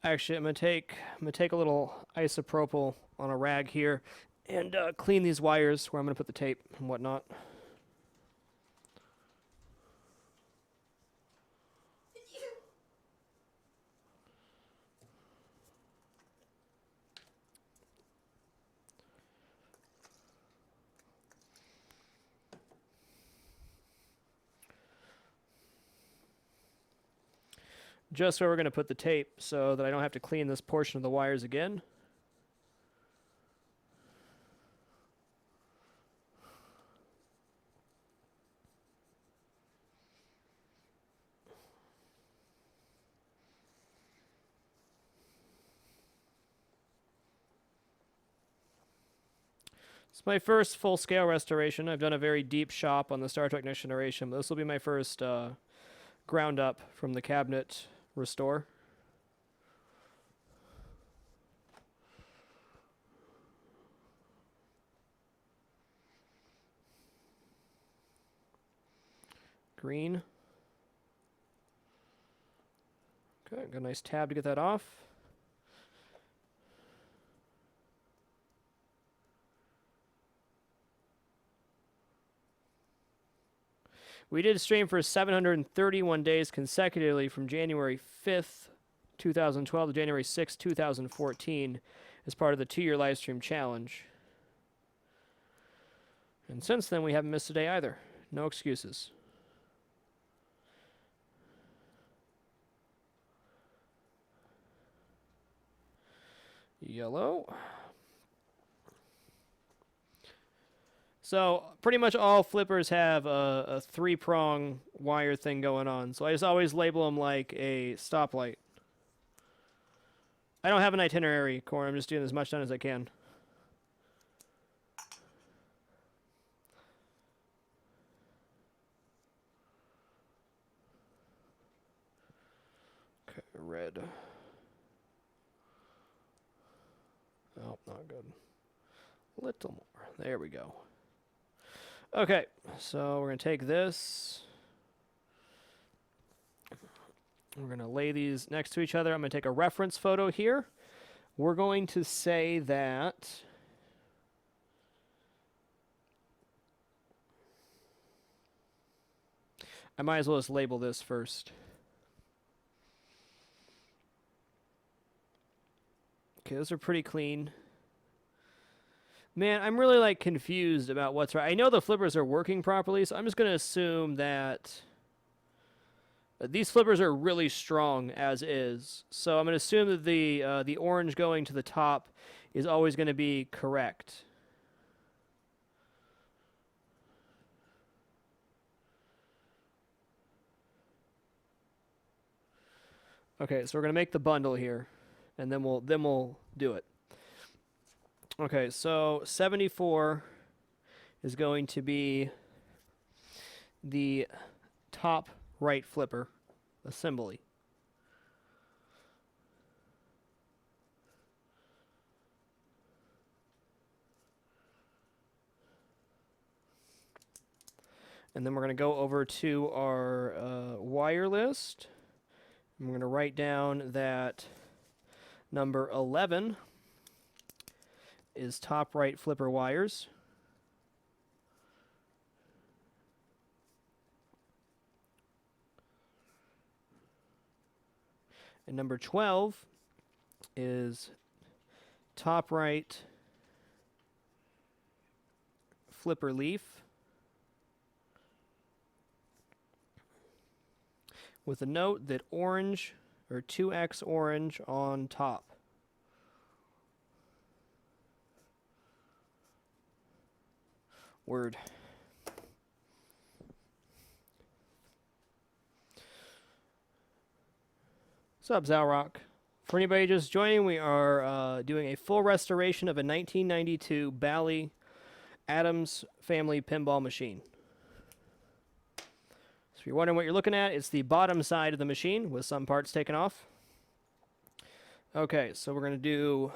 [SPEAKER 1] Actually, I'm gonna take a little isopropyl on a rag here and clean these wires where I'm gonna put the tape and whatnot. Just where we're going to put the tape so that I don't have to clean this portion of the wires again. It's my first full-scale restoration. I've done a very deep shop on the Star Trek Next Generation, but this will be my first ground up from the cabinet restore. Green. Okay, got a nice tab to get that off. We did stream for 731 days consecutively from January 5th, 2012 to January 6th, 2014 as part of the 2-year live stream challenge. And since then, we haven't missed a day either. No excuses. Yellow. So pretty much all flippers have a 3-prong wire thing going on. So I just always label them like a stoplight. I don't have an itinerary, Core. I'm just doing as much done as I can. Okay, red. Oh, not good. Little more. There we go. Okay, so we're going to take this. We're going to lay these next to each other. I'm going to take a reference photo here. We're going to say that I might as well just label this first. Okay, those are pretty clean. Man, I'm really like confused about what's right. I know the flippers are working properly, so I'm just going to assume that these flippers are really strong as is. So I'm going to assume that the orange going to the top is always going to be correct. Okay, so we're going to make the bundle here, and then we'll do it. Okay, so 74 is going to be the top right flipper assembly. And then we're going to go over to our wire list. And we're going to write down that number 11 is top right flipper wires. And number 12 is top right flipper leaf with a note that orange or 2x orange on top. Word. What's up, Zalrock? For anybody just joining, we are doing a full restoration of a 1992 Bally ADDAMS family pinball machine. So if you're wondering what you're looking at, it's the bottom side of the machine with some parts taken off. Okay, so we're going to do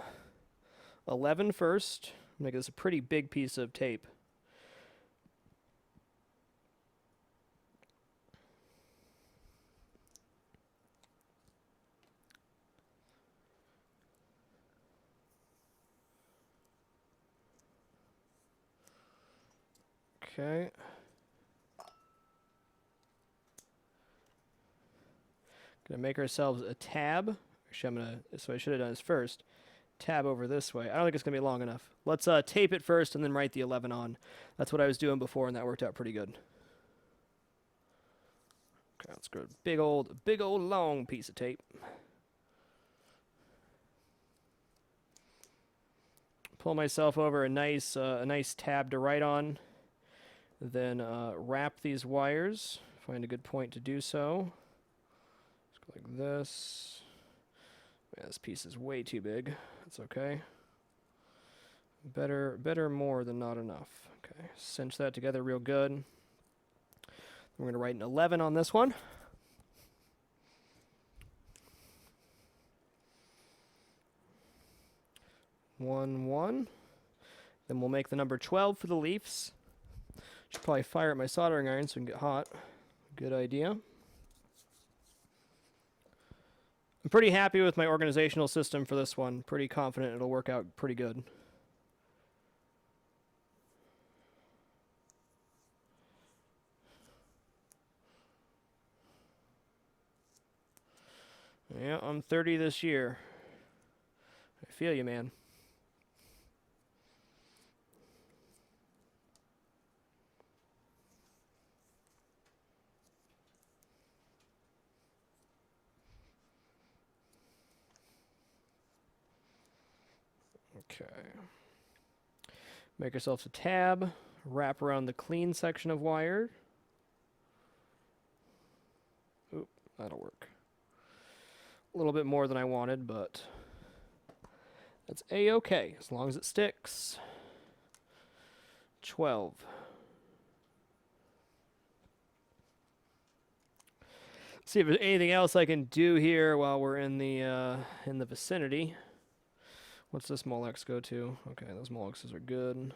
[SPEAKER 1] 11 first. Make this a pretty big piece of tape. Okay. Gonna make ourselves a tab. Actually, so I should have done this first. Tab over this way. I don't think it's gonna be long enough. Let's tape it first and then write the 11 on. That's what I was doing before, and that worked out pretty good. Okay, let's go. Big old long piece of tape. Pull myself over a nice tab to write on. Then wrap these wires. Find a good point to do so. Let's go like this. Man, this piece is way too big. That's okay. Better more than not enough. Okay, cinch that together real good. We're going to write an 11 on this one. One. Then we'll make the number 12 for the leaves. Should probably fire up my soldering iron so we can get hot. Good idea. I'm pretty happy with my organizational system for this one. Pretty confident it'll work out pretty good. Yeah, I'm 30 this year. I feel you, man. Okay. Make ourselves a tab. Wrap around the clean section of wire. Oop, that'll work. A little bit more than I wanted, but that's a-okay as long as it sticks. 12. See if there's anything else I can do here while we're in the vicinity. What's this Molex go to? Okay, those Molexes are good.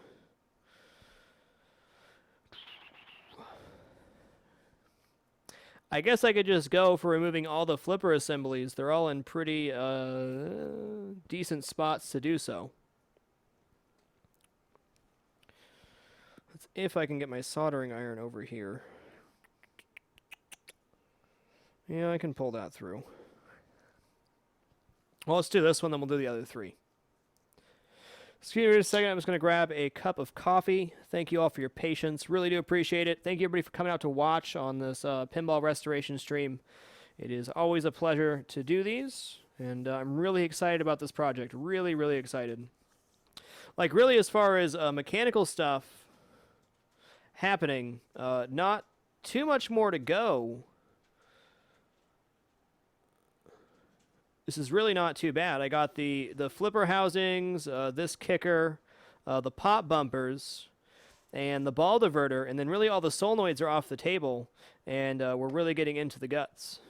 [SPEAKER 1] I guess I could just go for removing all the flipper assemblies. They're all in pretty decent spots to do so. Let's see if I can get my soldering iron over here. Yeah, I can pull that through. Well, let's do this one, then we'll do the other three. Excuse me for a second. I'm just going to grab a cup of coffee. Thank you all for your patience. Really do appreciate it. Thank you, everybody, for coming out to watch on this pinball restoration stream. It is always a pleasure to do these, and I'm really excited about this project. Really, really excited. Like, really, as far as mechanical stuff happening, not too much more to go. This is really not too bad. I got the flipper housings, this kicker, the pop bumpers, and the ball diverter, and then really all the solenoids are off the table, and we're really getting into the guts.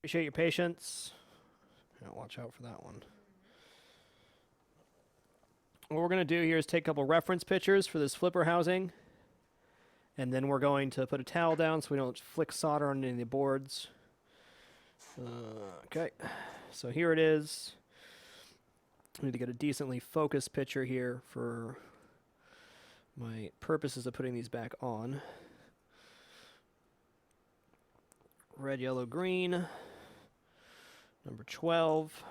[SPEAKER 1] Appreciate your patience. Yeah, watch out for that one. What we're going to do here is take a couple reference pictures for this flipper housing. And then we're going to put a towel down so we don't flick solder on any of the boards. Okay, so here it is. I need to get a decently focused picture here for my purposes of putting these back on. Red, yellow, green. Number 12.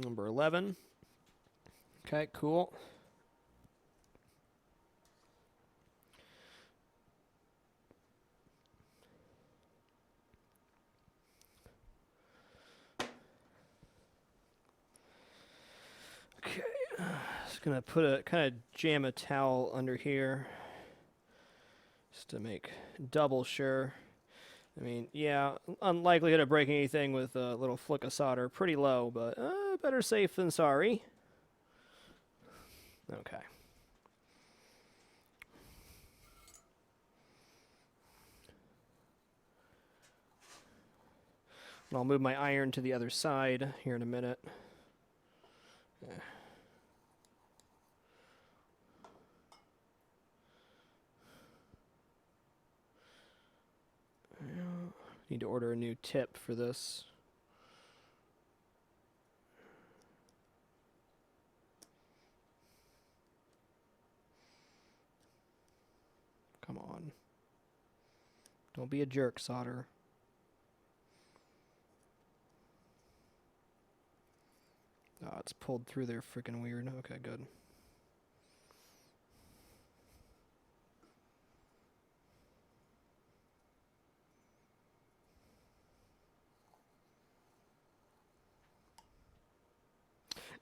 [SPEAKER 1] Number 11. Okay, cool. Okay, just gonna put a kind of jam a towel under here just to make double sure. I mean, yeah, unlikelihood of breaking anything with a little flick of solder, pretty low, but better safe than sorry. Okay. And I'll move my iron to the other side here in a minute. Yeah. Need to order a new tip for this. Come on. Don't be a jerk, solder. Oh, it's pulled through there freaking weird. Okay, good.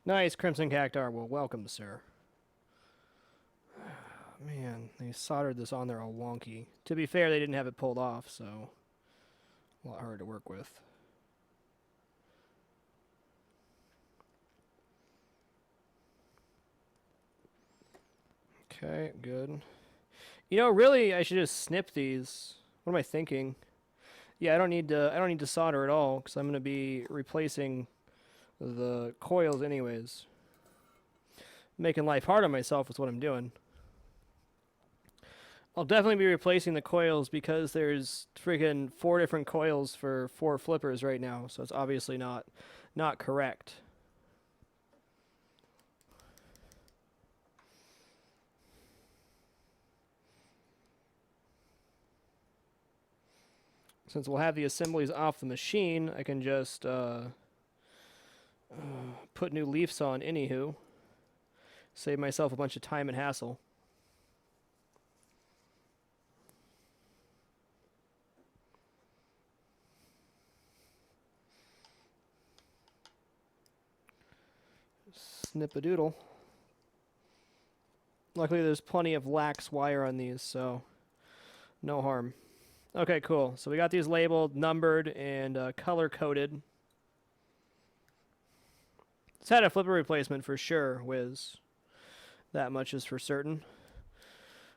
[SPEAKER 1] Nice, Crimson Cactar. Well, welcome, sir. Man, they soldered this on there all wonky. To be fair, they didn't have it pulled off, so a lot harder to work with. Okay, good. You know, really, I should just snip these. What am I thinking? Yeah, I don't need to solder at all because I'm going to be replacing the coils anyways. Making life hard on myself is what I'm doing. I'll definitely be replacing the coils because there's freaking 4 different coils for 4 flippers right now, so it's obviously not correct. Since we'll have the assemblies off the machine, I can just put new leafs on anywho. Save myself a bunch of time and hassle. Snip-a-doodle. Luckily there's plenty of lax wire on these, so no harm. Okay, cool. So we got these labeled, numbered, and color-coded. It's had a flipper replacement for sure, Wiz. That much is for certain.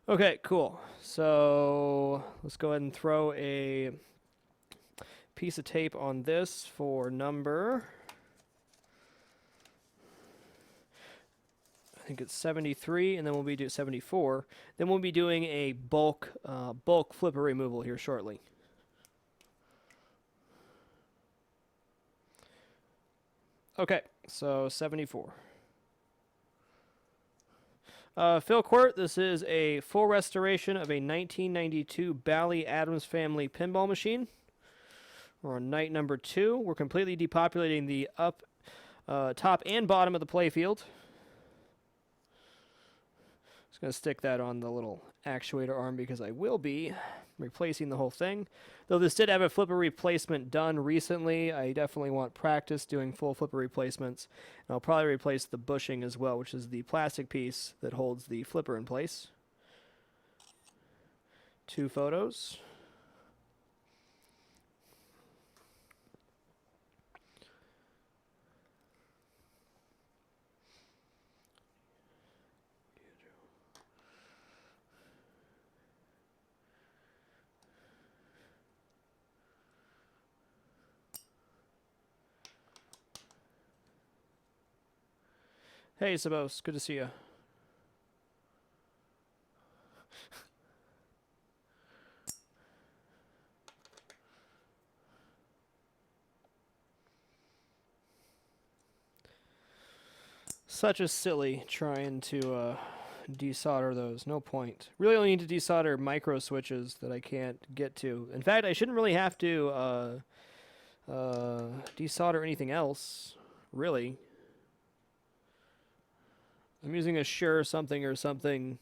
[SPEAKER 1] Okay, cool. So let's go ahead and throw a piece of tape on this for number... I think it's 73, and then we'll be doing 74. Then we'll be doing a bulk flipper removal here shortly. Okay, so 74. Phil Quirt, this is a full restoration of a 1992 Bally Addams Family pinball machine. We're on night number 2. We're completely depopulating the top and bottom of the playfield. Just going to stick that on the little actuator arm because I will be replacing the whole thing. Though this did have a flipper replacement done recently, I definitely want practice doing full flipper replacements. And I'll probably replace the bushing as well, which is the plastic piece that holds the flipper in place. 2 photos. Hey, Sabos. Good to see you. Such a silly trying to desolder those. No point. Really only need to desolder micro switches that I can't get to. In fact, I shouldn't really have to desolder anything else. Really. I'm using a Shure something or something.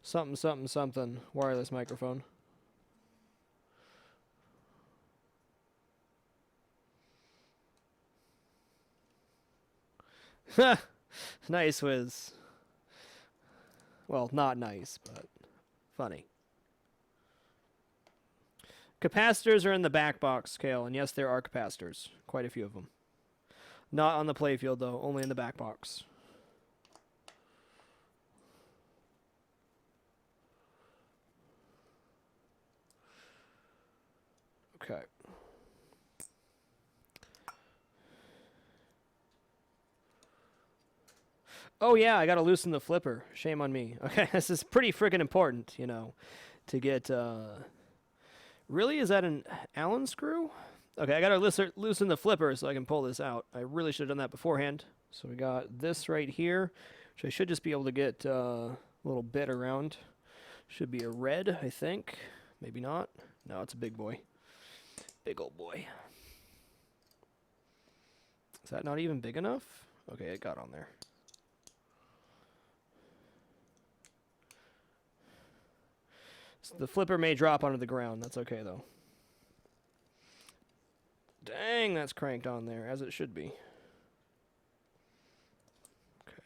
[SPEAKER 1] Something. Wireless microphone. Nice whiz. Well, not nice, but funny. Capacitors are in the back box, Kale, and yes, there are capacitors. Quite a few of them. Not on the playfield, though, only in the back box. Okay. Oh yeah, I gotta loosen the flipper. Shame on me. Okay, this is pretty freaking important, you know, to get, Really? Is that an Allen screw? Okay, I gotta loosen the flipper so I can pull this out. I really should have done that beforehand. So we got this right here, which I should just be able to get a little bit around. Should be a red, I think. Maybe not. No, it's a big boy. Big old boy. Is that not even big enough? Okay, it got on there. So the flipper may drop onto the ground. That's okay, though. Dang, that's cranked on there, as it should be. Okay.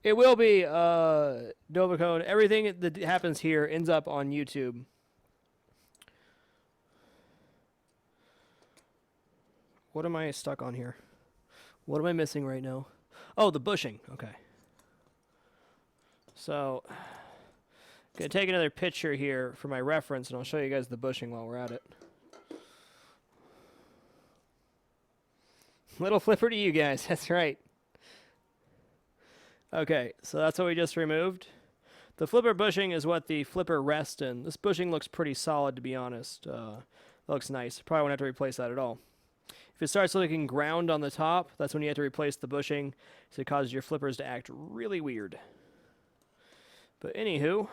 [SPEAKER 1] It will be, Novacone. Everything that happens here ends up on YouTube. What am I stuck on here? What am I missing right now? Oh, the bushing. Okay. So, I'm going to take another picture here for my reference, and I'll show you guys the bushing while we're at it. Little flipper to you guys. That's right. Okay, so that's what we just removed. The flipper bushing is what the flipper rests in. This bushing looks pretty solid, to be honest. Looks nice. Probably won't have to replace that at all. If it starts looking ground on the top, that's when you have to replace the bushing, so it causes your flippers to act really weird. But anywho,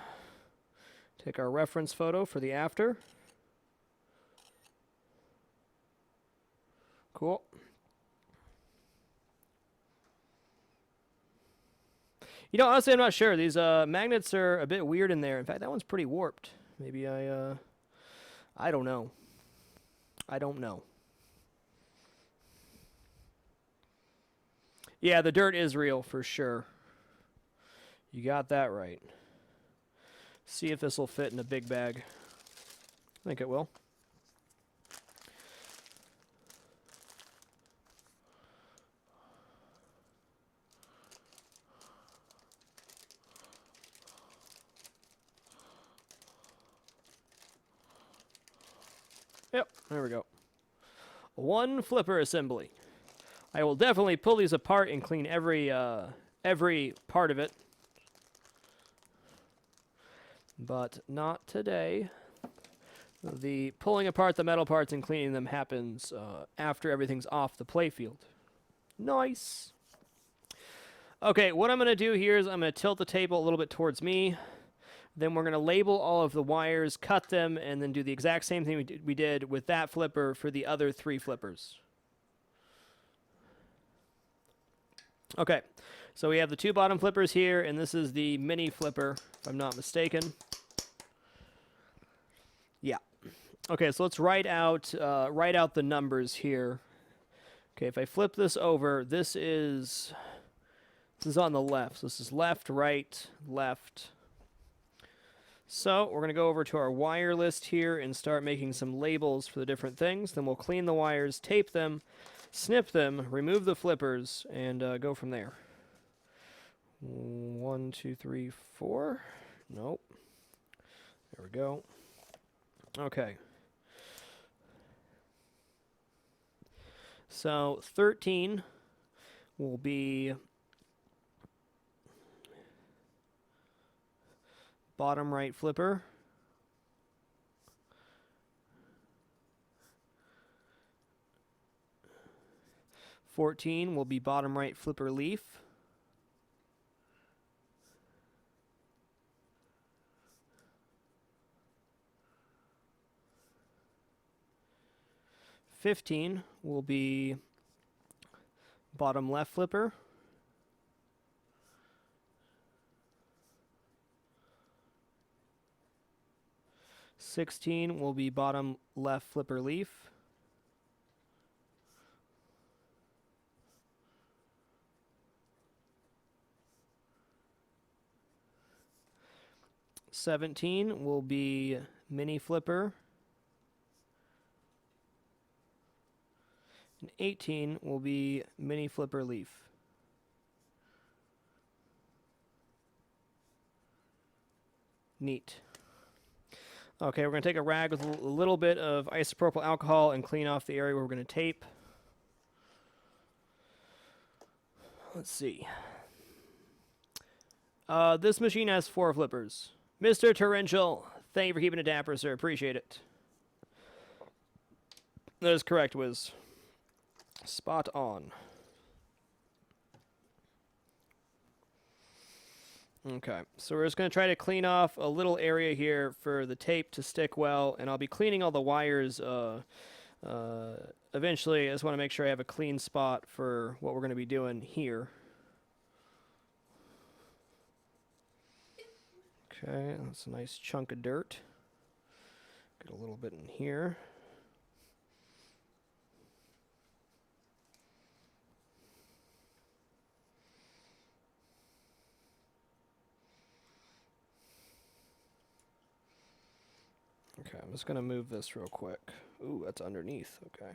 [SPEAKER 1] take our reference photo for the after. Cool. You know, honestly, I'm not sure. These magnets are a bit weird in there. In fact, that one's pretty warped. Maybe I don't know. I don't know. Yeah, the dirt is real for sure. You got that right. See if this will fit in a big bag. I think it will. Yep, there we go. One flipper assembly. I will definitely pull these apart and clean every part of it. But not today. The pulling apart the metal parts and cleaning them happens after everything's off the playfield. Nice. Okay, what I'm going to do here is I'm going to tilt the table a little bit towards me. Then we're going to label all of the wires, cut them, and then do the exact same thing we did with that flipper for the other 3 flippers. Okay, so we have the 2 bottom flippers here, and this is the mini flipper, if I'm not mistaken. Yeah. Okay, so let's write out the numbers here. Okay, if I flip this over, this is on the left. So this is left, right, left. So we're going to go over to our wire list here and start making some labels for the different things. Then we'll clean the wires, tape them, snip them, remove the flippers, and go from there. 1, 2, 3, 4. Nope. There we go. Okay. So 13 will be bottom right flipper. 14 will be bottom right flipper leaf. 15 will be bottom left flipper. 16 will be bottom left flipper leaf. 17 will be mini flipper. And 18 will be mini flipper leaf. Neat. Okay, we're going to take a rag with a little bit of isopropyl alcohol and clean off the area where we're going to tape. Let's see. This machine has 4 flippers. Mr. Torrential, thank you for keeping it dapper, sir. Appreciate it. That is correct, Wiz. Spot on. Okay, so we're just going to try to clean off a little area here for the tape to stick well, and I'll be cleaning all the wires eventually. I just want to make sure I have a clean spot for what we're going to be doing here. Okay, that's a nice chunk of dirt. Get a little bit in here. Okay, I'm just going to move this real quick. Ooh, that's underneath. Okay.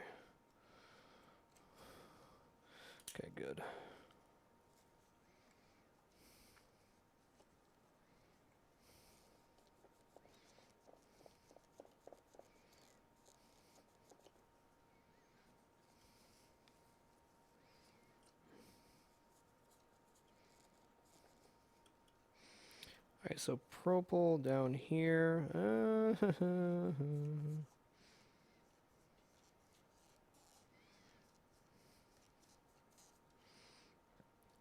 [SPEAKER 1] Okay, good. Alright, so propyl down here.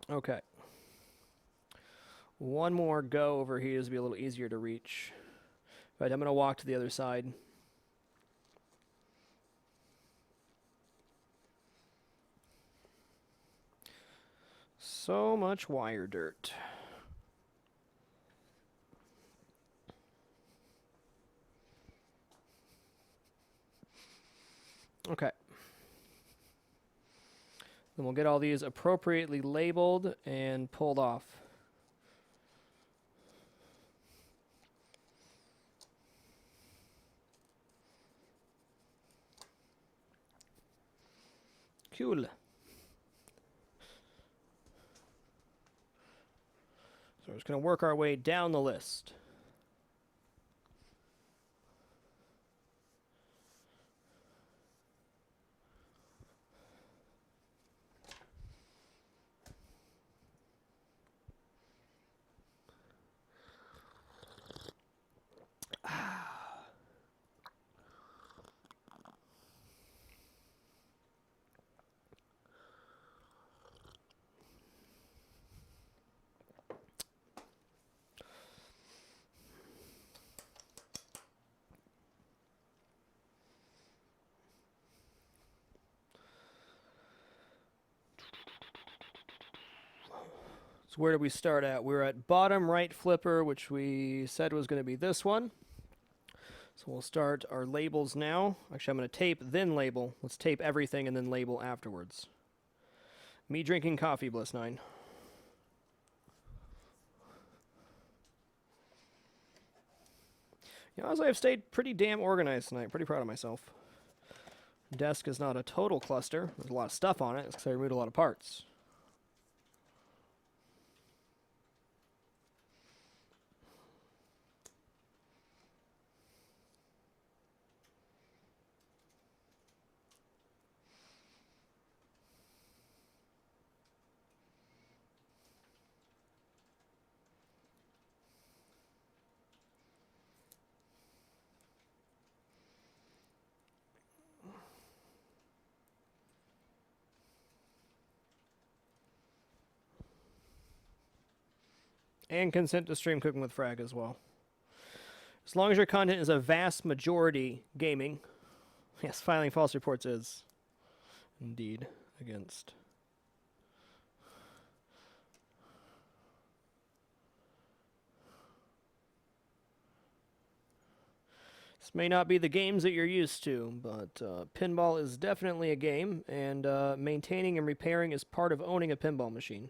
[SPEAKER 1] Okay. One more go over here to be a little easier to reach. Right, I'm going to walk to the other side. So much wire dirt. Okay. Then we'll get all these appropriately labeled and pulled off. Cool. So we're just going to work our way down the list. So where did we start at? We're at bottom right flipper, which we said was going to be this one. So we'll start our labels now. Actually, I'm going to tape, then label. Let's tape everything and then label afterwards. Me drinking coffee, Bliss 9. You know, honestly, I've stayed pretty damn organized tonight. Pretty proud of myself. Desk is not a total cluster. There's a lot of stuff on it. It's because I removed a lot of parts. And consent to stream Cooking with Frag as well. As long as your content is a vast majority gaming. Yes, filing false reports is indeed against. This may not be the games that you're used to, but pinball is definitely a game, and maintaining and repairing is part of owning a pinball machine.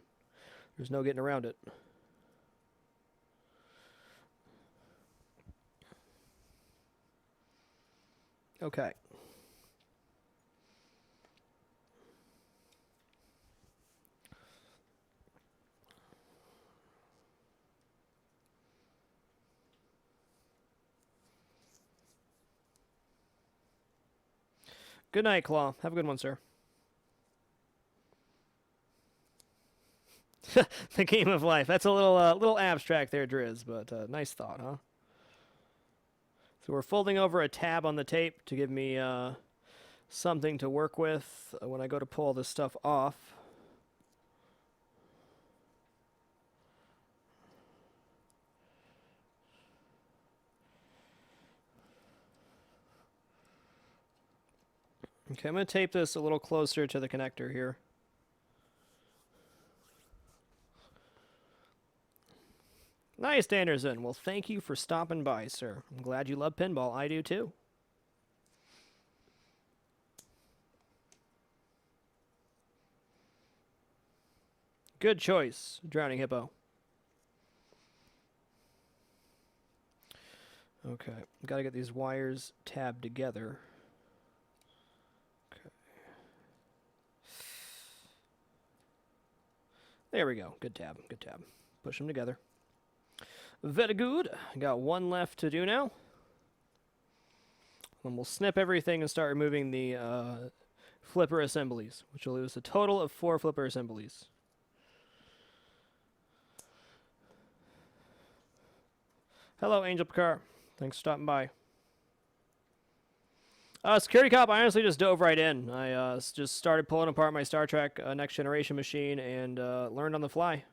[SPEAKER 1] There's no getting around it. Okay. Good night, Claw. Have a good one, sir. The game of life. That's a little abstract there, Driz, but nice thought, huh? So we're folding over a tab on the tape to give me something to work with when I go to pull this stuff off. Okay, I'm going to tape this a little closer to the connector here. Nice, Anderson. Well, thank you for stopping by, sir. I'm glad you love pinball. I do, too. Good choice, Drowning Hippo. Okay, got to get these wires tabbed together. Okay. There we go. Good tab, good tab. Push them together. Very good. Got one left to do now. And we'll snip everything and start removing the flipper assemblies, which will leave us a total of 4 flipper assemblies. Hello, Angel Picard. Thanks for stopping by. Security Cop, I honestly just dove right in. I just started pulling apart my Star Trek Next Generation machine and learned on the fly.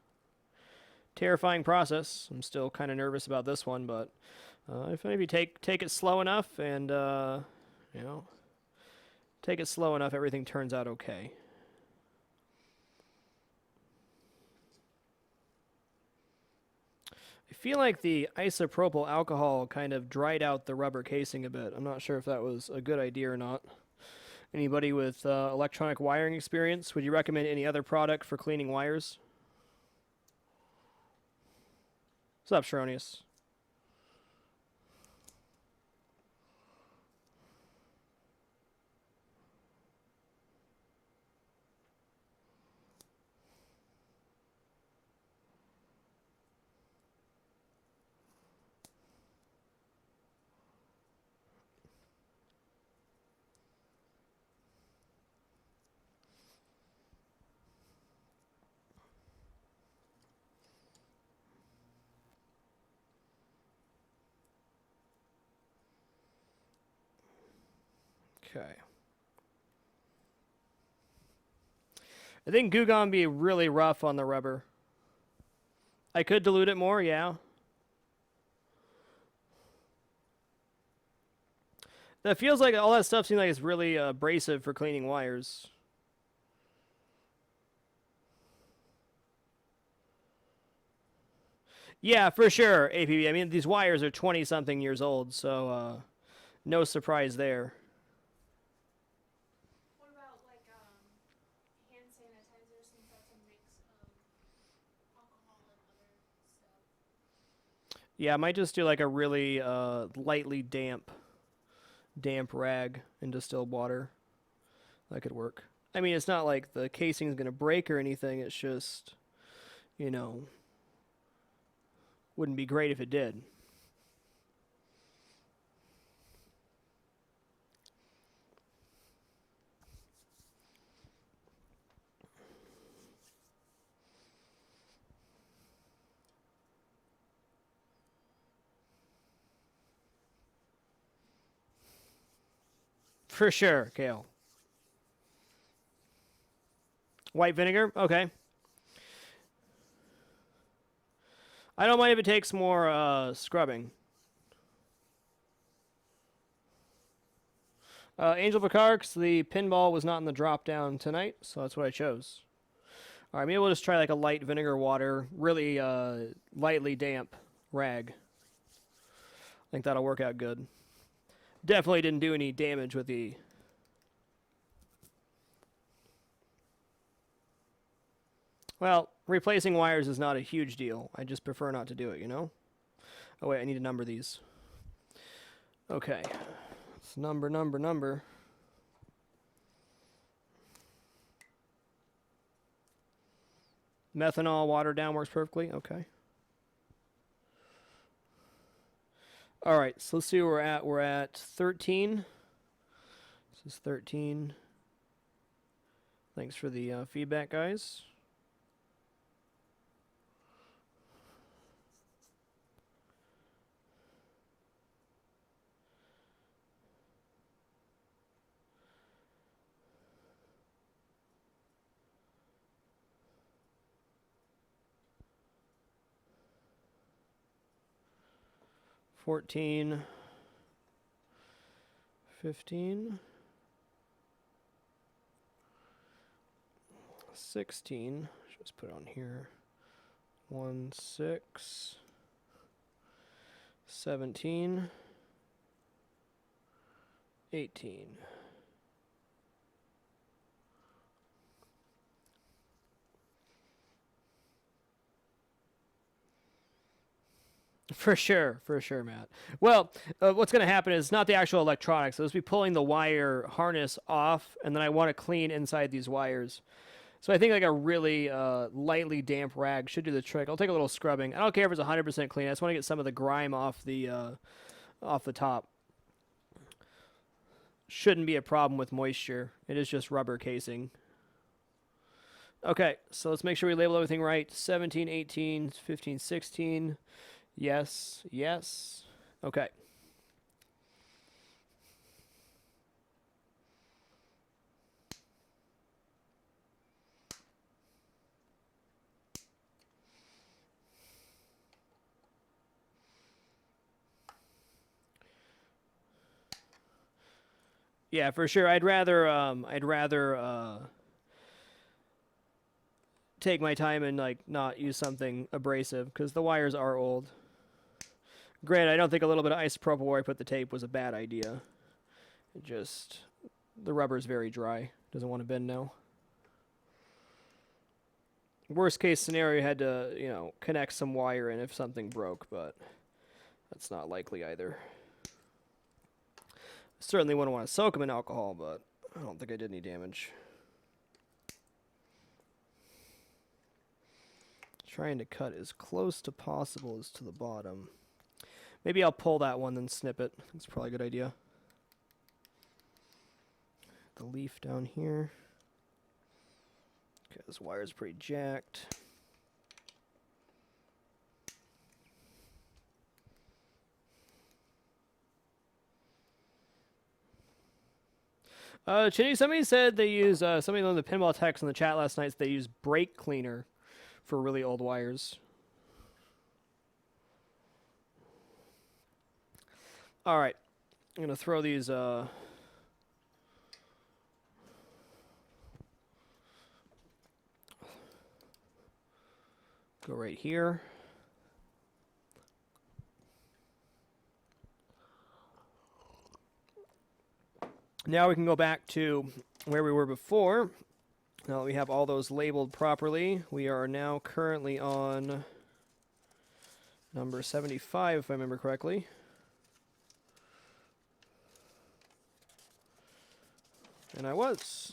[SPEAKER 1] Terrifying process. I'm still kind of nervous about this one, but if maybe take it slow enough and, you know, take it slow enough, everything turns out okay. I feel like the isopropyl alcohol kind of dried out the rubber casing a bit. I'm not sure if that was a good idea or not. Anybody with electronic wiring experience, would you recommend any other product for cleaning wires? What's up, Shronius? Okay. I think Gugon be really rough on the rubber. I could dilute it more, yeah. That feels like all that stuff seems like it's really abrasive for cleaning wires. Yeah, for sure, APB. I mean, these wires are 20-something years old, so no surprise there.
[SPEAKER 2] What about like hand sanitizer, since that's a mix of alcohol and other stuff?
[SPEAKER 1] Yeah, I might just do like a really lightly damp rag in distilled water. That could work. I mean, it's not like the casing's going to break or anything. It's just, you know, wouldn't be great if it did. For sure, Kale. White vinegar? Okay. I don't mind if it takes more scrubbing. Angel Picarx, the pinball was not in the drop down tonight, so that's what I chose. All right, maybe we'll just try like a light vinegar water, really lightly damp rag. I think that'll work out good. Definitely didn't do any damage with the... Well, replacing wires is not a huge deal. I just prefer not to do it, you know? Oh, wait, I need to number these. Okay. It's number. Methanol, watered down, works perfectly. Okay. All right, so let's see where we're at. We're at 13. This is 13. Thanks for the feedback, guys. $14, $15, $16. Just put it on here. 1, 6, 17, 18. For sure, Matt. Well, what's going to happen is not the actual electronics. I'll just be pulling the wire harness off, and then I want to clean inside these wires. So I think like a really lightly damp rag should do the trick. I'll take a little scrubbing. I don't care if it's 100% clean. I just want to get some of the grime off the top. Shouldn't be a problem with moisture. It is just rubber casing. Okay, so let's make sure we label everything right. 17, 18, 15, 16. Yes, yes. Okay. Yeah, for sure. I'd rather take my time and like not use something abrasive because the wires are old. Granted, I don't think a little bit of isopropyl where I put the tape was a bad idea. It just, the rubber's very dry. Doesn't want to bend now. Worst case scenario, had to, you know, connect some wire in if something broke, but that's not likely either. Certainly wouldn't want to soak them in alcohol, but I don't think I did any damage. Trying to cut as close to possible as to the bottom. Maybe I'll pull that one, then snip it. That's probably a good idea. The leaf down here. Okay, this wire's pretty jacked. Chinny, somebody said they use, somebody on the pinball text in the chat last night, they use brake cleaner for really old wires. All right, I'm going to throw these, go right here. Now we can go back to where we were before. Now that we have all those labeled properly, we are now currently on number 75, if I remember correctly. And I was.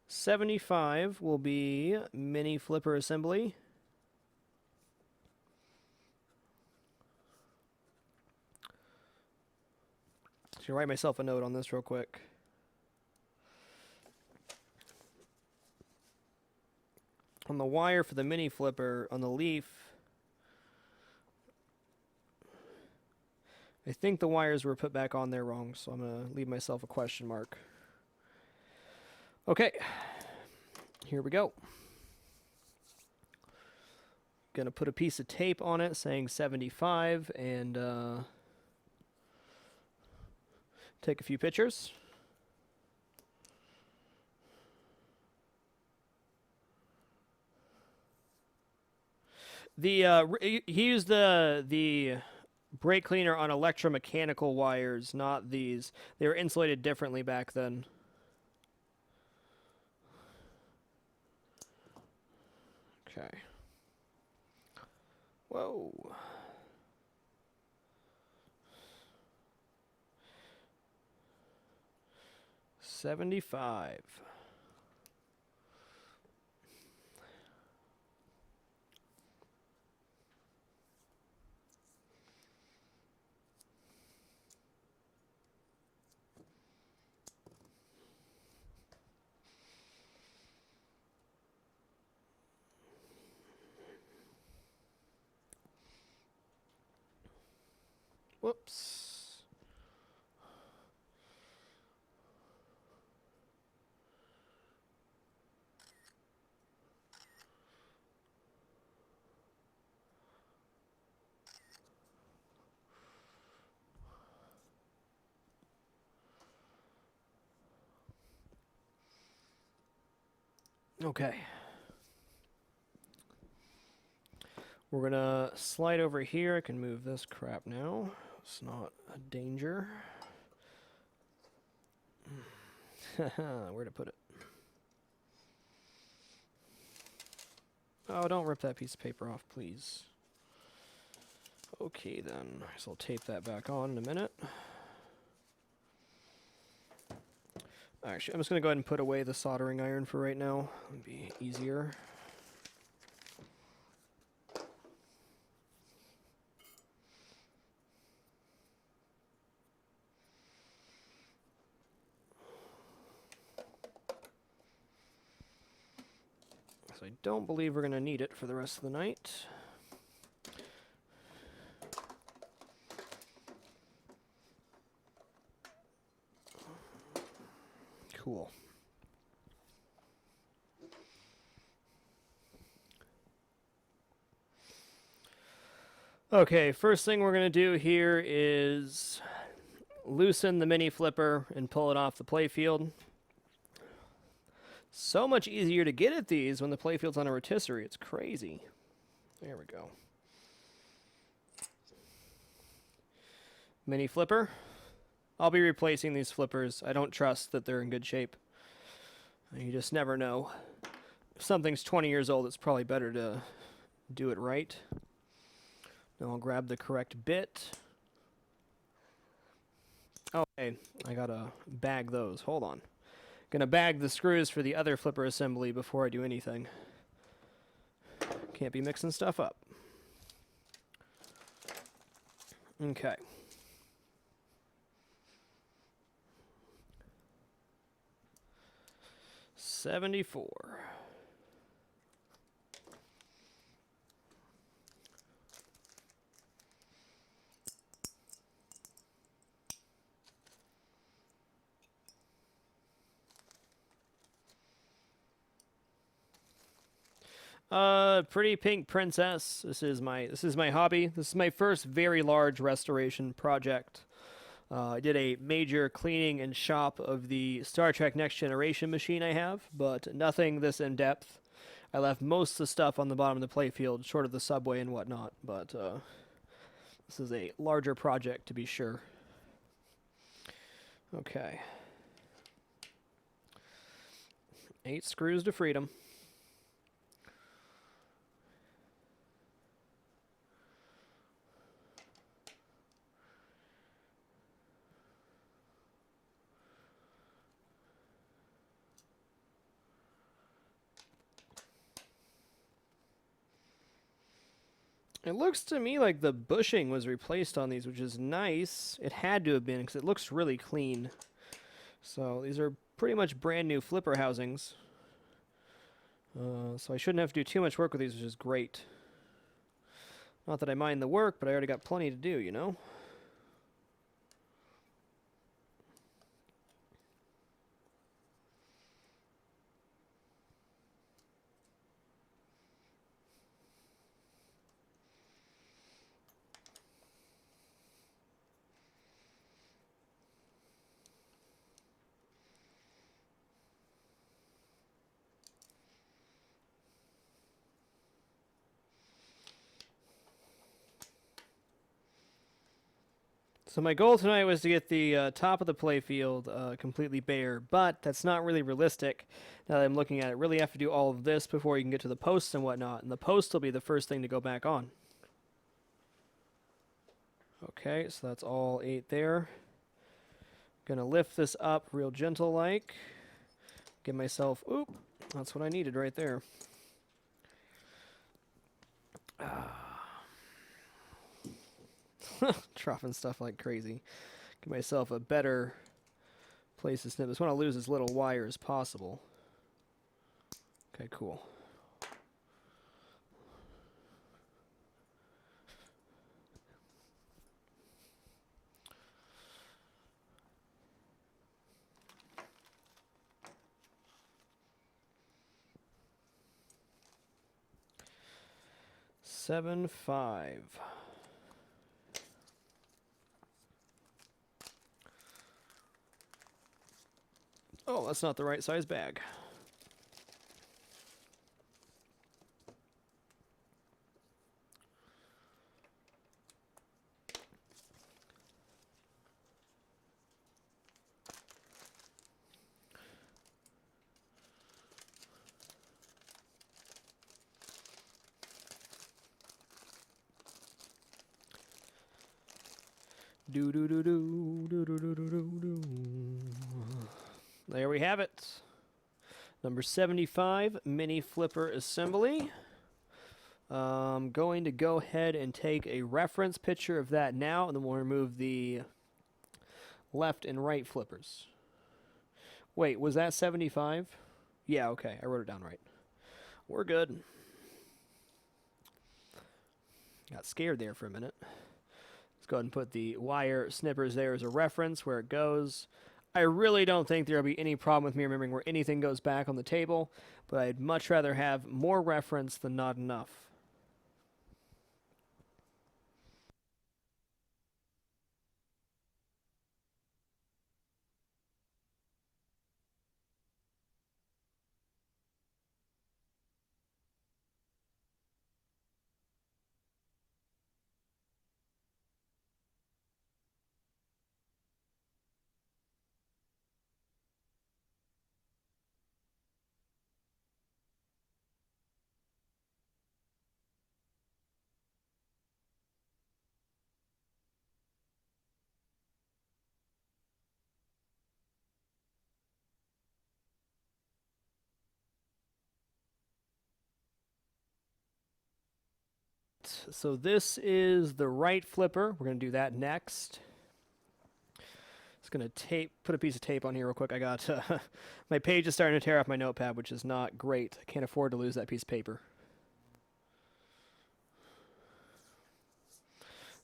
[SPEAKER 1] 75 will be mini flipper assembly. Should write myself a note on this real quick. On the wire for the mini flipper, on the leaf, I think the wires were put back on there wrong, so I'm going to leave myself a question mark. Okay, here we go. Gonna put a piece of tape on it saying 75 and take a few pictures. He used the brake cleaner on electromechanical wires, not these. They were insulated differently back then. Okay. Whoa. $75. Whoops. Okay. We're gonna slide over here. I can move this crap now. It's not a danger. Where to put it? Oh, don't rip that piece of paper off, please. Okay, then. So I'll tape that back on in a minute. Actually, I'm just going to go ahead and put away the soldering iron for right now. It'll be easier. So I don't believe we're going to need it for the rest of the night. Cool. Okay, first thing we're going to do here is loosen the mini flipper and pull it off the playfield. So much easier to get at these when the playfield's on a rotisserie. It's crazy. There we go. Mini flipper. I'll be replacing these flippers. I don't trust that they're in good shape. You just never know. If something's 20 years old, it's probably better to do it right. Now I'll grab the correct bit. Oh, hey, I gotta bag those. Hold on. Gonna bag the screws for the other flipper assembly before I do anything. Can't be mixing stuff up. Okay. $74. Pretty Pink Princess. This is my hobby. This is my first very large restoration project. I did a major cleaning and shop of the Star Trek Next Generation machine I have, but nothing this in depth. I left most of the stuff on the bottom of the playfield, short of the subway and whatnot, but this is a larger project to be sure. Okay. 8 screws to freedom. It looks to me like the bushing was replaced on these, which is nice. It had to have been, because it looks really clean. So these are pretty much brand new flipper housings. So I shouldn't have to do too much work with these, which is great. Not that I mind the work, but I already got plenty to do, you know? So my goal tonight was to get the top of the playfield completely bare, but that's not really realistic. Now that I'm looking at it, really have to do all of this before you can get to the posts and whatnot, and the post will be the first thing to go back on. Okay, so that's all 8 there. Gonna lift this up real gentle like. Give myself, oop, that's what I needed right there. Dropping stuff like crazy. Give myself a better place to snip. I just want to lose as little wire as possible. Okay, cool. Seven, 5. Oh, that's not the right size bag. Do do do do do do do do do. There we have it. Number 75, mini flipper assembly. I'm going to go ahead and take a reference picture of that now, and then we'll remove the left and right flippers. Wait, was that 75? Yeah, okay, I wrote it down right. We're good. Got scared there for a minute. Let's go ahead and put the wire snippers there as a reference where it goes. I really don't think there'll be any problem with me remembering where anything goes back on the table, but I'd much rather have more reference than not enough. So this is the right flipper. We're going to do that next. Just going to put a piece of tape on here real quick. I got my page is starting to tear off my notepad, which is not great. I can't afford to lose that piece of paper.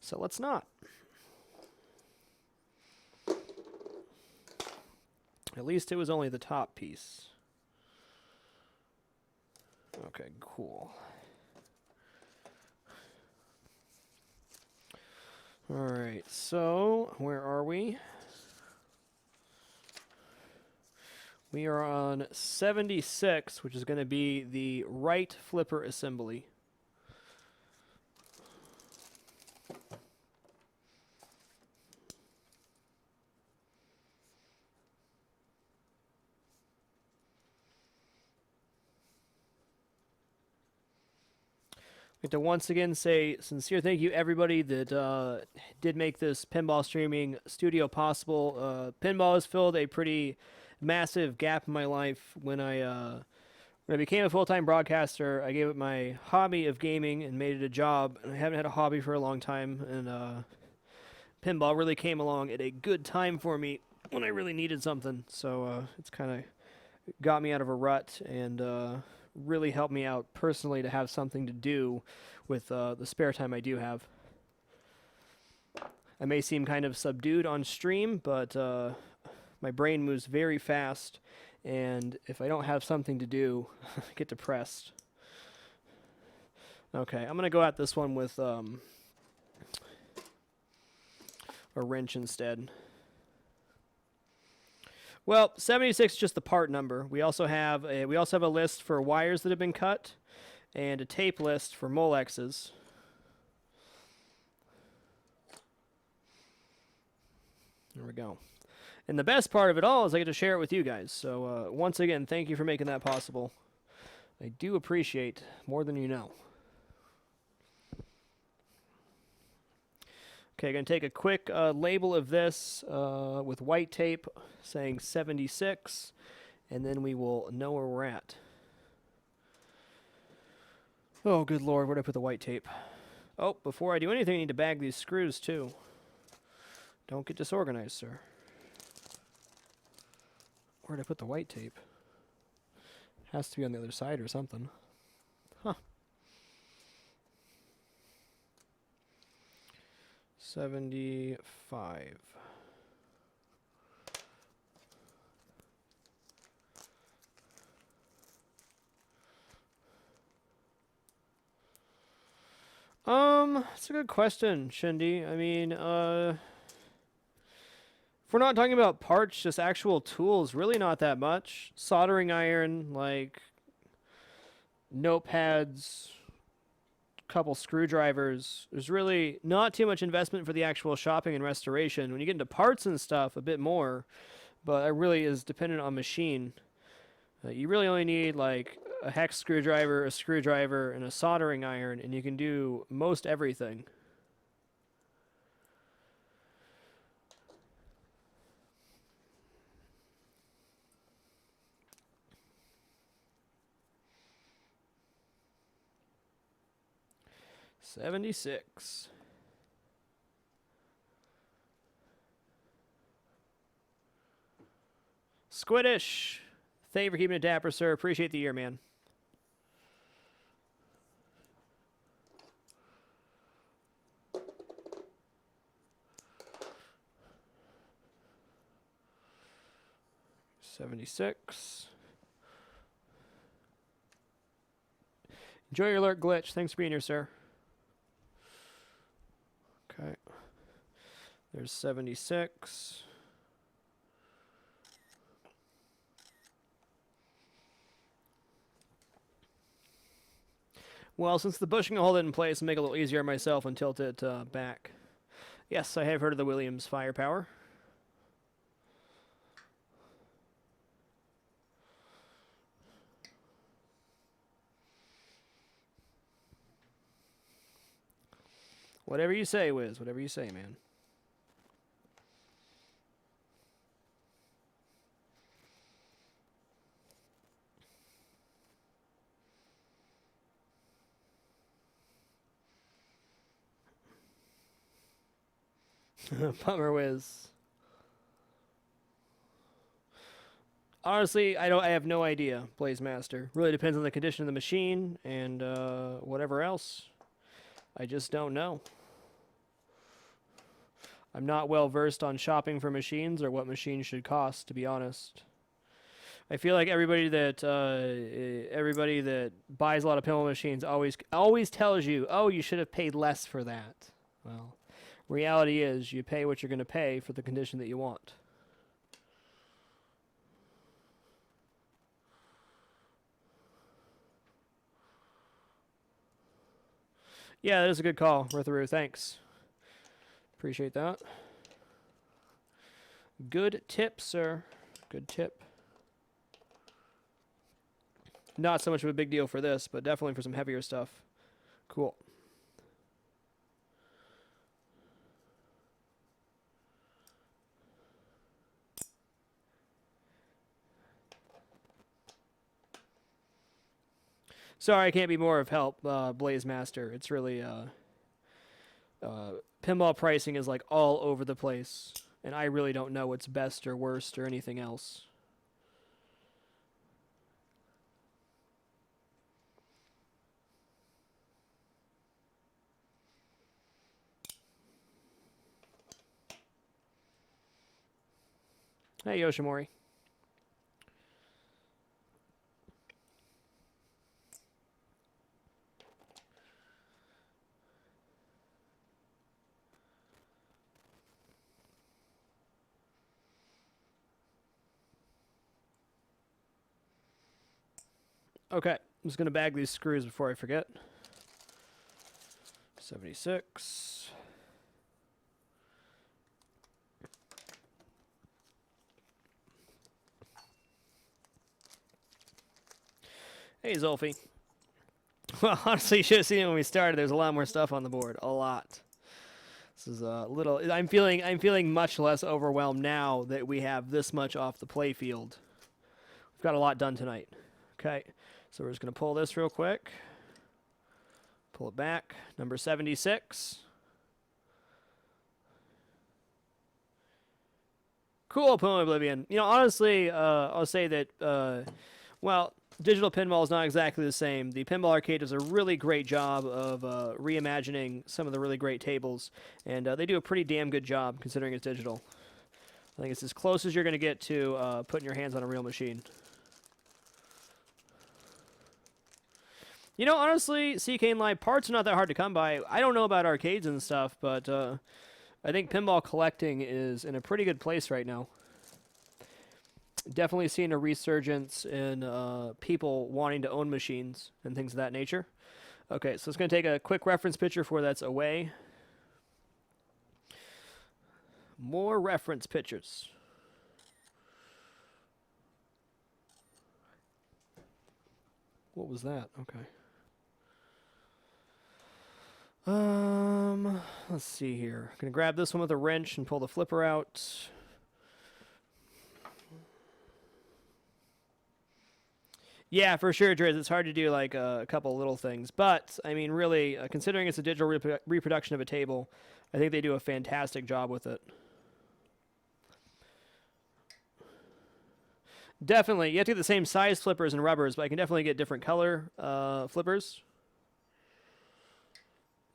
[SPEAKER 1] So let's not. At least it was only the top piece. Okay, cool. Alright, so where are we? We are on 76, which is going to be the right flipper assembly. I'd like to once again say sincere thank you everybody that did make this pinball streaming studio possible. Pinball has filled a pretty massive gap in my life. When I became a full-time broadcaster, I gave up my hobby of gaming and made it a job, and I haven't had a hobby for a long time, and pinball really came along at a good time for me when I really needed something. So it's kind of got me out of a rut and really helped me out personally to have something to do with the spare time I do have. I may seem kind of subdued on stream, but my brain moves very fast, and if I don't have something to do, I get depressed. Okay, I'm going to go at this one with a wrench instead. Well, 76 is just the part number. We also have a list for wires that have been cut, and a tape list for Molexes. There we go. And the best part of it all is I get to share it with you guys. So once again, thank you for making that possible. I do appreciate more than you know. Okay, going to take a quick label of this with white tape saying 76, and then we will know where we're at. Oh, good lord, where'd I put the white tape? Oh, before I do anything, I need to bag these screws, too. Don't get disorganized, sir. Where'd I put the white tape? Has to be on the other side or something. Huh. 75. It's a good question, Shindy. I mean, if we're not talking about parts, just actual tools, really not that much. Soldering iron, like notepads, couple screwdrivers. There's really not too much investment for the actual shopping and restoration. When you get into parts and stuff, a bit more, but it really is dependent on machine. You really only need like a hex screwdriver, a screwdriver, and a soldering iron, and you can do most everything. $76. Squiddish. Thank you for keeping it dapper, sir. Appreciate the year, man. $76. Enjoy your alert glitch. Thanks for being here, sir. Okay. There's 76. Well, since the bushing will hold it in place, I'll make it a little easier on myself and tilt it back. Yes, I have heard of the Williams firepower. Whatever you say, Wiz. Whatever you say, man. Bummer, Wiz. Honestly, I have no idea, Blaze Master. Really depends on the condition of the machine and whatever else. I just don't know. I'm not well versed on shopping for machines or what machines should cost, to be honest. I feel like everybody that buys a lot of pinball machines always tells you, "Oh, you should have paid less for that." Well, reality is you pay what you're going to pay for the condition that you want. Yeah, that is a good call, Ritharu. Thanks. Appreciate that. Good tip, sir. Good tip. Not so much of a big deal for this, but definitely for some heavier stuff. Cool. Sorry, I can't be more of help, Blaze Master. It's really, pinball pricing is like all over the place, and I really don't know what's best or worst or anything else. Hey, Yoshimori. Okay, I'm just going to bag these screws before I forget. 76. Hey, Zolfi. Well, honestly, you should have seen it when we started. There's a lot more stuff on the board. A lot. This is a little. I'm feeling much less overwhelmed now that we have this much off the playfield. We've got a lot done tonight. Okay, so we're just gonna pull this real quick. Pull it back. Number 76. Cool, Puma Oblivion. You know, honestly, I'll say that. Well, digital pinball is not exactly the same. The Pinball Arcade does a really great job of reimagining some of the really great tables, and they do a pretty damn good job considering it's digital. I think it's as close as you're going to get to putting your hands on a real machine. You know, honestly, CK and Live parts are not that hard to come by. I don't know about arcades and stuff, but I think pinball collecting is in a pretty good place right now. Definitely seeing a resurgence in people wanting to own machines and things of that nature. Okay, so it's going to take a quick reference picture for that's away. More reference pictures. What was that? Okay. Let's see here. I'm going to grab this one with a wrench and pull the flipper out. Yeah, for sure, Driz. It's hard to do like a couple little things, but I mean, really, considering it's a digital reproduction of a table, I think they do a fantastic job with it. Definitely, you have to get the same size flippers and rubbers, but I can definitely get different color flippers.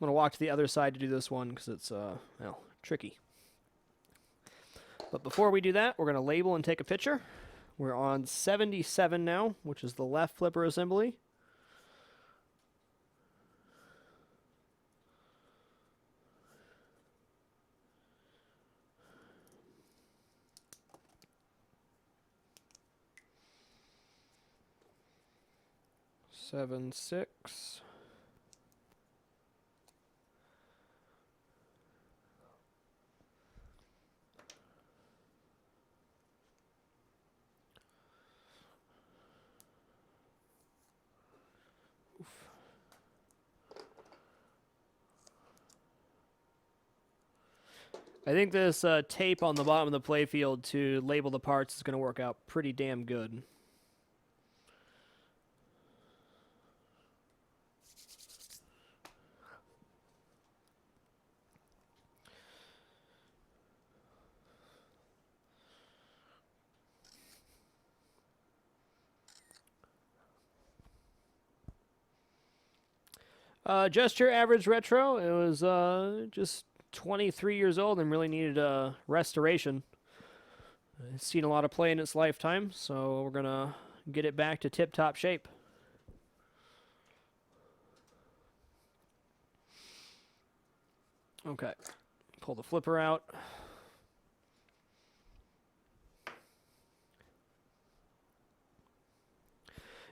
[SPEAKER 1] I'm gonna walk to the other side to do this one because it's well, tricky. But before we do that, we're gonna label and take a picture. We're on 77 now, which is the left flipper assembly. Seven, 6. I think this tape on the bottom of the playfield to label the parts is going to work out pretty damn good. Just your average retro. It was just 23 years old and really needed a restoration. It's seen a lot of play in its lifetime, so we're going to get it back to tip-top shape. Okay, pull the flipper out.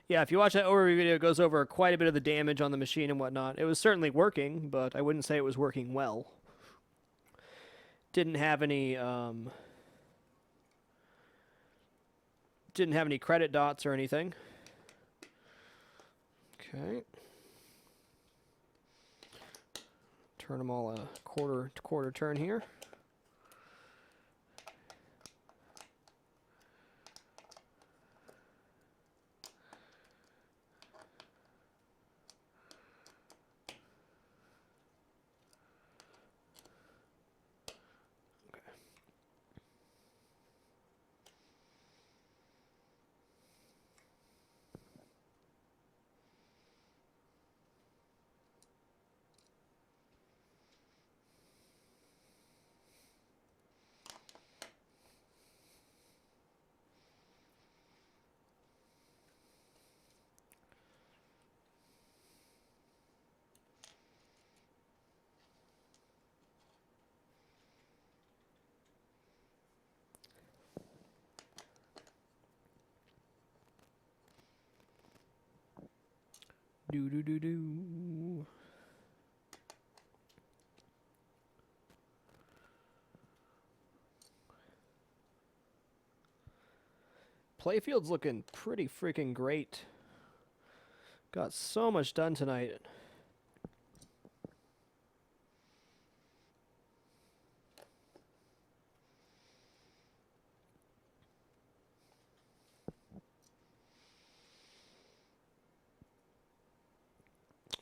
[SPEAKER 1] Yeah, if you watch that overview video, it goes over quite a bit of the damage on the machine and whatnot. It was certainly working, but I wouldn't say it was working well. Didn't have any credit dots or anything. Okay. Turn them all a quarter turn here. Do. Playfield's looking pretty freaking great. Got so much done tonight.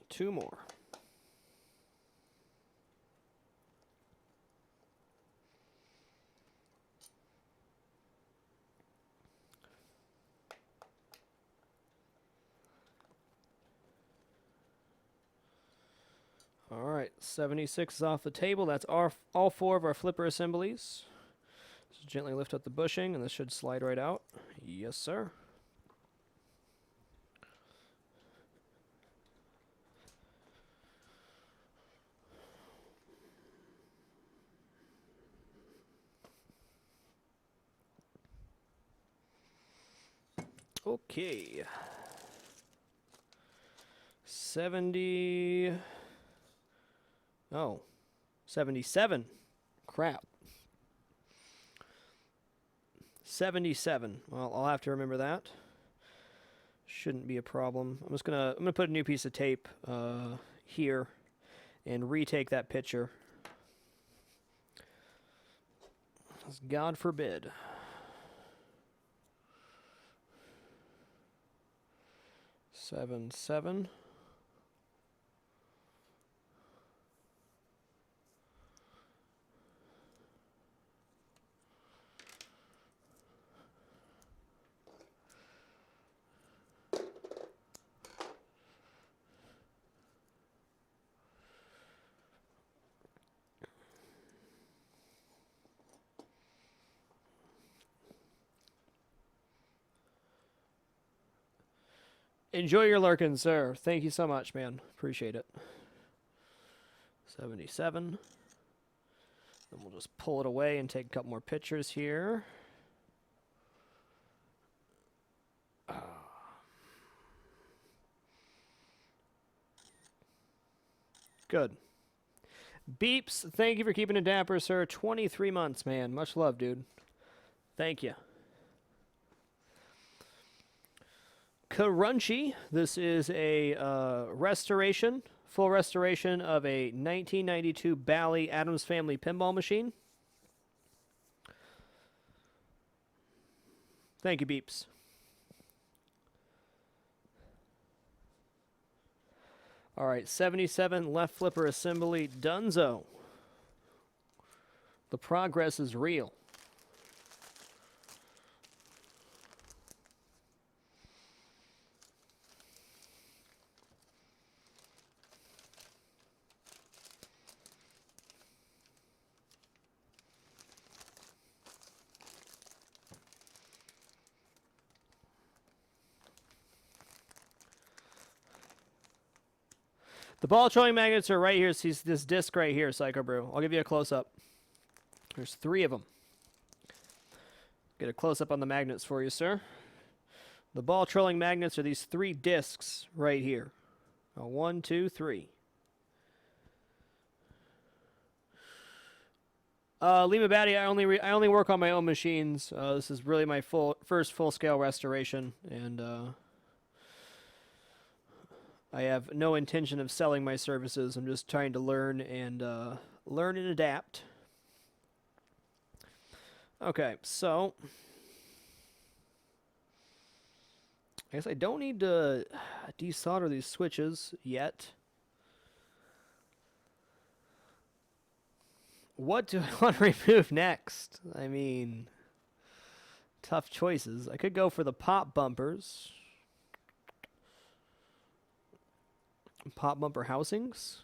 [SPEAKER 1] Two more. All right, 76 is off the table. That's all four of our flipper assemblies. So gently lift up the bushing, and this should slide right out. Yes, sir. Okay. 70. Oh, 77. Crap. 77. Well, I'll have to remember that. Shouldn't be a problem. I'm gonna put a new piece of tape here and retake that picture. God forbid. Seven. Enjoy your lurking, sir. Thank you so much, man. Appreciate it. 77. Then we'll just pull it away and take a couple more pictures here. Good. Beeps, thank you for keeping it dapper, sir. 23 months, man. Much love, dude. Thank you. Crunchy, this is a restoration, full restoration of a 1992 Bally Addams Family pinball machine. Thank you, Beeps. All right, 77 left flipper assembly Dunzo. The progress is real. The ball trolling magnets are right here. See this disc right here, Psycho Brew. I'll give you a close-up. There's 3 of them. Get a close-up on the magnets for you, sir. The ball trolling magnets are these 3 discs right here. 1, 2, 3. Lima Batty, I only work on my own machines. This is really my first full-scale restoration, and I have no intention of selling my services. I'm just trying to learn and adapt. Okay, so I guess I don't need to desolder these switches yet. What do I want to remove next? I mean, tough choices. I could go for the pop bumpers. Pop bumper housings.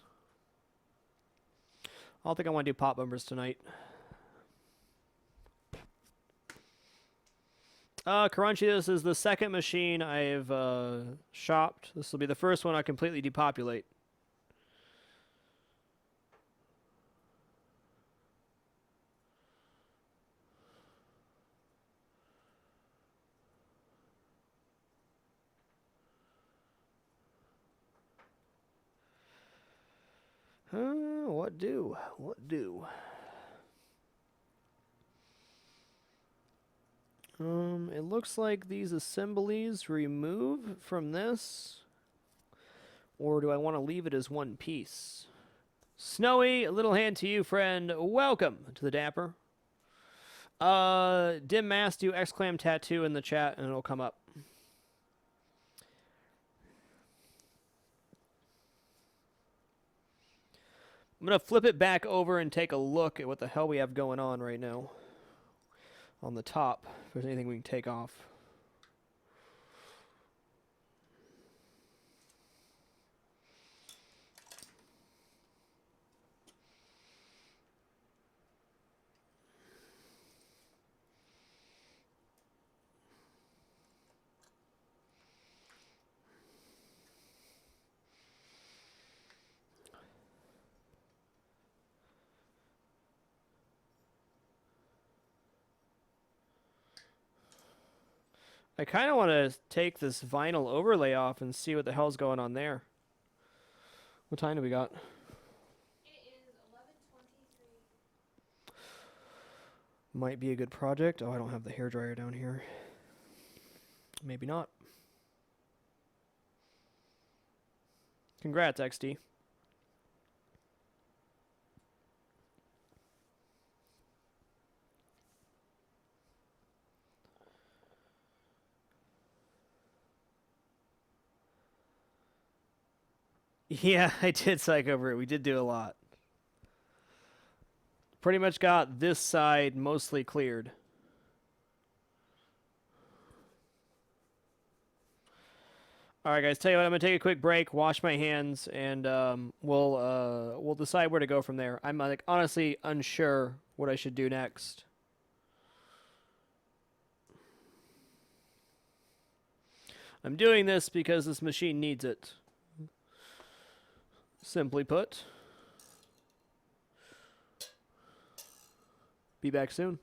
[SPEAKER 1] I don't think I want to do pop bumpers tonight. Crunchy, this is the second machine I've shopped. This will be the first one I completely depopulate. What do? What do? It looks like these assemblies remove from this. Or do I want to leave it as one piece? Snowy, a little hand to you, friend. Welcome to the Dapper. Dim Mass, do exclam tattoo in the chat and it'll come up. I'm going to flip it back over and take a look at what the hell we have going on right now. On the top, if there's anything we can take off. I kind of want to take this vinyl overlay off and see what the hell's going on there. What time do we got?
[SPEAKER 2] It is 11:23.
[SPEAKER 1] Might be a good project. Oh, I don't have the hairdryer down here. Maybe not. Congrats, XD. Yeah, I did psych over it. We did do a lot. Pretty much got this side mostly cleared. All right, guys. Tell you what, I'm gonna take a quick break, wash my hands, and we'll decide where to go from there. I'm like honestly unsure what I should do next. I'm doing this because this machine needs it. Simply put. Be back soon.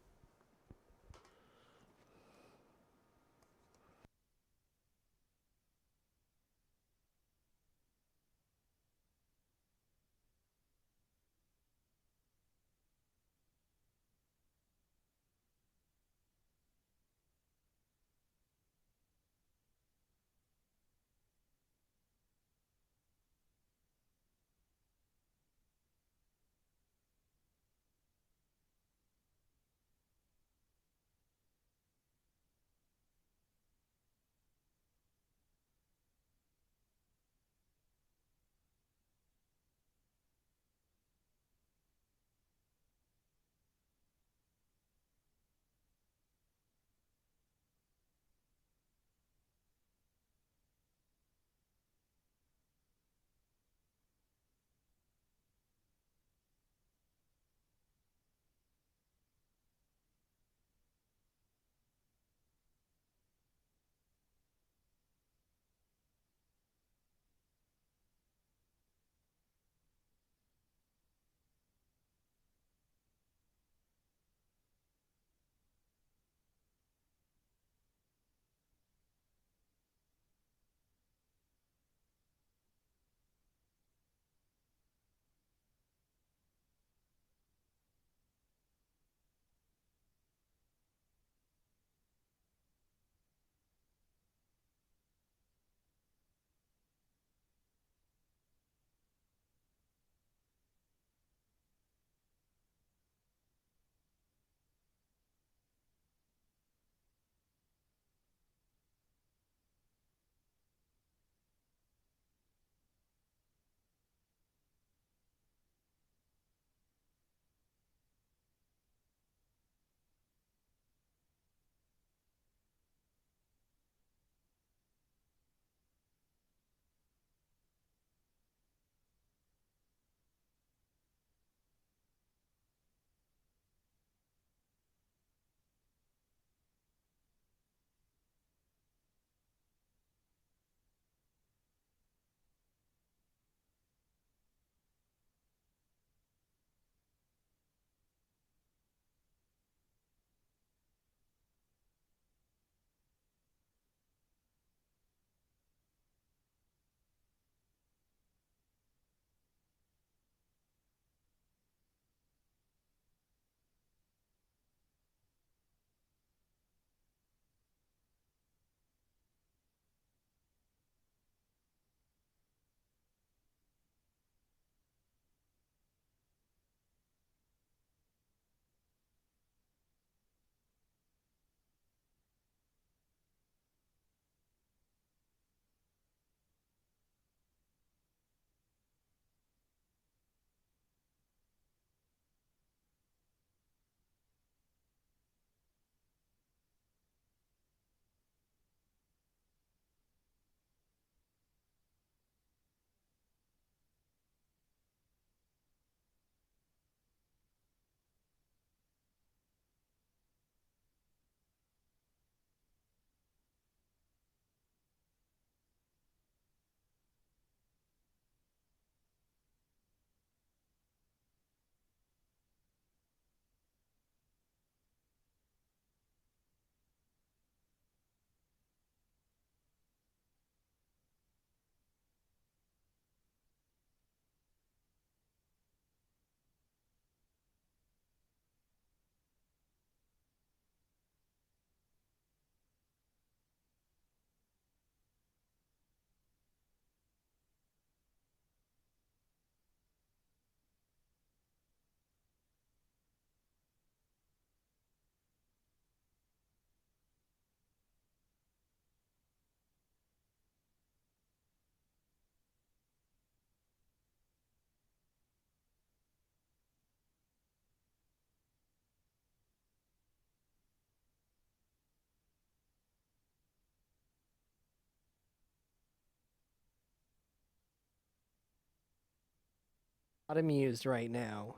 [SPEAKER 1] Not amused right now.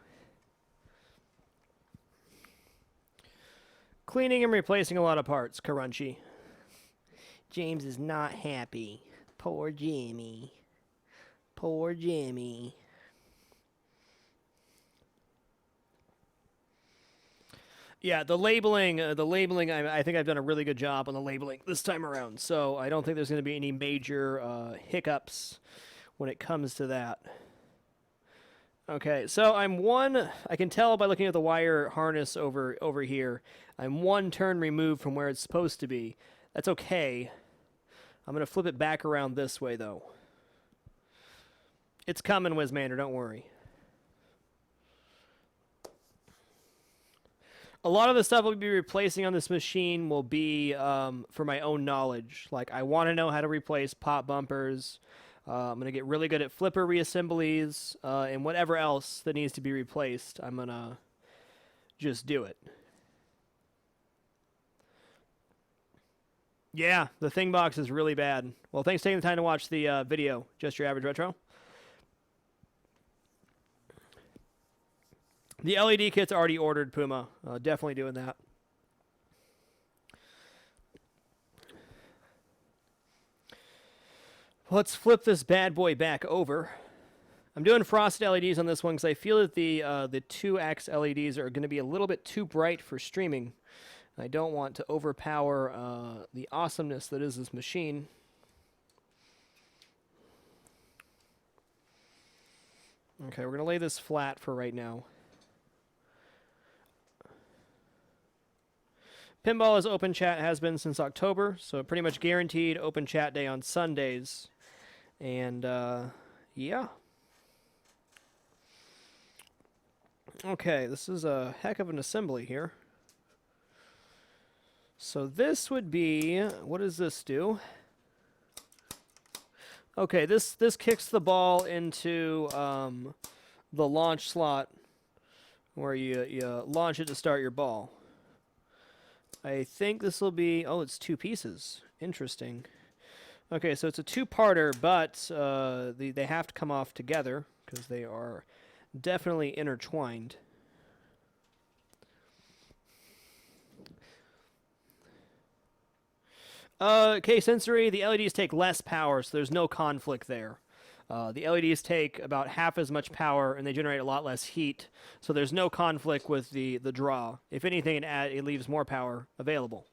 [SPEAKER 1] Cleaning and replacing a lot of parts, Crunchy. James is not happy. Poor Jimmy. Poor Jimmy. Yeah, the labeling, I think I've done a really good job on the labeling this time around. So I don't think there's going to be any major hiccups when it comes to that. Okay, so I can tell by looking at the wire harness over here, I'm one turn removed from where it's supposed to be. That's okay. I'm going to flip it back around this way, though. It's coming, Wizmander, don't worry. A lot of the stuff I'll be replacing on this machine will be for my own knowledge. Like, I want to know how to replace pop bumpers. I'm going to get really good at flipper reassemblies, and whatever else that needs to be replaced, I'm going to just do it. Yeah, the thing box is really bad. Well, thanks for taking the time to watch the video, Just Your Average Retro. The LED kit's already ordered, Puma. Definitely doing that. Let's flip this bad boy back over. I'm doing frosted LEDs on this one because I feel that the 2X LEDs are going to be a little bit too bright for streaming. I don't want to overpower the awesomeness that is this machine. Okay, we're going to lay this flat for right now. Pinball is open chat, has been since October, so pretty much guaranteed open chat day on Sundays. And, yeah. Okay, this is a heck of an assembly here. So this would be, what does this do? Okay, this kicks the ball into the launch slot where you launch it to start your ball. I think this will be, oh, it's two pieces. Interesting. Okay, so it's a two-parter, but they have to come off together because they are definitely intertwined. Okay, sensory, the LEDs take less power, so there's no conflict there. The LEDs take about half as much power, and they generate a lot less heat, so there's no conflict with the draw. If anything, it leaves more power available.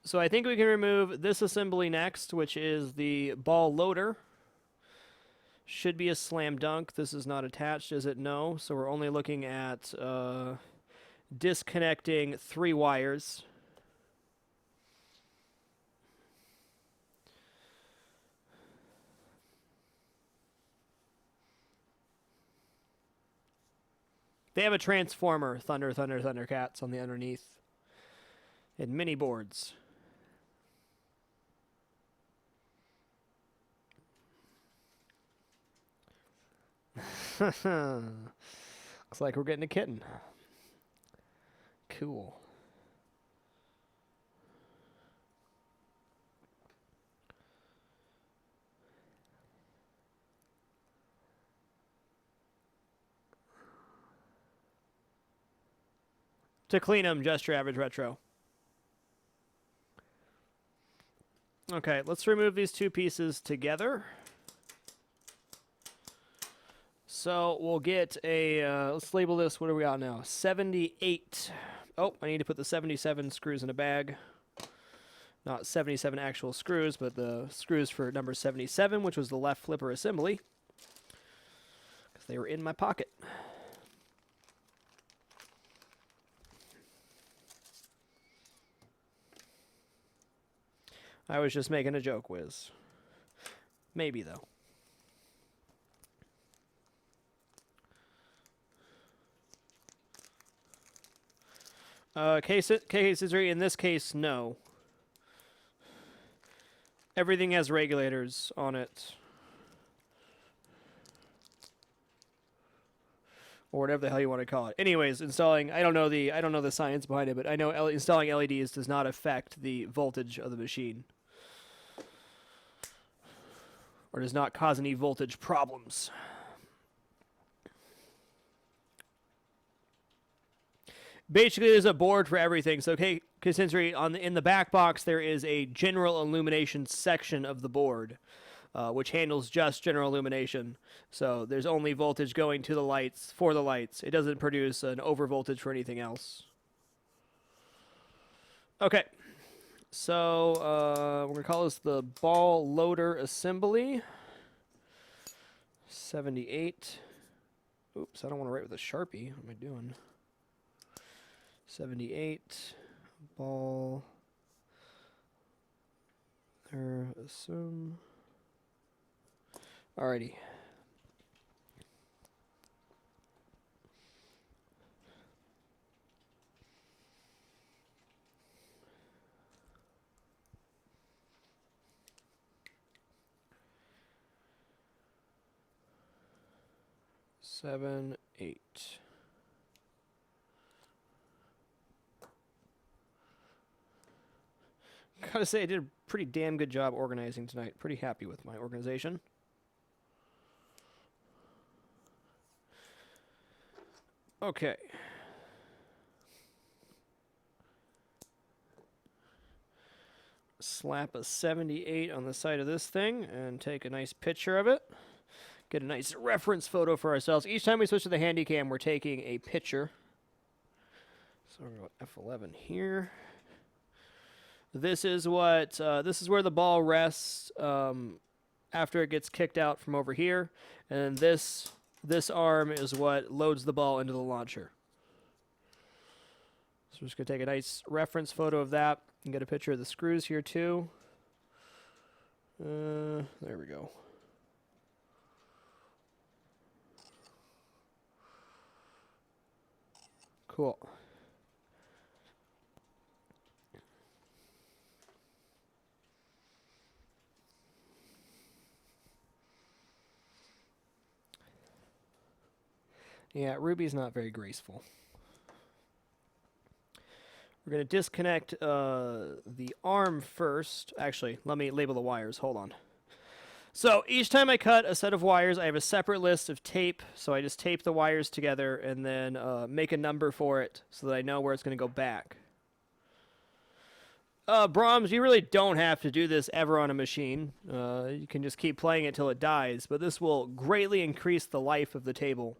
[SPEAKER 1] So I think we can remove this assembly next, which is the ball loader. Should be a slam dunk. This is not attached, is it? No. So we're only looking at disconnecting 3 wires. They have a transformer, Thunder, Thunder, Thundercats, on the underneath. And mini boards. Looks like we're getting a kitten. Cool. To clean them, Just Your Average Retro. Okay, let's remove these two pieces together. So we'll get a, let's label this, what are we on now? 78. Oh, I need to put the 77 screws in a bag. Not 77 actual screws, but the screws for number 77, which was the left flipper assembly. Because they were in my pocket. I was just making a joke, Wiz. Maybe, though. Case in this case, no. Everything has regulators on it. Or whatever the hell you want to call it. Anyways, installing, I don't know the science behind it, but I know installing LEDs does not affect the voltage of the machine. or does not cause any voltage problems. Basically, there's a board for everything. So, okay, considering in the back box there is a general illumination section of the board, which handles just general illumination. So there's only voltage going to the lights for the lights. It doesn't produce an over voltage for anything else. Okay, so we're gonna call this the ball loader assembly. 78. Oops, I don't want to write with a Sharpie. What am I doing? 78 ball there assume. Alrighty. Seven, 8. Gotta say, I did a pretty damn good job organizing tonight. Pretty happy with my organization. Okay. Slap a 78 on the side of this thing and take a nice picture of it. Get a nice reference photo for ourselves. Each time we switch to the Handycam, we're taking a picture. So we're going to go F11 here. This is what this is where the ball rests after it gets kicked out from over here, and this arm is what loads the ball into the launcher. So we're just gonna take a nice reference photo of that and get a picture of the screws here too. There we go. Cool. Yeah, Ruby's not very graceful. We're going to disconnect the arm first. Actually, let me label the wires. Hold on. So each time I cut a set of wires, I have a separate list of tape. So I just tape the wires together and then make a number for it so that I know where it's going to go back. Brahms, you really don't have to do this ever on a machine. You can just keep playing it till it dies, but this will greatly increase the life of the table.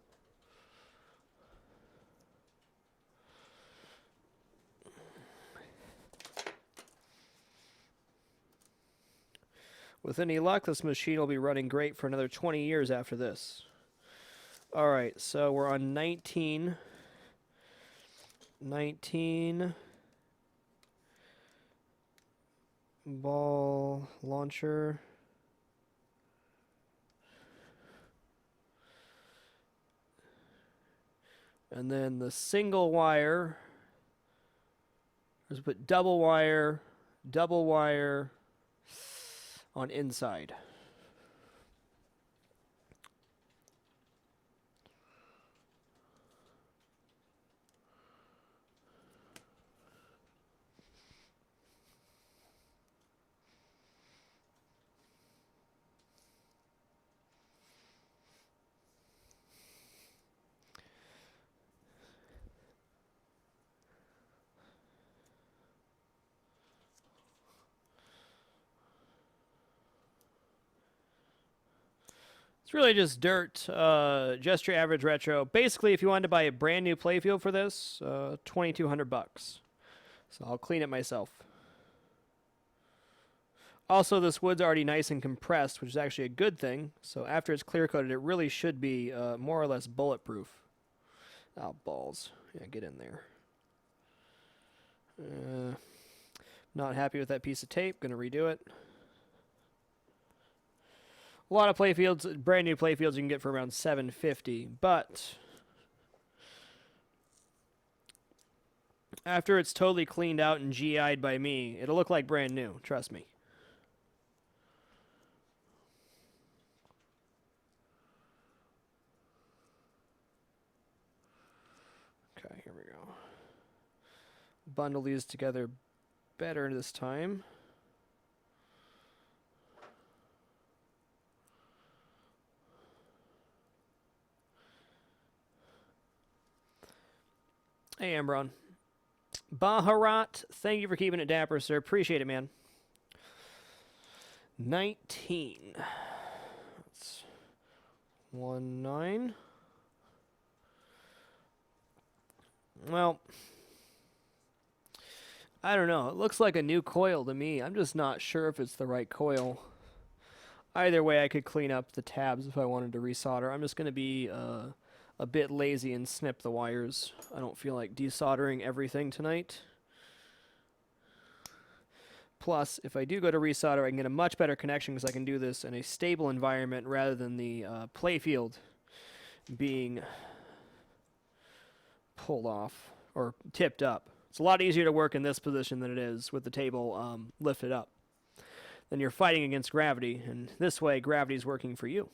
[SPEAKER 1] With any luck, this machine will be running great for another 20 years after this. Alright, so we're on 19. 19. Ball launcher. And then the single wire. Let's put double wire on inside. It's really just dirt, just your average retro. Basically, if you wanted to buy a brand new playfield for this, $2,200. So I'll clean it myself. Also, this wood's already nice and compressed, which is actually a good thing. So after it's clear coated, it really should be more or less bulletproof. Oh, balls. Yeah, get in there. Not happy with that piece of tape. Gonna redo it. A lot of playfields, brand new playfields, you can get for around $750, but after it's totally cleaned out and GI'd by me, it'll look like brand new. Trust me. Okay, here we go. Bundle these together better this time. Hey, Ambron. Baharat, thank you for keeping it dapper, sir. Appreciate it, man. 19. That's 1, 9. Well, I don't know. It looks like a new coil to me. I'm just not sure if it's the right coil. Either way, I could clean up the tabs if I wanted to resolder. I'm just going to be a bit lazy and snip the wires. I don't feel like desoldering everything tonight. Plus, if I do go to resolder, I can get a much better connection because I can do this in a stable environment rather than the playfield being pulled off or tipped up. It's a lot easier to work in this position than it is with the table lifted up. Then you're fighting against gravity, and this way gravity is working for you.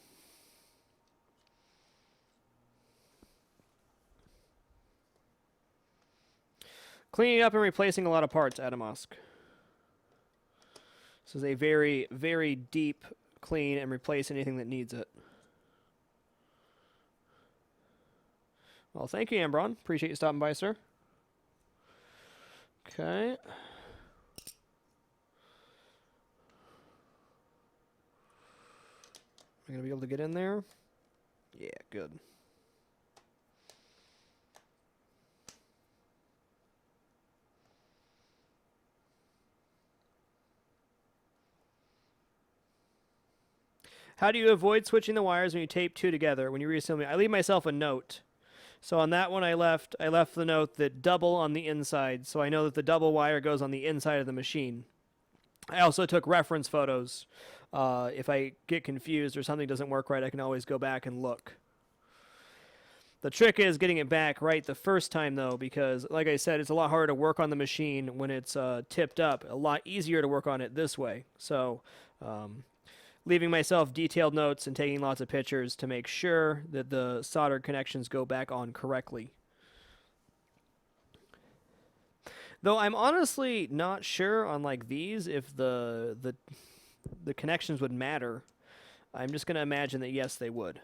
[SPEAKER 1] Cleaning up and replacing a lot of parts, Adamosk. This is a very, very deep clean and replace anything that needs it. Well, thank you, Ambron. Appreciate you stopping by, sir. Okay. Am I going to be able to get in there? Yeah, good. How do you avoid switching the wires when you tape two together when you reassemble? I leave myself a note. So on that one I left the note that double on the inside, so I know that the double wire goes on the inside of the machine. I also took reference photos. If I get confused or something doesn't work right, I can always go back and look. The trick is getting it back right the first time, though, because, like I said, it's a lot harder to work on the machine when it's tipped up. A lot easier to work on it this way. So, leaving myself detailed notes and taking lots of pictures to make sure that the soldered connections go back on correctly. Though I'm honestly not sure on like these if the connections would matter. I'm just going to imagine that yes, they would.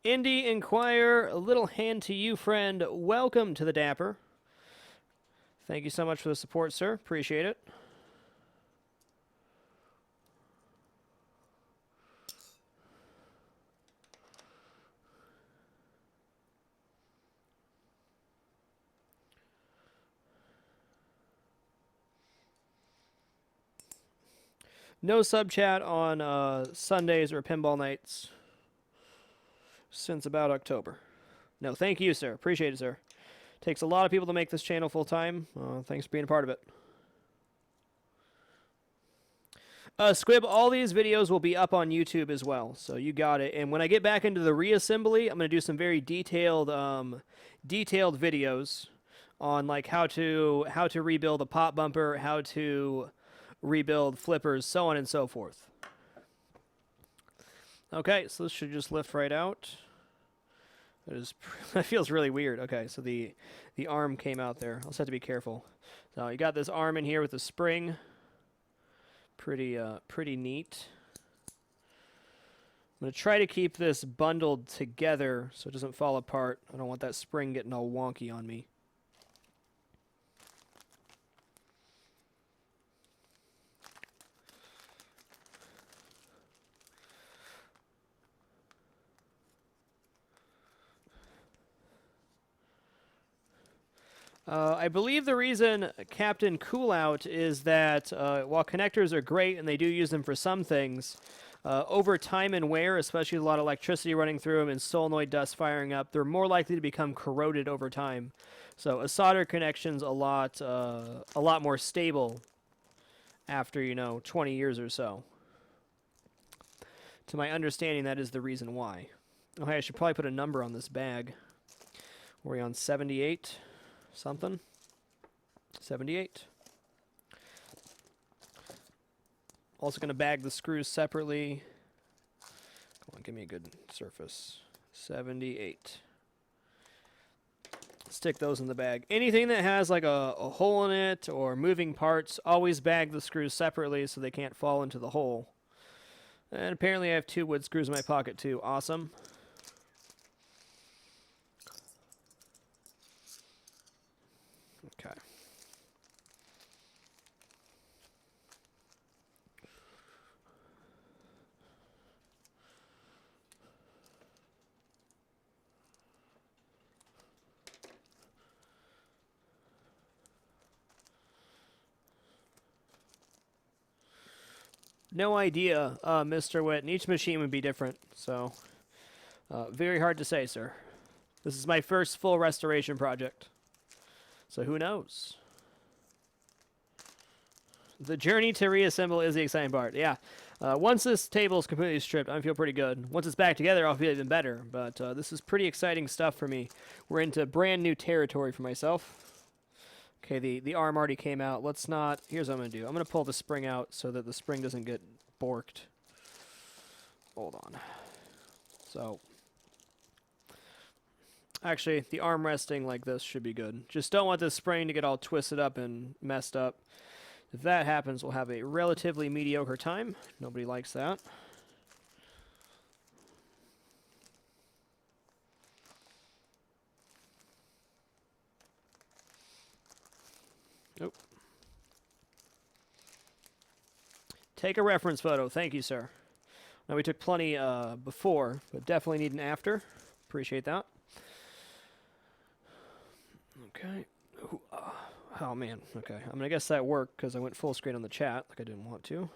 [SPEAKER 1] Indy Inquire, a little hand to you, friend. Welcome to the Dapper. Thank you so much for the support, sir. Appreciate it. No sub chat on Sundays or pinball nights since about October. No, thank you, sir. Appreciate it, sir. Takes a lot of people to make this channel full time. Thanks for being a part of it. Squib, all these videos will be up on YouTube as well, so you got it. And when I get back into the reassembly, I'm going to do some very detailed videos on like how to rebuild a pop bumper, how to rebuild flippers, so on and so forth. Okay, so this should just lift right out. That feels really weird. Okay, so the arm came out there. I'll just have to be careful. So you got this arm in here with the spring. Pretty neat. I'm going to try to keep this bundled together so it doesn't fall apart. I don't want that spring getting all wonky on me. I believe the reason Captain Coolout is that while connectors are great and they do use them for some things, over time and wear, especially with a lot of electricity running through them and solenoid dust firing up, they're more likely to become corroded over time. So a solder connection's a lot more stable after 20 years or so. To my understanding, that is the reason why. Okay, I should probably put a number on this bag. Were we on 78? Something. 78. Also going to bag the screws separately. Come on, give me a good surface. 78. Stick those in the bag. Anything that has like a hole in it or moving parts, always bag the screws separately so they can't fall into the hole. And apparently I have 2 wood screws in my pocket too. Awesome. Okay. No idea, Mr. Witten. Each machine would be different, so very hard to say, sir. This is my first full restoration project, so who knows? The journey to reassemble is the exciting part. Yeah, once this table is completely stripped, I feel pretty good. Once it's back together, I'll feel even better. But this is pretty exciting stuff for me. We're into brand new territory for myself. Okay, the arm already came out. Let's not... Here's what I'm going to do. I'm going to pull the spring out so that the spring doesn't get borked. Hold on. So... Actually, the arm resting like this should be good. Just don't want the spring to get all twisted up and messed up. If that happens, we'll have a relatively mediocre time. Nobody likes that. Nope. Take a reference photo. Thank you, sir. Now, we took plenty before, but definitely need an after. Appreciate that. Okay. Ooh, oh, man. Okay. I mean, I guess that worked because I went full screen on the chat like I didn't want to.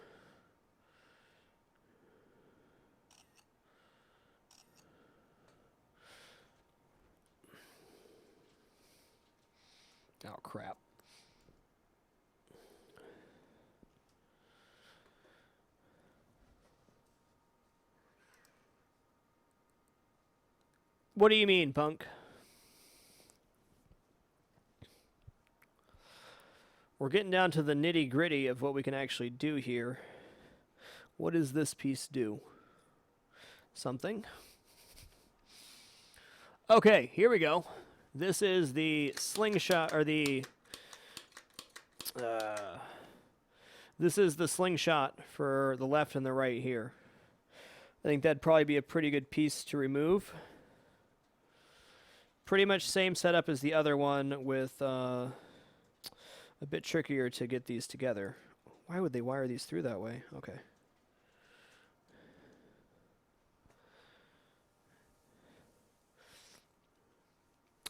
[SPEAKER 1] Oh, crap. What do you mean, punk? We're getting down to the nitty-gritty of what we can actually do here. What does this piece do? Something. Okay, here we go. This is the slingshot, or the... this is the slingshot for the left and the right here. I think that'd probably be a pretty good piece to remove. Pretty much same setup as the other one, with a bit trickier to get these together. Why would they wire these through that way? Okay.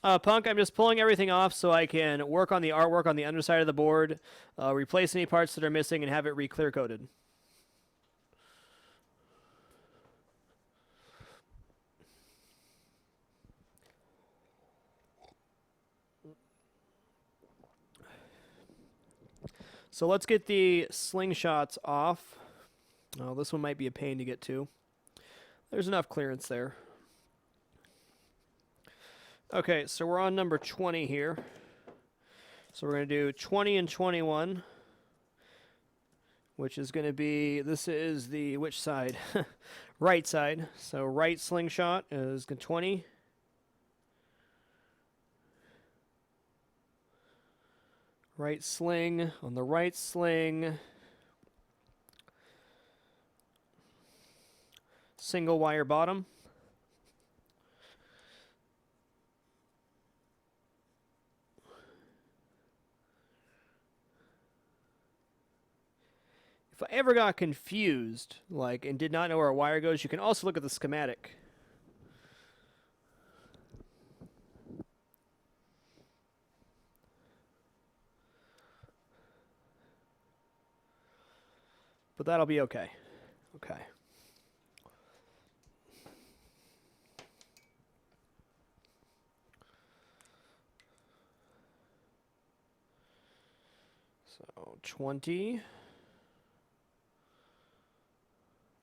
[SPEAKER 1] Punk, I'm just pulling everything off so I can work on the artwork on the underside of the board, replace any parts that are missing, and have it re-clear coated. So let's get the slingshots off. Oh, this one might be a pain to get to. There's enough clearance there. Okay, so we're on number 20 here. So we're going to do 20 and 21, which is going to be, this is the, which side? Right side. So right slingshot is 20. Right sling on the right sling. Single wire bottom. If I ever got confused, like, and did not know where a wire goes, you can also look at the schematic. But that'll be okay. Okay. So 20.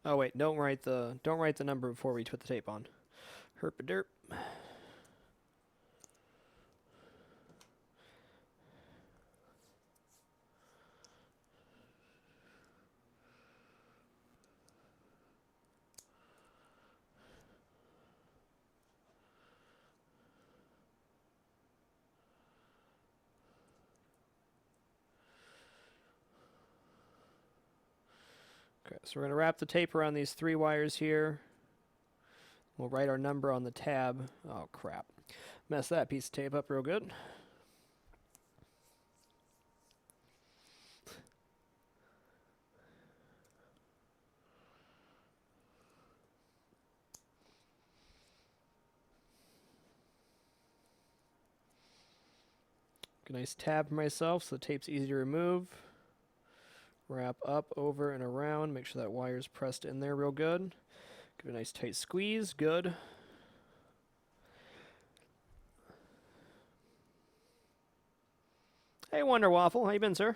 [SPEAKER 1] Oh wait, don't write the number before we put the tape on. Herp-a-derp. Okay, so we're going to wrap the tape around these 3 wires here. We'll write our number on the tab. Oh, crap. Mess that piece of tape up real good. Get a nice tab for myself so the tape's easy to remove. Wrap up, over, and around. Make sure that wire's pressed in there real good. Give it a nice tight squeeze. Good. Hey, Wonder Waffle. How you been, sir?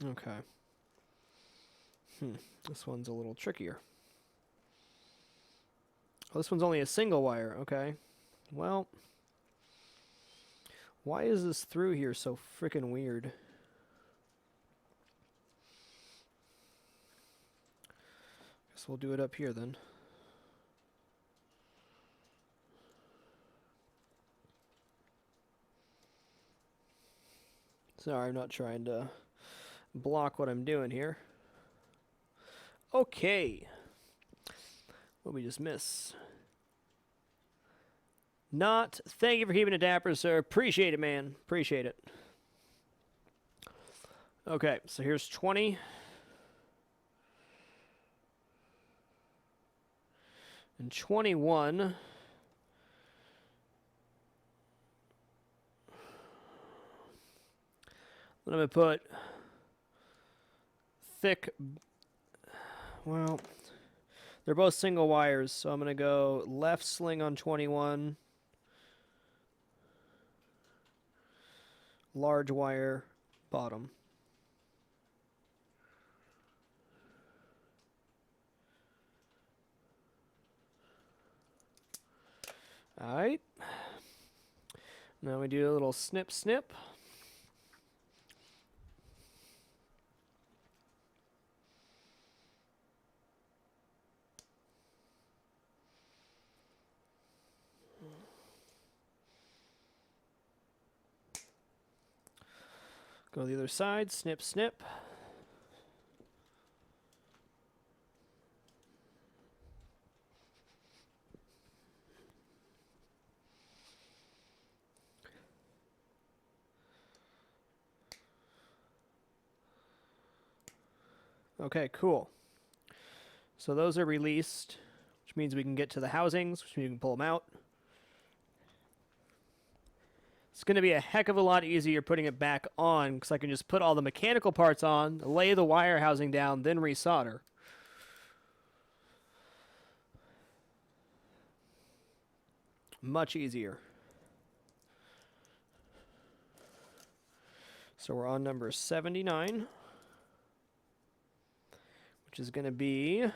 [SPEAKER 1] Okay. This one's a little trickier. Oh, this one's only a single wire. Okay. Well, why is this through here so freaking weird? Guess we'll do it up here then. Sorry, I'm not trying to block what I'm doing here. Okay. What did we just miss? Not. Thank you for keeping it dapper, sir. Appreciate it, man. Appreciate it. Okay, so here's 20. And 21. Then I'm going to put thick. Well, they're both single wires, so I'm going to go left sling on 21. Large wire, bottom. Alright. Now we do a little snip snip. Go to the other side, snip snip. Okay, cool. So those are released, which means we can get to the housings, which means we can pull them out. It's going to be a heck of a lot easier putting it back on because I can just put all the mechanical parts on, lay the wire housing down, then resolder. Much easier. So we're on number 79, which is going to be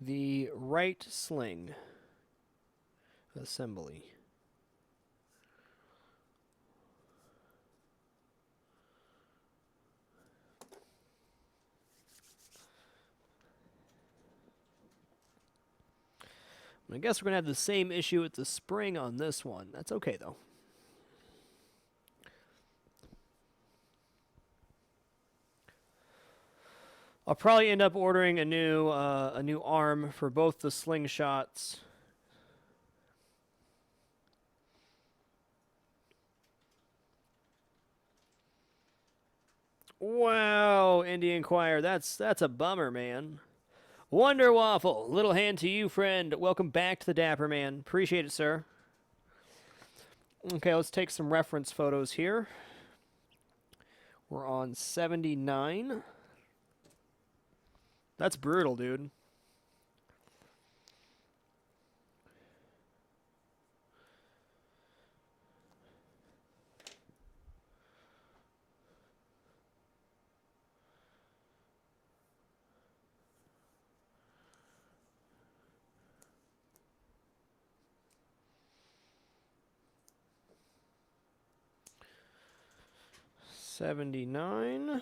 [SPEAKER 1] the right sling assembly. I guess we're going to have the same issue with the spring on this one. That's okay, though. I'll probably end up ordering a new arm for both the slingshots. Wow, Indian Choir, that's a bummer, man. Wonder Waffle, little hand to you, friend. Welcome back to the Dapper Man. Appreciate it, sir. Okay, let's take some reference photos here. We're on 79. That's brutal, dude. $79.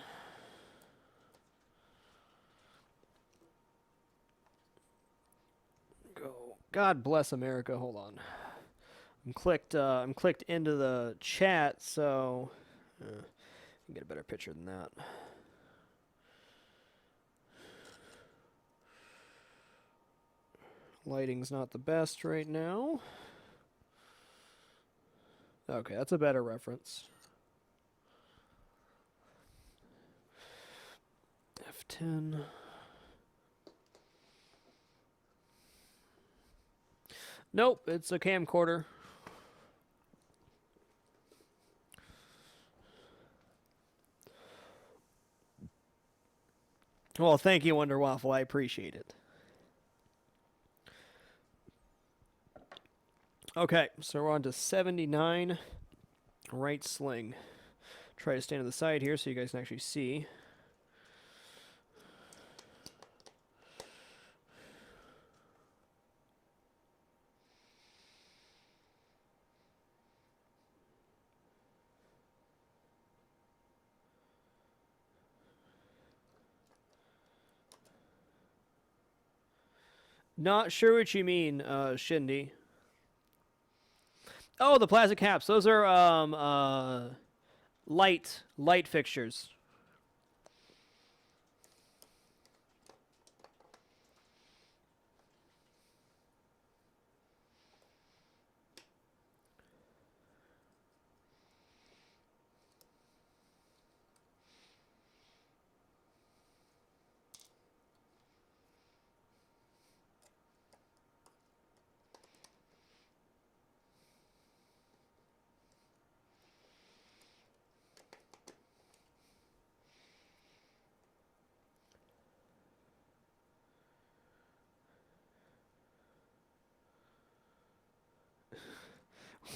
[SPEAKER 1] God bless America. Hold on. I'm clicked into the chat, so I can get a better picture than that. Lighting's not the best right now. Okay, that's a better reference. F10. Nope, it's a camcorder. Well, thank you, Wonder Waffle. I appreciate it. Okay, so we're on to 79. Right sling. Try to stand to the side here so you guys can actually see. Not sure what you mean, Shindy. Oh, the plastic caps. Those are light fixtures.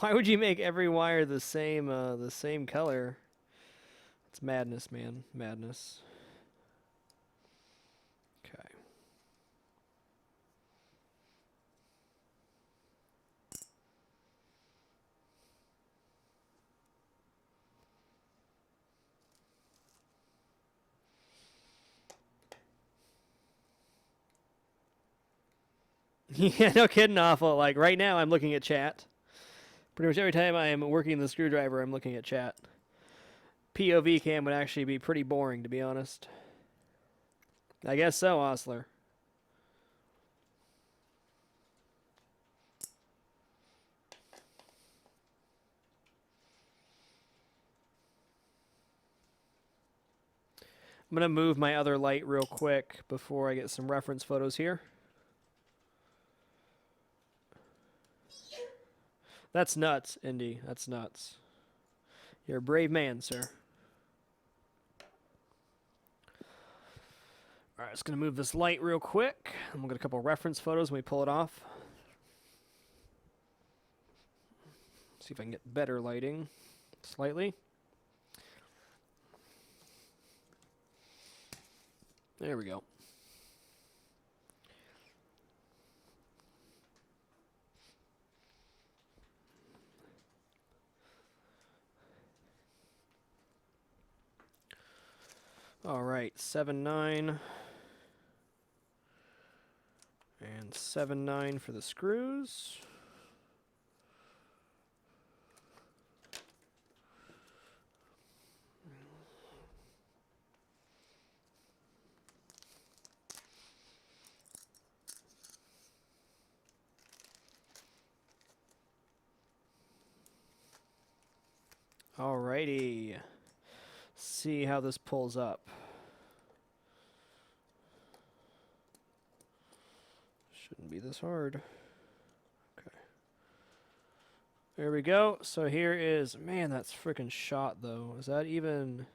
[SPEAKER 1] Why would you make every wire the same color? It's madness, man. Madness. Okay. Yeah, no kidding, awful. Like right now, I'm looking at chat. Pretty much every time I am working the screwdriver, I'm looking at chat. POV cam would actually be pretty boring, to be honest. I guess so, Osler. I'm going to move my other light real quick before I get some reference photos here. That's nuts, Indy. That's nuts. You're a brave man, sir. All right, just going to move this light real quick. And we'll get a couple reference photos when we pull it off. See if I can get better lighting slightly. There we go. All right, 7/9 and 7/9 for the screws. Alrighty. See how this pulls up. Shouldn't be this hard. Okay. There we go. So here is, man, that's freaking shot though. Is that even,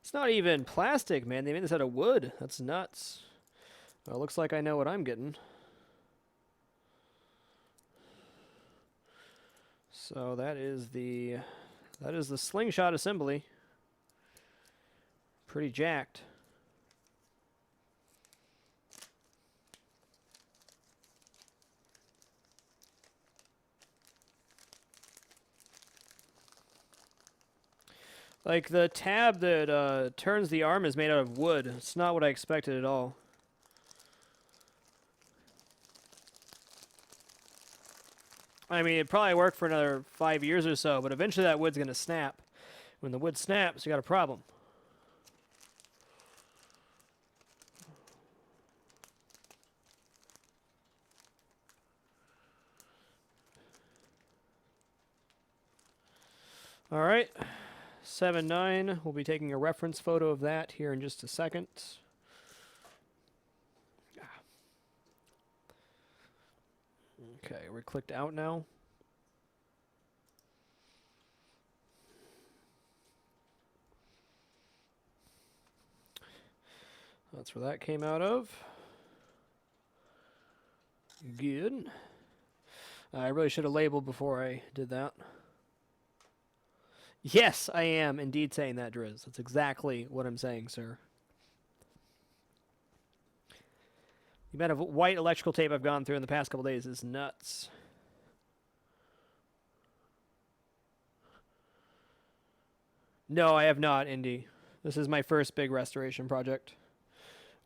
[SPEAKER 1] it's not even plastic, man. They made this out of wood. That's nuts. Well, it looks like I know what I'm getting. So that is the slingshot assembly. Pretty jacked. Like the tab that turns the arm is made out of wood. It's not what I expected at all. I mean, it'd probably work for another 5 years or so, but eventually that wood's going to snap. When the wood snaps, you got a problem. All right, 7-9. We'll be taking a reference photo of that here in just a second. Okay, we're clicked out now. That's where that came out of. Good. I really should have labeled before I did that. Yes, I am indeed saying that, Driz. That's exactly what I'm saying, sir. The amount of white electrical tape I've gone through in the past couple days is nuts. No, I have not, Indy. This is my first big restoration project.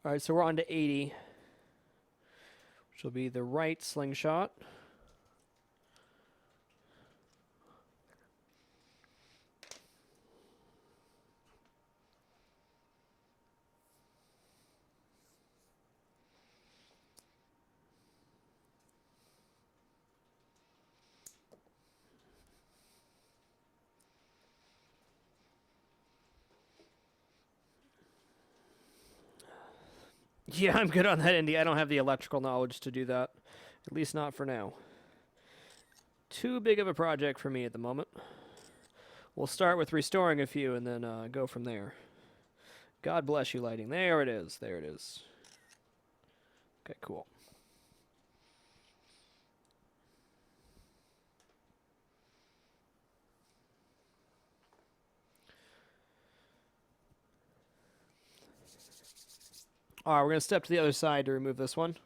[SPEAKER 1] All right, so we're on to 80, which will be the right slingshot. Yeah, I'm good on that, Indy. I don't have the electrical knowledge to do that. At least not for now. Too big of a project for me at the moment. We'll start with restoring a few and then go from there. God bless you, lighting. There it is. There it is. Okay, cool. All right, we're going to step to the other side to remove this one.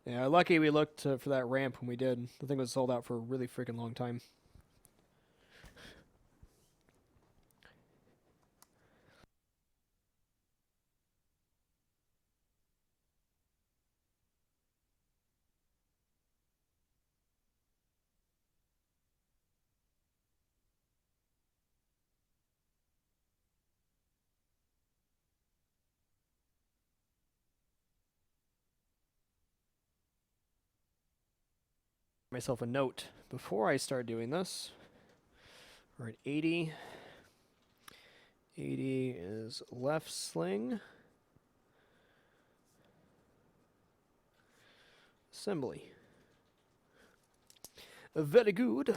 [SPEAKER 1] Yeah, lucky we looked for that ramp when we did. The thing was sold out for a really freaking long time. Myself a note before I start doing this. We're at 80. 80 is left sling. Assembly. Very good.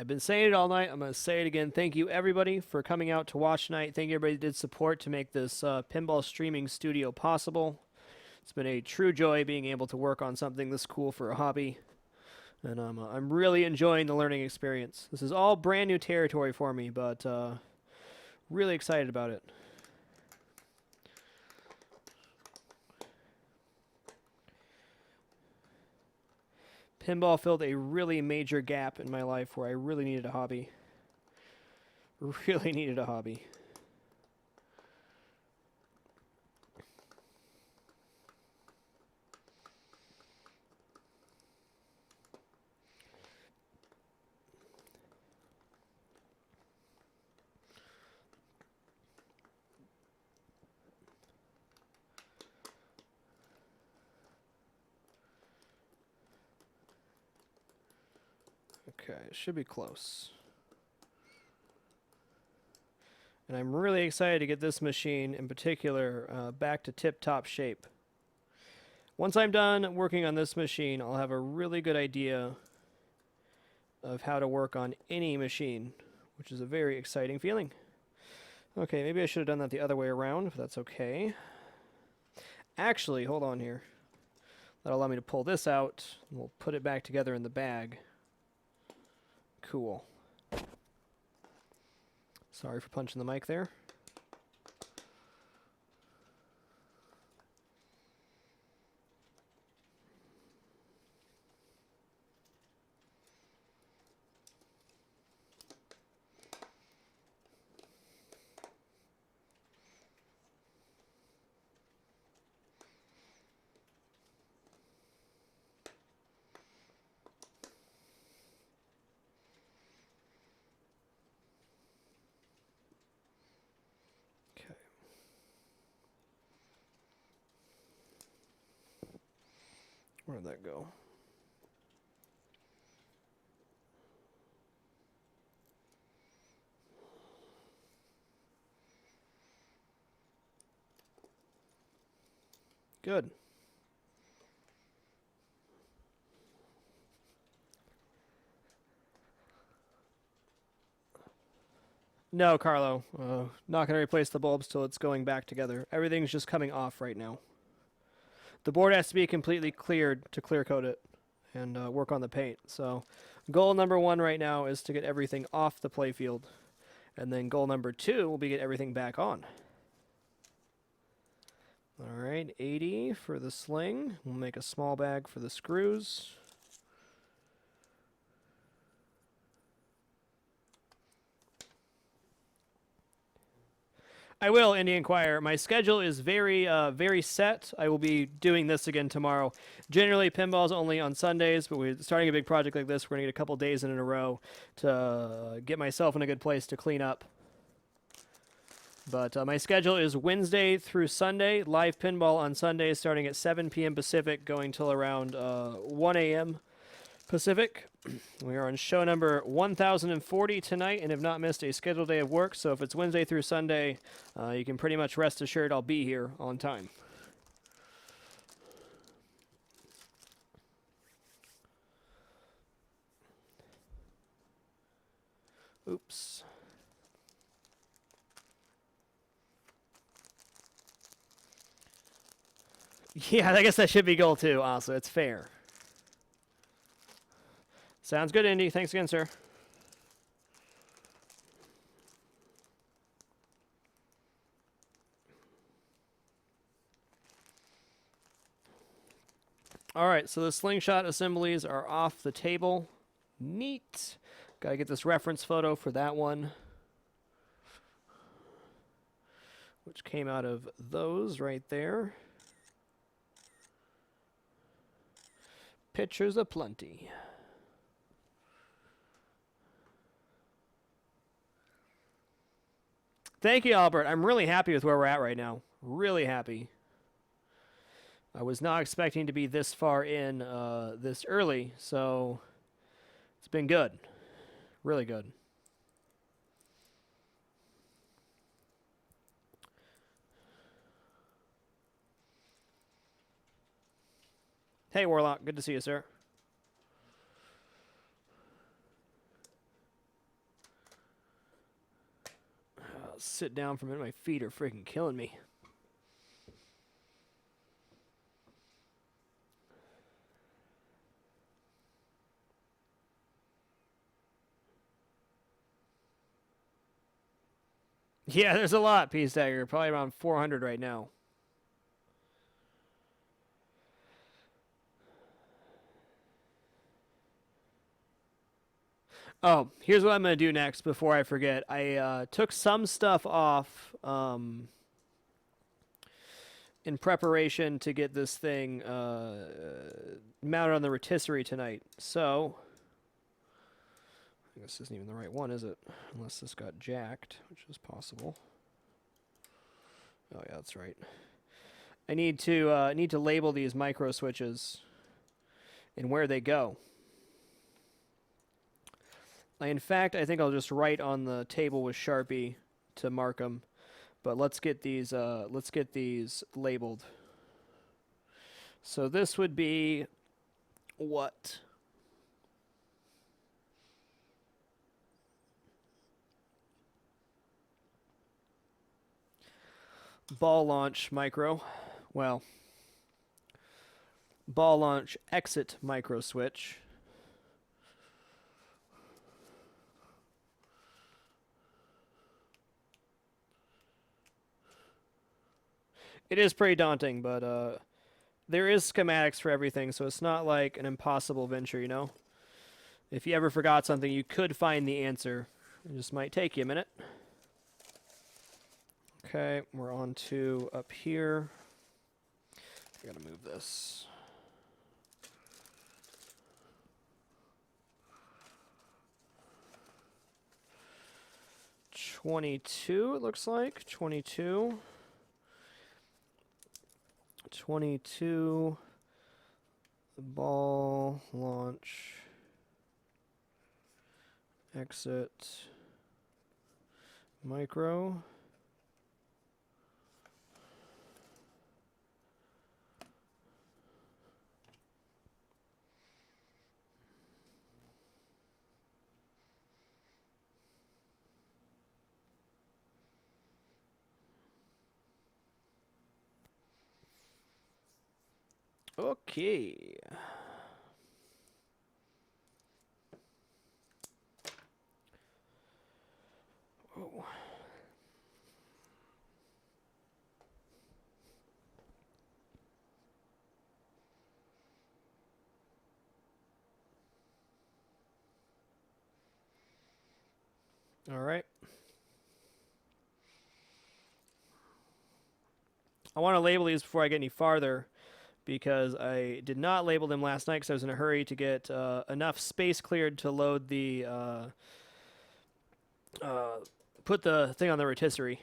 [SPEAKER 1] I've been saying it all night. I'm going to say it again. Thank you, everybody, for coming out to watch tonight. Thank you, everybody that did support to make this pinball streaming studio possible. It's been a true joy being able to work on something this cool for a hobby. And I'm really enjoying the learning experience. This is all brand new territory for me, but really excited about it. Pinball filled a really major gap in my life where I really needed a hobby. Really needed a hobby. Okay, it should be close. And I'm really excited to get this machine in particular back to tip-top shape. Once I'm done working on this machine, I'll have a really good idea of how to work on any machine, which is a very exciting feeling. Okay, maybe I should have done that the other way around, but that's okay. Actually, hold on here. That'll allow me to pull this out, and we'll put it back together in the bag. Cool. Sorry for punching the mic there. Where'd that go? Good. No, Carlo. Not going to replace the bulbs till it's going back together. Everything's just coming off right now. The board has to be completely cleared to clear coat it and work on the paint. So goal number 1 right now is to get everything off the playfield. And then goal number 2 will be get everything back on. All right, 80 for the sling. We'll make a small bag for the screws. I will, Indian Choir. My schedule is very set. I will be doing this again tomorrow. Generally, pinball's only on Sundays, but we're starting a big project like this. We're going to get a couple days in a row to get myself in a good place to clean up. But my schedule is Wednesday through Sunday. Live pinball on Sundays starting at 7 p.m. Pacific, going till around 1 a.m. Pacific. We are on show number 1040 tonight and have not missed a scheduled day of work. So if it's Wednesday through Sunday, you can pretty much rest assured I'll be here on time. Oops. Yeah, I guess that should be goal 2 also. It's fair. Sounds good, Indy. Thanks again, sir. All right, so the slingshot assemblies are off the table. Neat. Got to get this reference photo for that one, which came out of those right there. Pictures aplenty. Thank you, Albert. I'm really happy with where we're at right now. Really happy. I was not expecting to be this far in this early, so it's been good. Really good. Hey, Warlock. Good to see you, sir. I'll sit down for a minute. My feet are freaking killing me. Yeah, there's a lot, Peace Dagger. Probably around 400 right now. Oh, here's what I'm going to do next before I forget. I took some stuff off in preparation to get this thing mounted on the rotisserie tonight. So, I guess this isn't even the right one, is it? Unless this got jacked, which is possible. Oh yeah, that's right. I need to label these micro switches and where they go. In fact, I think I'll just write on the table with Sharpie to mark them. But let's get these labeled. So this would be what? Ball launch micro. Well, ball launch exit micro switch. It is pretty daunting, but there is schematics for everything, so it's not like an impossible venture, you know? If you ever forgot something, you could find the answer. It just might take you a minute. Okay, we're on to up here. I gotta move this. $22, it looks like. 22. ball launch exit micro. Okay. Oh. All right. I want to label these before I get any farther because I did not label them last night because I was in a hurry to get enough space cleared to load the put the thing on the rotisserie.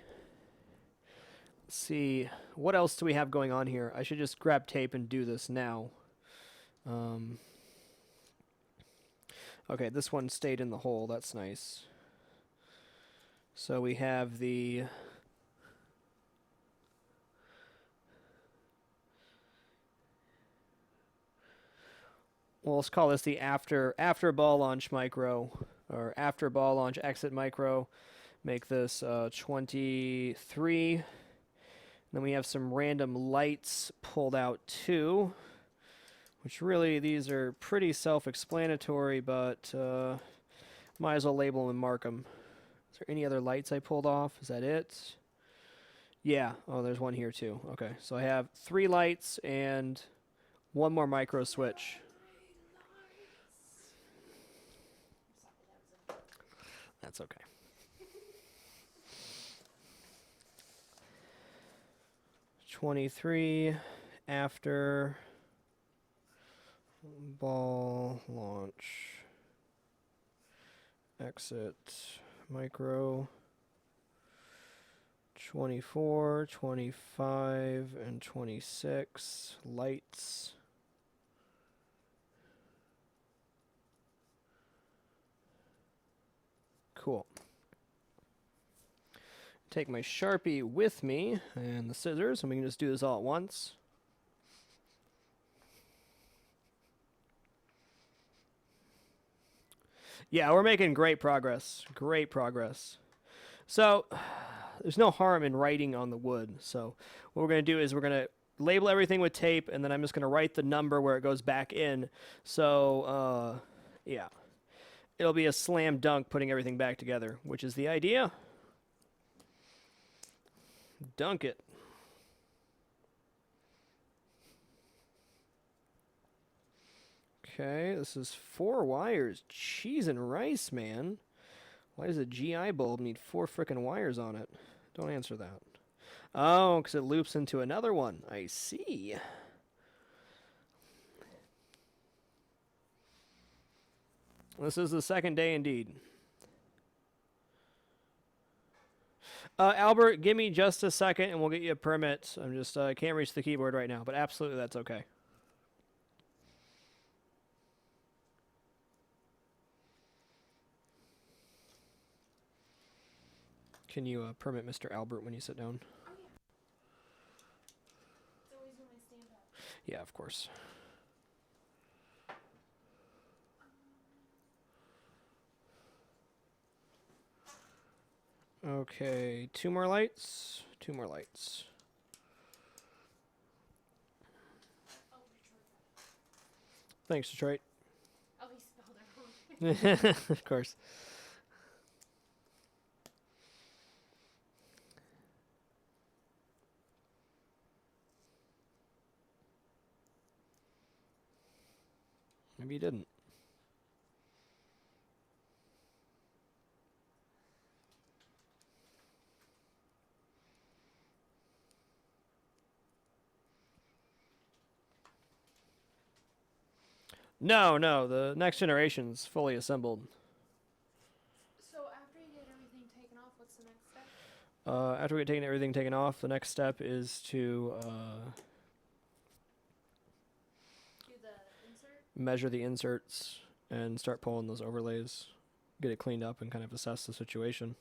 [SPEAKER 1] Let's see, what else do we have going on here? I should just grab tape and do this now. Okay, this one stayed in the hole. That's nice. So we have the well, let's call this the after ball launch micro, or after ball launch exit micro. Make this 23. And then we have some random lights pulled out too, which really these are pretty self-explanatory, but might as well label them and mark them. Is there any other lights I pulled off? Is that it? Yeah. Oh, there's one here too. Okay, so I have 3 lights and one more micro switch. That's okay. $23 after ball launch exit micro. 24, 25, and 26 lights. Cool. Take my Sharpie with me and the scissors, and we can just do this all at once. Yeah, we're making great progress. Great progress. So, there's no harm in writing on the wood. So, what we're going to do is we're going to label everything with tape, and then I'm just going to write the number where it goes back in. So, yeah. It'll be a slam dunk putting everything back together, which is the idea. Dunk it. Okay, this is 4 wires. Cheese and rice, man. Why does a GI bulb need 4 frickin' wires on it? Don't answer that. Oh, because it loops into another one. I see. This is the second day indeed. Albert, give me just a second and we'll get you a permit. I'm just, I can't reach the keyboard right now, but absolutely that's okay. Can you permit Mr. Albert when you sit down?
[SPEAKER 2] Oh yeah. It's always when I stand up.
[SPEAKER 1] Yeah, of course. Okay, 2 more lights. 2 more lights.
[SPEAKER 2] Oh, Detroit.
[SPEAKER 1] Thanks, Detroit.
[SPEAKER 2] Oh, he spelled it wrong.
[SPEAKER 1] Of course. Maybe you didn't. No, the next generation's fully assembled.
[SPEAKER 2] So after you get everything taken off, what's the next step?
[SPEAKER 1] After we get everything taken off, the next step is to
[SPEAKER 2] Do the
[SPEAKER 1] measure the inserts, and start pulling those overlays, get it cleaned up, and kind of assess the situation.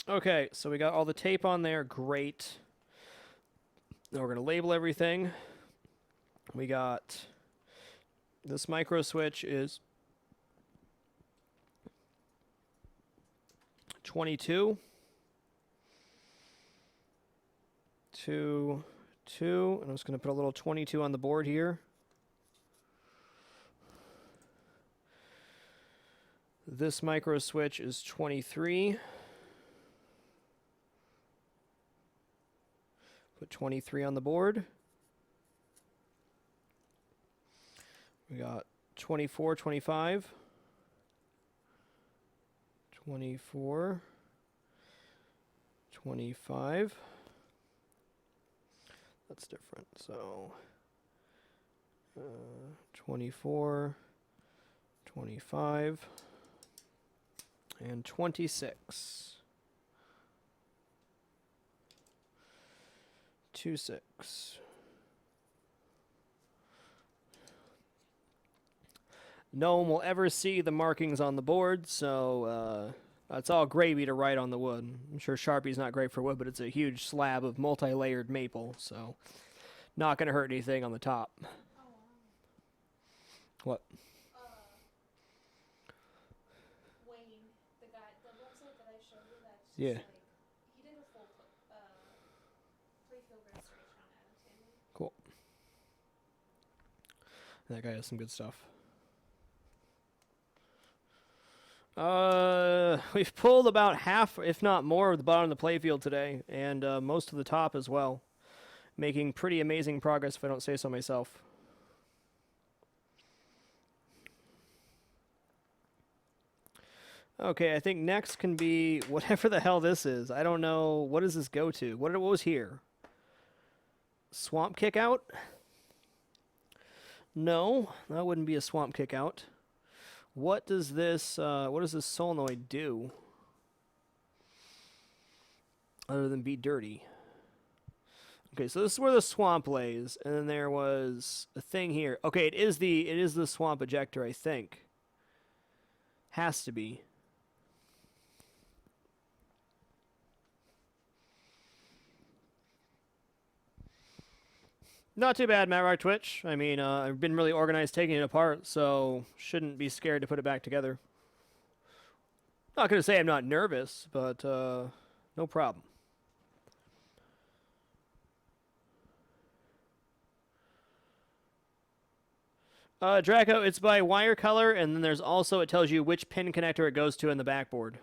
[SPEAKER 1] Okay, so we got all the tape on there. Great. Now we're going to label everything. We got this micro switch is 22 to 2, and I'm just going to put a little 22 on the board here. This micro switch is 23. Put 23 on the board. We got 24, 25. 24, 25. That's different. So 24, 25, and 26. 26. No one will ever see the markings on the board, so it's all gravy to write on the wood. I'm sure Sharpie's not great for wood, but it's a huge slab of multi-layered maple, so not going to hurt anything on the top.
[SPEAKER 2] Oh, wow.
[SPEAKER 1] What?
[SPEAKER 2] Wayne, the guy, the website that I showed you, that's just
[SPEAKER 1] Yeah.
[SPEAKER 2] like, he did a full playfield restoration on ADDAMS family.
[SPEAKER 1] Cool. That guy has some good stuff. We've pulled about half, if not more, of the bottom of the playfield today, and most of the top as well. Making pretty amazing progress, if I don't say so myself. Okay, I think next can be whatever the hell this is. I don't know. What does this go to? What was here? Swamp kick out? No, that wouldn't be a swamp kick out. What does this solenoid do? Other than be dirty. Okay, so this is where the swamp lays, and then there was a thing here. Okay, it is the swamp ejector, I think. Has to be. Not too bad, Matt Rock Twitch. I mean, I've been really organized taking it apart, so shouldn't be scared to put it back together. Not going to say I'm not nervous, but no problem. Draco, it's by wire color, and then there's also, it tells you which pin connector it goes to in the backboard.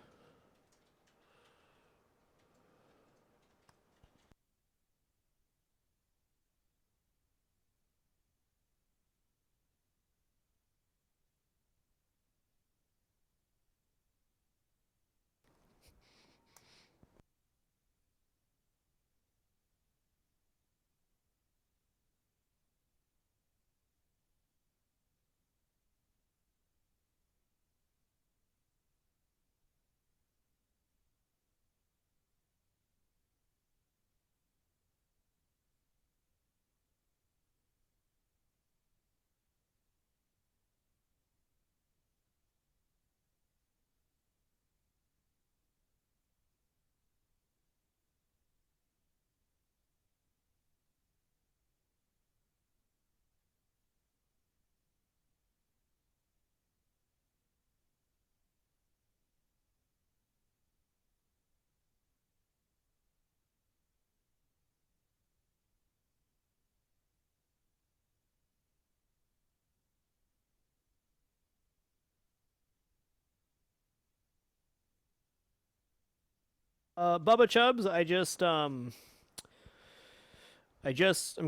[SPEAKER 1] Bubba Chubbs, I'm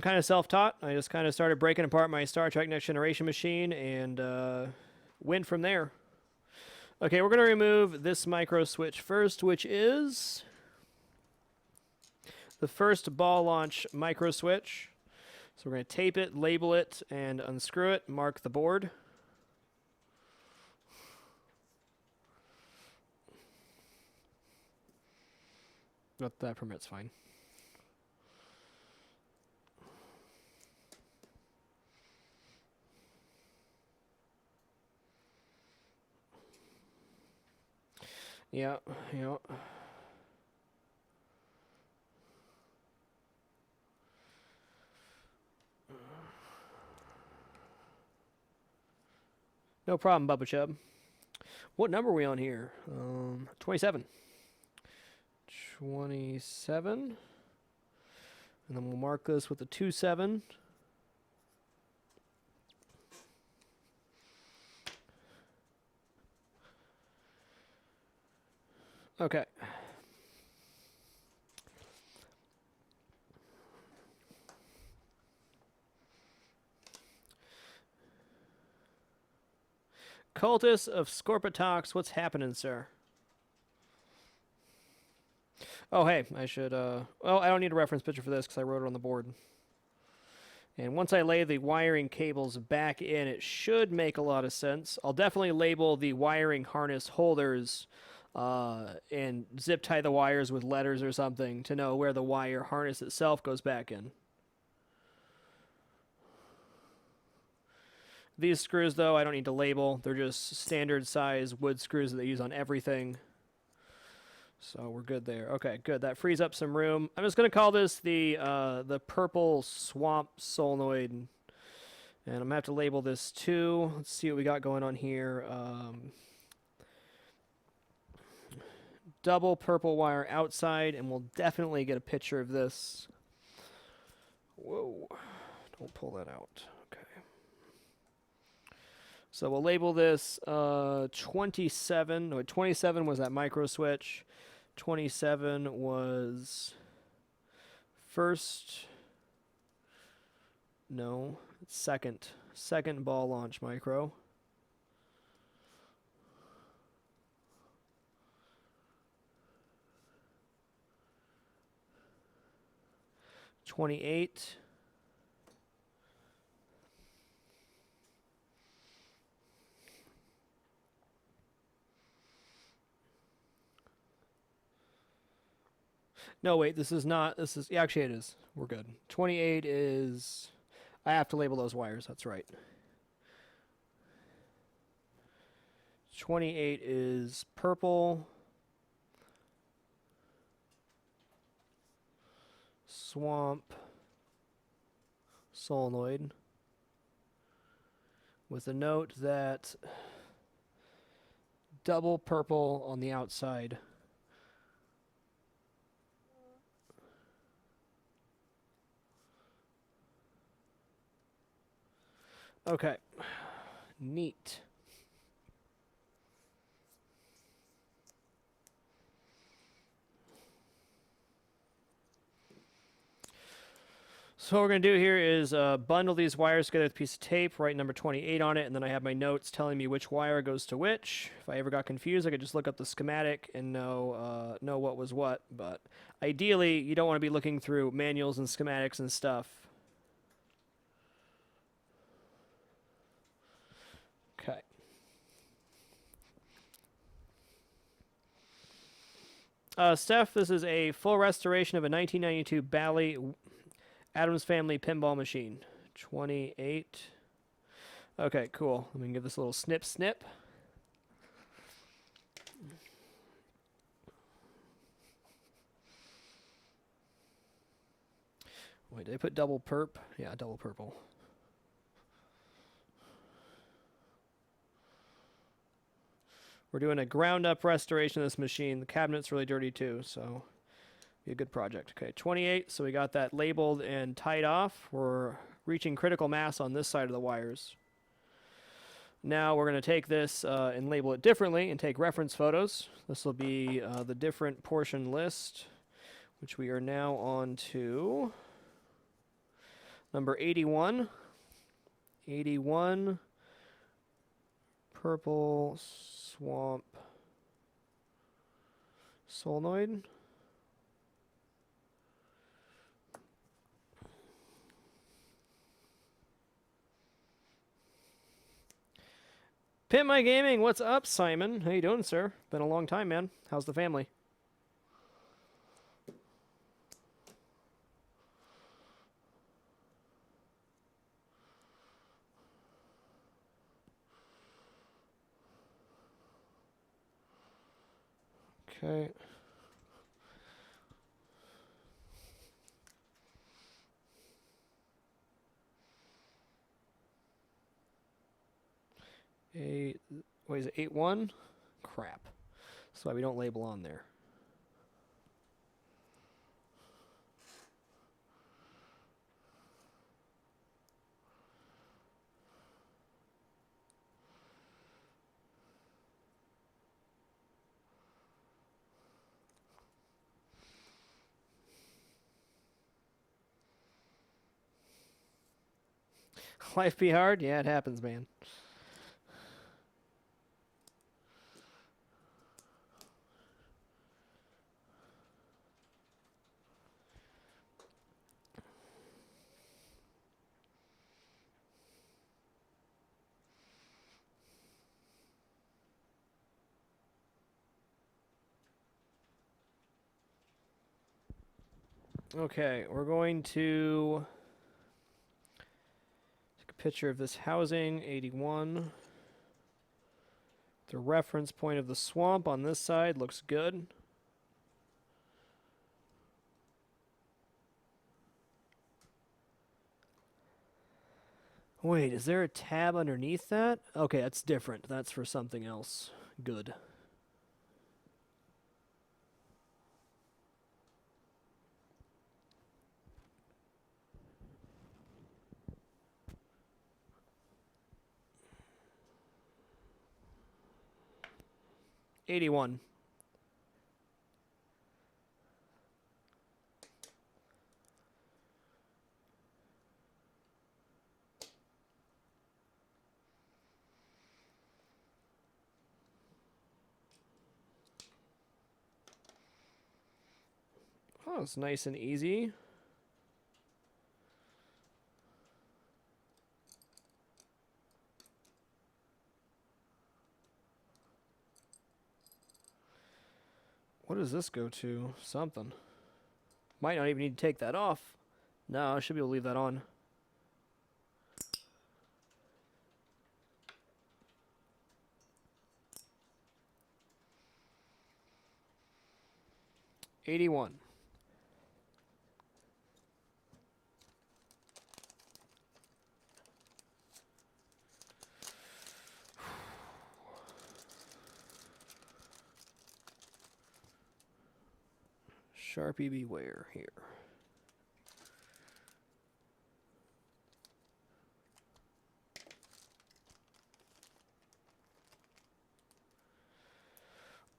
[SPEAKER 1] kind of self-taught. I just kind of started breaking apart my Star Trek Next Generation machine and went from there. Okay, we're going to remove this micro switch first, which is the first ball launch micro switch. So we're going to tape it, label it, and unscrew it, mark the board. That permit's fine. Yeah, yeah. No problem, Bubba Chub. What number are we on here? 27. 27. And then we'll mark this with a 2-7. Okay. Cultus of Scorpitox, what's happening, sir? Oh, hey, I should, well, I don't need a reference picture for this because I wrote it on the board. And once I lay the wiring cables back in, it should make a lot of sense. I'll definitely label the wiring harness holders and zip tie the wires with letters or something to know where the wire harness itself goes back in. These screws, though, I don't need to label. They're just standard size wood screws that they use on everything. So we're good there. Okay, good. That frees up some room. I'm just going to call this the purple swamp solenoid. And I'm going to have to label this too. Let's see what we got going on here. Double purple wire outside, and we'll definitely get a picture of this. Whoa. Don't pull that out. Okay. So we'll label this 27. No, 27 was that micro switch. 27 was first. No, second ball launch micro. $28. No, wait, this is not. This is actually it is. We're good. 28 is. I have to label those wires. That's right. 28 is purple. Swamp solenoid with a note that double purple on the outside. Okay. Neat. So what we're going to do here is bundle these wires together with a piece of tape, write number 28 on it, and then I have my notes telling me which wire goes to which. If I ever got confused, I could just look up the schematic and know what was what. But ideally, you don't want to be looking through manuals and schematics and stuff. Okay. Steph, this is a full restoration of a 1992 Bally Addams Family pinball machine. 28. Okay, cool. Let me give this a little snip. Wait, did I put double perp? Yeah, double purple. We're doing a ground-up restoration of this machine. The cabinet's really dirty, too, so be a good project. Okay, 28, so we got that labeled and tied off. We're reaching critical mass on this side of the wires. Now we're going to take this and label it differently and take reference photos. This will be the different portion list, which we are now on to number 81. 81, purple swamp solenoid. Pimp My Gaming, what's up, Simon? How you doing, sir? Been a long time, man. How's the family? Okay. Wait, is it 8-1? Crap. That's why we don't label on there. Life be hard? Yeah, it happens, man. Okay, we're going to take a picture of this housing, 81. The reference point of the swamp on this side looks good. Wait, is there a tab underneath that? Okay, that's different. That's for something else. Good. $81. Oh, it's nice and easy. What does this go to? Something. Might not even need to take that off. No, I should be able to leave that on. $81. Sharpie beware here.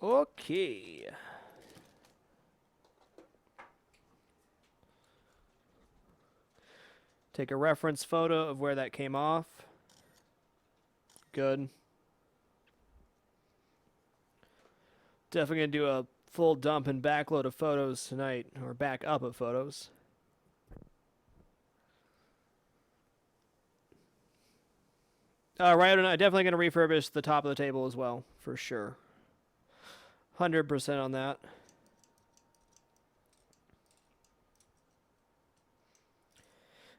[SPEAKER 1] Okay. Take a reference photo of where that came off. Good. Definitely going to do a full dump and backload of photos tonight, or back up of photos. Right, I'm definitely going to refurbish the top of the table as well, for sure. 100% on that.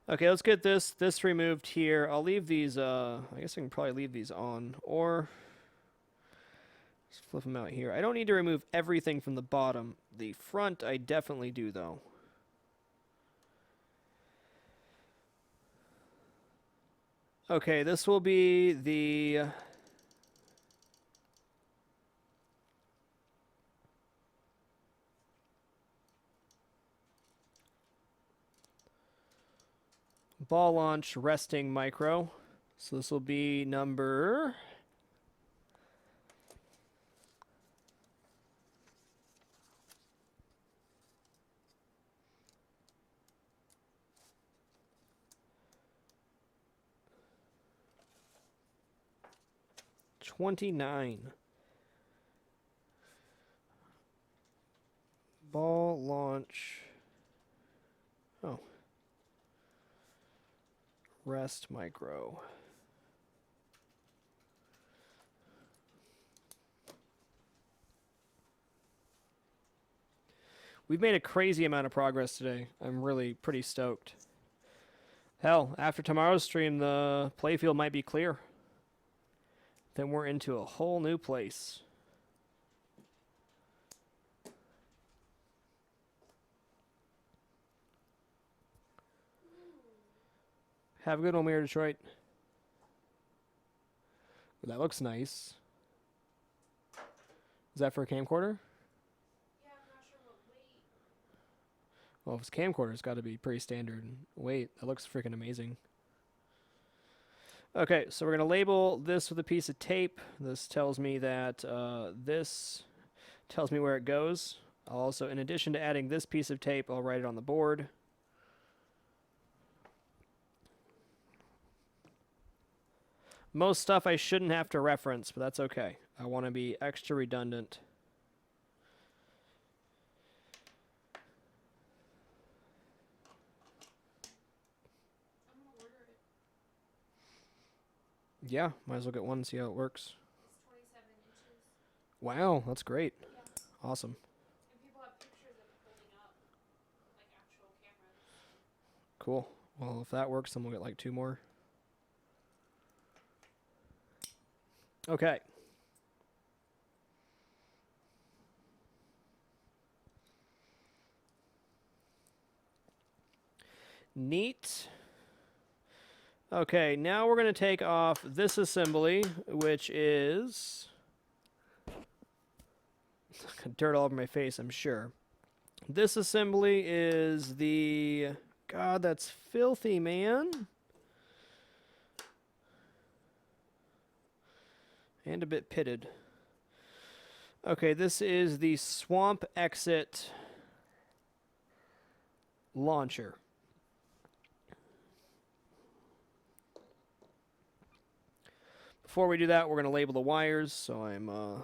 [SPEAKER 1] Okay, let's get this removed here. I'll leave these, I guess I can probably leave these on, or just flip them out here. I don't need to remove everything from the bottom. The front, I definitely do, though. Okay, this will be the ball launch resting micro. So this will be number 29. Ball launch. Oh. Rest micro. We've made a crazy amount of progress today. I'm really pretty stoked. Hell, after tomorrow's stream, the playfield might be clear. Then we're into a whole new place. Have a good one, Mirror Detroit. That looks nice. Is that for a camcorder?
[SPEAKER 2] Yeah, I'm not sure what weight.
[SPEAKER 1] Well, if it's camcorder, it's got to be pretty standard weight. That looks freaking amazing. Okay, so we're going to label this with a piece of tape. This tells me that this tells me where it goes. I'll also, in addition to adding this piece of tape, I'll write it on the board. Most stuff I shouldn't have to reference, but that's okay. I want to be extra redundant.
[SPEAKER 2] I'm gonna order it.
[SPEAKER 1] Yeah, might as well get one and see how it works.
[SPEAKER 2] It's 27 inches.
[SPEAKER 1] Wow, that's great.
[SPEAKER 2] Yeah.
[SPEAKER 1] Awesome.
[SPEAKER 2] And people have pictures of it holding up, like actual cameras.
[SPEAKER 1] Cool. Well, if that works, then we'll get like 2 more. Okay. Neat. Okay, now we're going to take off this assembly, which is... dirt all over my face, I'm sure. This assembly is the... God, that's filthy, man. And a bit pitted. Okay, this is the swamp exit launcher. Before we do that, we're going to label the wires, so I'm the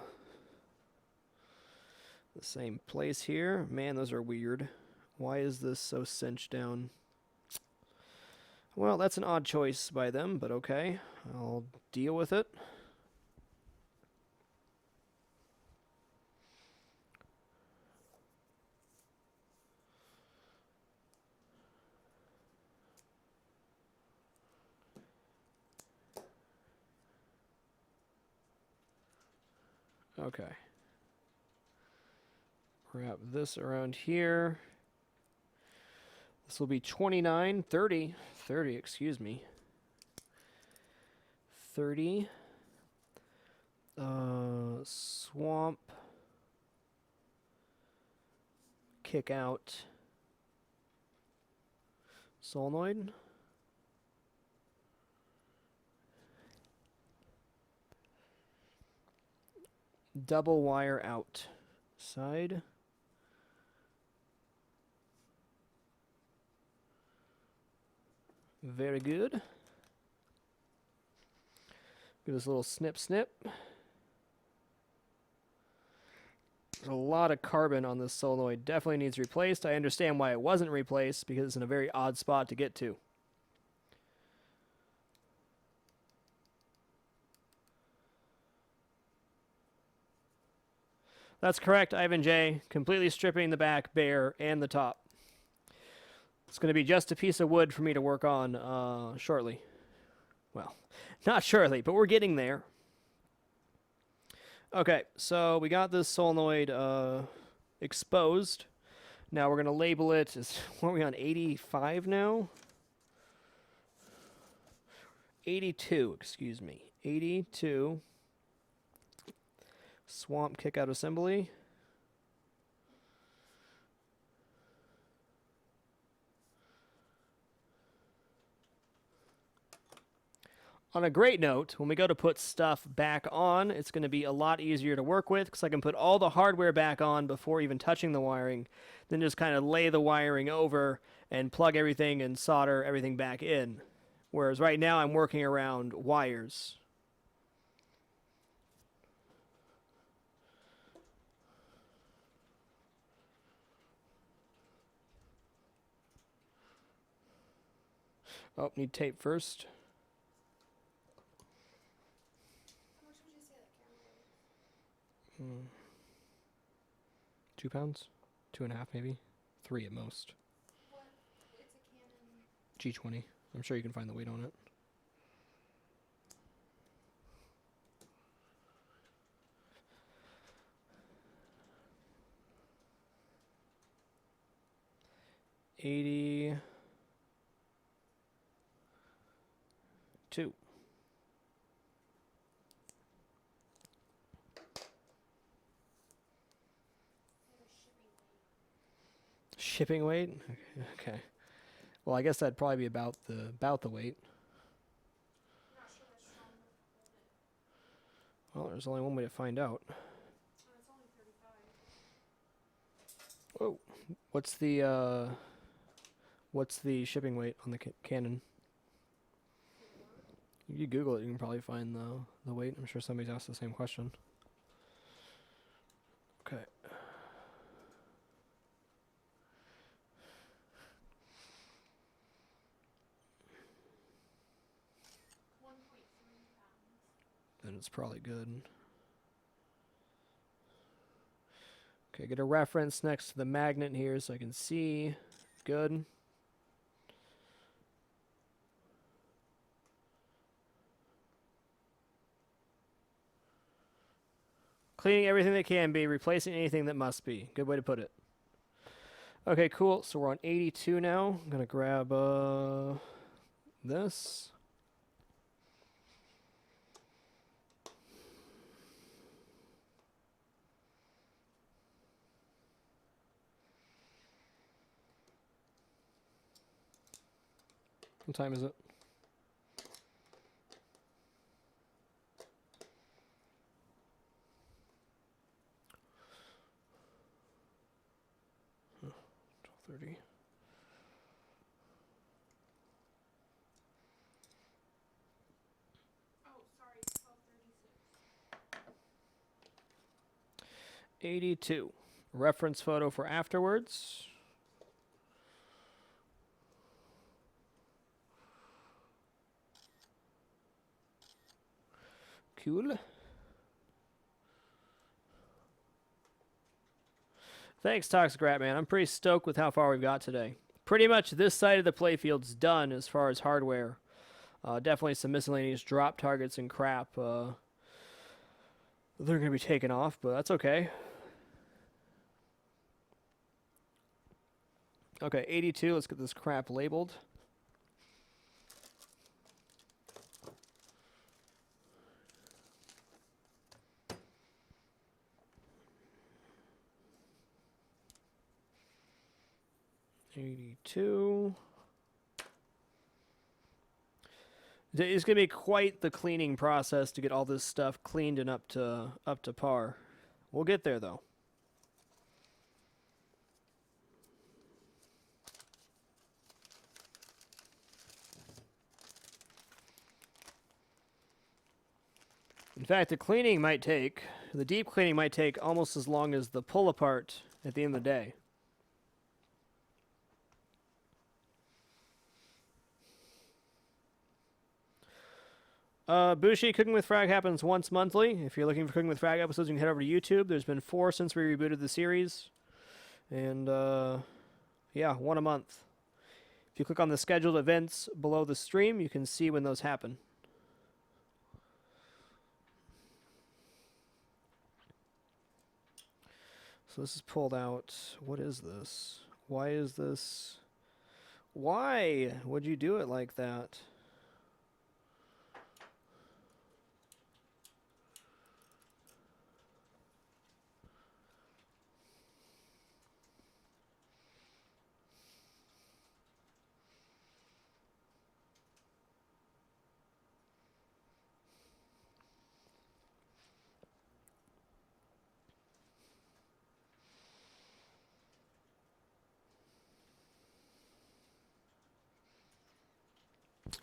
[SPEAKER 1] same place here. Man, those are weird. Why is this so cinched down? Well, that's an odd choice by them, but okay. I'll deal with it. Okay. Wrap this around here. This will be 29, 30, excuse me. 30. Swamp. Kick out. Solenoid. Double wire out. Side. Very good. Give this a little snip snip. There's a lot of carbon on this solenoid. Definitely needs replaced. I understand why it wasn't replaced, because it's in a very odd spot to get to. That's correct, Ivan J. Completely stripping the back bare and the top. It's going to be just a piece of wood for me to work on shortly. Well, not shortly, but we're getting there. Okay, so we got this solenoid exposed. Now we're going to label it as, what are we on, 85 now? 82, excuse me. 82. Swamp kickout assembly. On a great note, when we go to put stuff back on, it's going to be a lot easier to work with because I can put all the hardware back on before even touching the wiring, then just kind of lay the wiring over and plug everything and solder everything back in. Whereas right now I'm working around wires. Oh, need tape first.
[SPEAKER 2] How much would you say that camera weighs?
[SPEAKER 1] 2 pounds? 2.5 maybe? 3 at most.
[SPEAKER 2] What? It's a Canon.
[SPEAKER 1] G20. I'm sure you can find the weight on it. $80. 2.
[SPEAKER 2] And a shipping weight.
[SPEAKER 1] Shipping weight? Okay. Well, I guess that'd probably be about the weight.
[SPEAKER 2] I'm not sure how strong enough to hold it.
[SPEAKER 1] Well, there's only one way to find out.
[SPEAKER 2] And it's only 35.
[SPEAKER 1] Whoa. What's the shipping weight on the Canon?
[SPEAKER 2] 4.
[SPEAKER 1] You Google it, you can probably find the weight. I'm sure somebody's asked the same question. Okay.
[SPEAKER 2] 1.3 pounds.
[SPEAKER 1] Then it's probably good. Okay, get a reference next to the magnet here so I can see. Good. Cleaning everything that can be, replacing anything that must be. Good way to put it. Okay, cool. So we're on 82 now. I'm going to grab this. What time is it? Oh, 12:30.
[SPEAKER 2] Oh, sorry, 12:36.
[SPEAKER 1] 82. Reference photo for afterwards. Cool. Thanks, Toxic Rat Man. I'm pretty stoked with how far we've got today. Pretty much this side of the playfield's done as far as hardware. Definitely some miscellaneous drop targets and crap. They're going to be taken off, but that's okay. Okay, 82. Let's get this crap labeled. $82. It's going to be quite the cleaning process to get all this stuff cleaned and up to par. We'll get there though. In fact, the deep cleaning might take almost as long as the pull apart at the end of the day. Bushi, Cooking with Frag happens once monthly. If you're looking for Cooking with Frag episodes, you can head over to YouTube. There's been 4 since we rebooted the series. And, yeah, 1 a month. If you click on the scheduled events below the stream, you can see when those happen. So this is pulled out. What is this? Why is this? Why would you do it like that?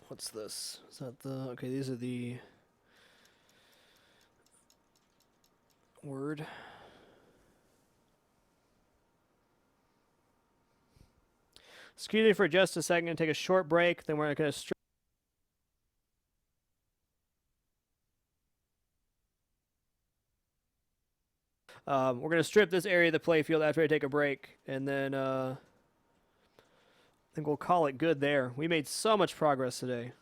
[SPEAKER 1] What's this? Is that the... Okay, these are the... Word. Excuse me for just a second. Take a short break. Then we're going to... we're going to strip this area of the playfield after I take a break. And then... I think we'll call it good there. We made so much progress today.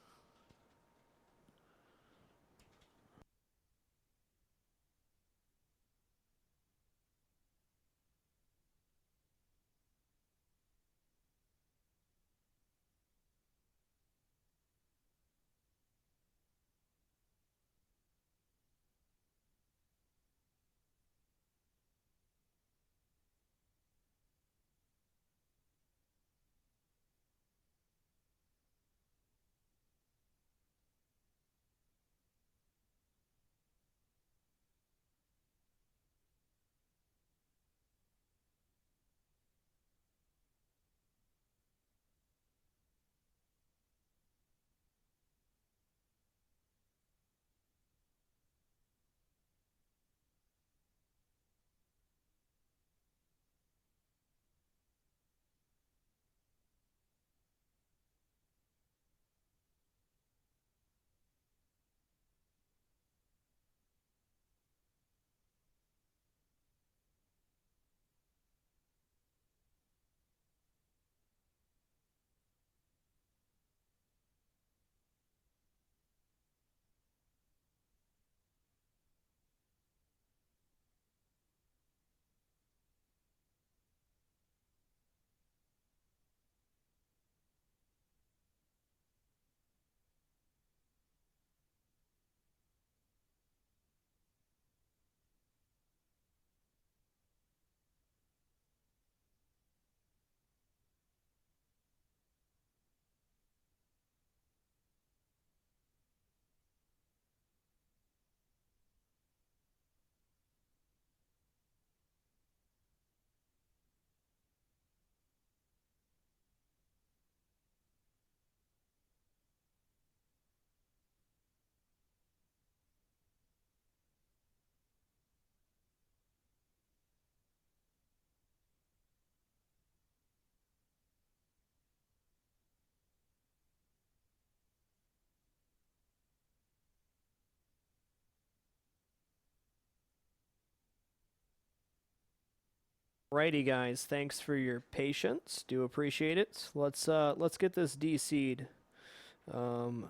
[SPEAKER 1] Alrighty, guys. Thanks for your patience. Do appreciate it. Let's get this DC'd.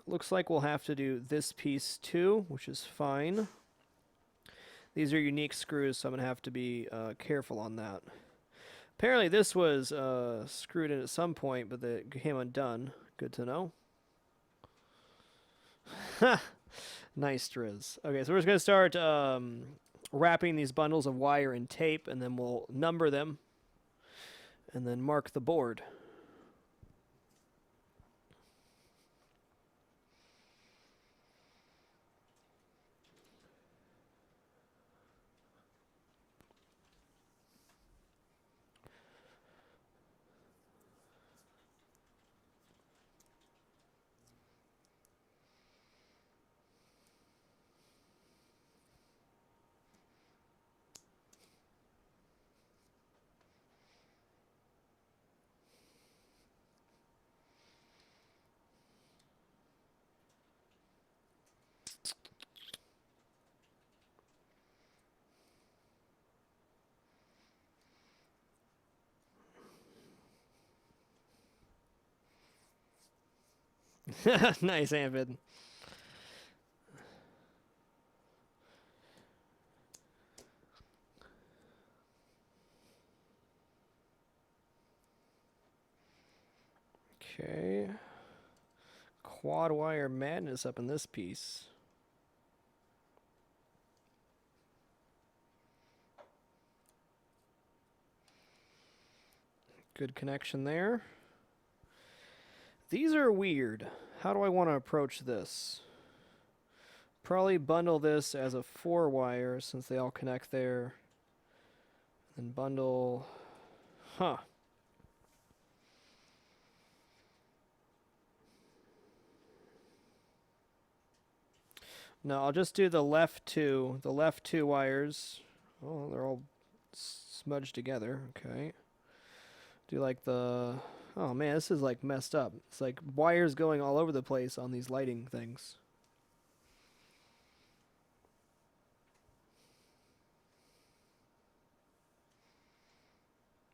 [SPEAKER 1] Looks like we'll have to do this piece too, which is fine. These are unique screws, so I'm gonna have to be careful on that. Apparently, this was screwed in at some point, but it came undone. Good to know. Nice, Driz. Okay, so we're just gonna start wrapping these bundles of wire in tape, and then we'll number them, and then mark the board. Nice, Amvid. Okay. Quad wire madness up in this piece. Good connection there. These are weird. How do I want to approach this? Probably bundle this as a 4-wire since they all connect there. And bundle... Huh. No, I'll just do the left two wires. Oh, they're all smudged together. Okay. Do like the... Oh man, this is like messed up. It's like wires going all over the place on these lighting things.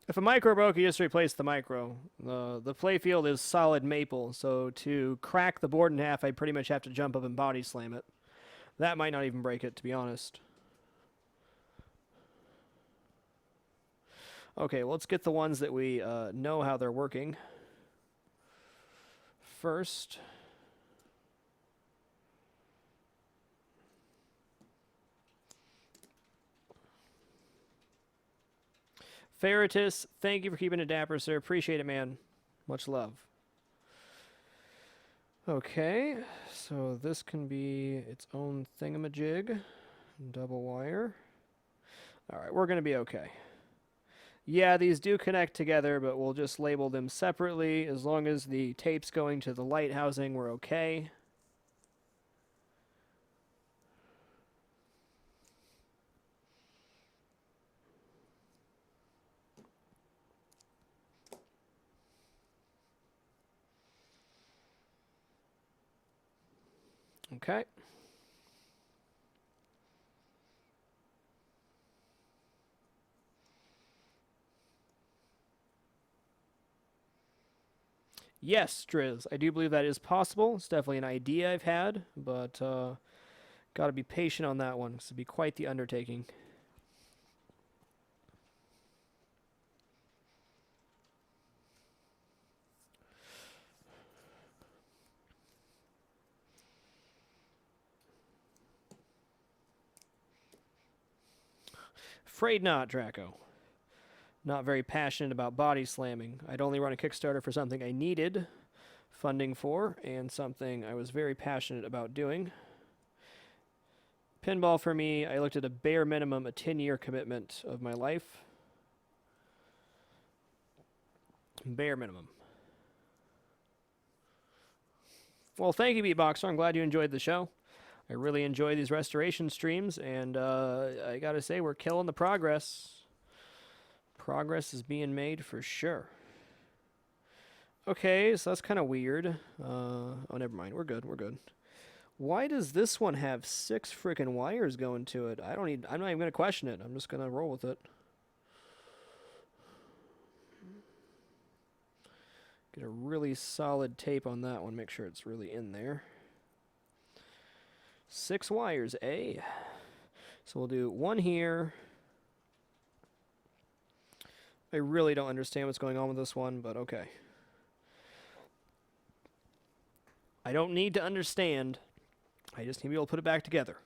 [SPEAKER 1] If a micro broke, you just replace the micro. The playfield is solid maple, so to crack the board in half, I'd pretty much have to jump up and body slam it. That might not even break it, to be honest. Okay, well, let's get the ones that we know how they're working. First, Ferritus, thank you for keeping it dapper, sir. Appreciate it, man. Much love. Okay, so this can be its own thingamajig. Double wire. Alright, we're going to be okay. Yeah, these do connect together, but we'll just label them separately. As long as the tape's going to the light housing, we're okay. Okay. Yes, Driz, I do believe that is possible. It's definitely an idea I've had, but got to be patient on that one. This would be quite the undertaking. Afraid not, Draco. Not very passionate about body slamming. I'd only run a Kickstarter for something I needed funding for and something I was very passionate about doing. Pinball for me, I looked at a bare minimum, a 10-year commitment of my life. Bare minimum. Well, thank you, Beatboxer. I'm glad you enjoyed the show. I really enjoy these restoration streams, and I gotta say, we're killing the progress. Progress is being made for sure. Okay, so that's kind of weird. Oh, never mind. We're good. We're good. Why does this one have 6 freaking wires going to it? I'm not even gonna question it. I'm just gonna roll with it. Get a really solid tape on that one. Make sure it's really in there. 6 wires, eh? So we'll do 1 here. I really don't understand what's going on with this one, but okay. I don't need to understand. I just need to be able to put it back together.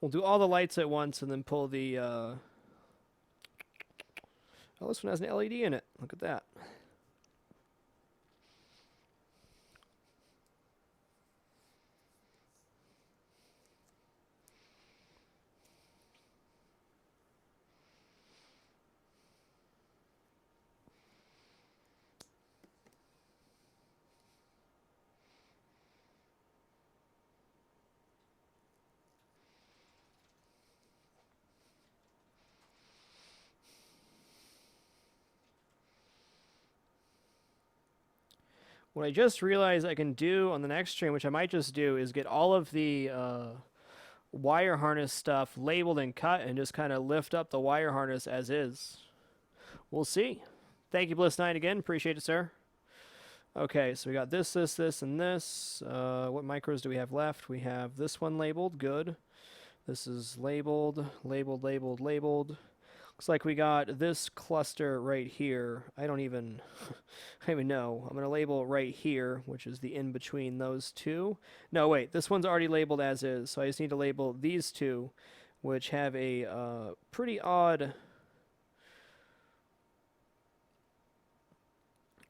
[SPEAKER 1] We'll do all the lights at once and then pull the... Oh, this one has an LED in it. Look at that. What I just realized I can do on the next stream, which I might just do, is get all of the wire harness stuff labeled and cut and just kind of lift up the wire harness as is. We'll see. Thank you, Bliss9 again. Appreciate it, sir. Okay, so we got this, and this. What micros do we have left? We have this one labeled. Good. This is labeled. Looks like we got this cluster right here. I don't even know. I'm going to label it right here, which is the in-between those two. No, wait. This one's already labeled as is, so I just need to label these two, which have a pretty odd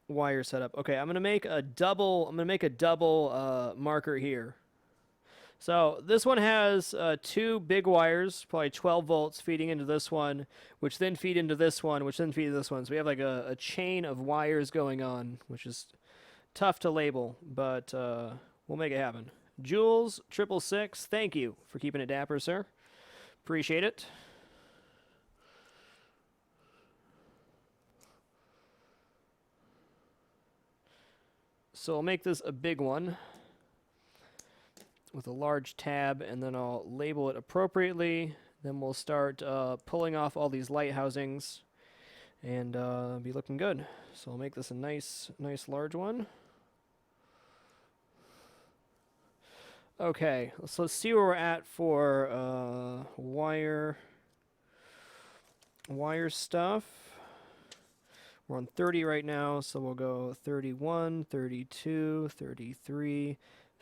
[SPEAKER 1] wire setup. Okay, I'm going to make a double marker here. So this one has 2 big wires, probably 12 volts, feeding into this one, which then feed into this one, which then feed into this one. So we have like a chain of wires going on, which is tough to label, but we'll make it happen. Jules, 666, thank you for keeping it dapper, sir. Appreciate it. So I'll make this a big one with a large tab, and then I'll label it appropriately. Then we'll start pulling off all these light housings and be looking good. So I'll make this a nice large one. Okay, so let's see where we're at for wire stuff. We're on 30 right now, so we'll go 31, 32, 33,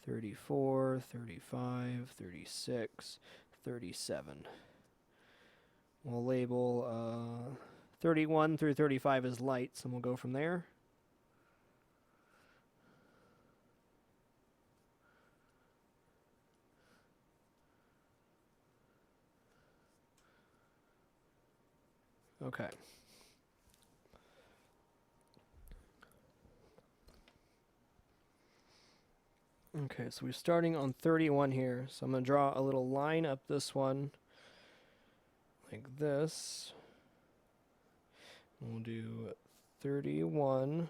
[SPEAKER 1] 34, 35, 36, 37. We'll label 31 through 35 as lights, and we'll go from there. Okay. Okay, so we're starting on 31 here. So I'm going to draw a little line up this one like this. We'll do 31,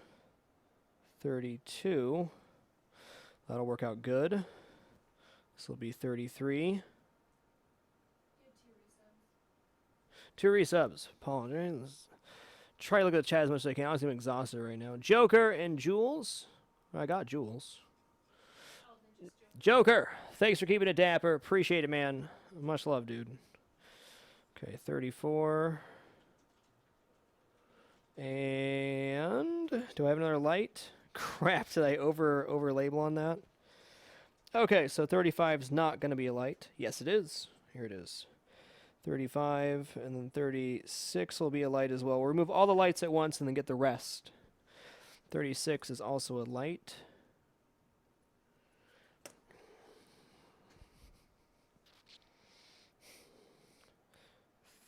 [SPEAKER 1] 32. That'll work out good. This will be 33. 2 resubs. Apologize. Try to look at the chat as much as I can. Honestly, I'm exhausted right now. Joker and Jules. I got Jules. Joker, thanks for keeping it dapper. Appreciate it, man. Much love, dude. Okay, 34. And do I have another light? Crap, did I over label on that? Okay, so 35 is not going to be a light. Yes, it is. Here it is. 35, and then 36 will be a light as well. We'll remove all the lights at once and then get the rest. 36 is also a light.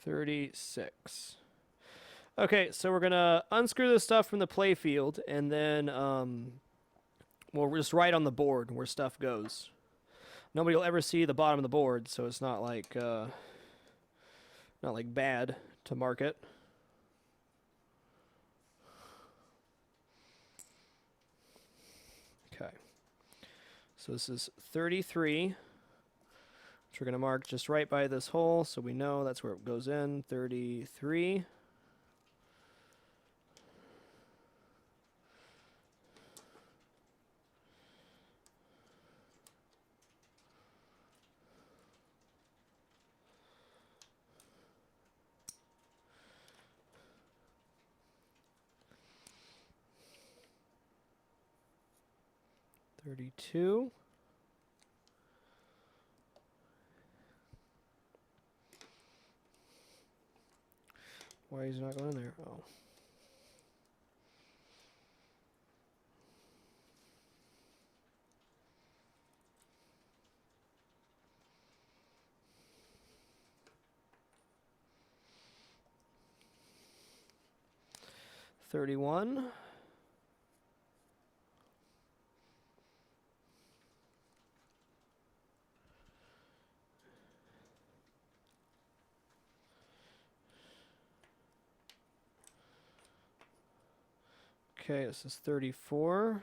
[SPEAKER 1] $36. Okay, so we're gonna unscrew this stuff from the playfield, and then we'll just write on the board where stuff goes. Nobody will ever see the bottom of the board, so it's not like bad to mark it. Okay. So this is 33, which we're going to mark just right by this hole, so we know that's where it goes in. 33. $32. Why is it not going in there? Oh. $31. Okay, this is 34.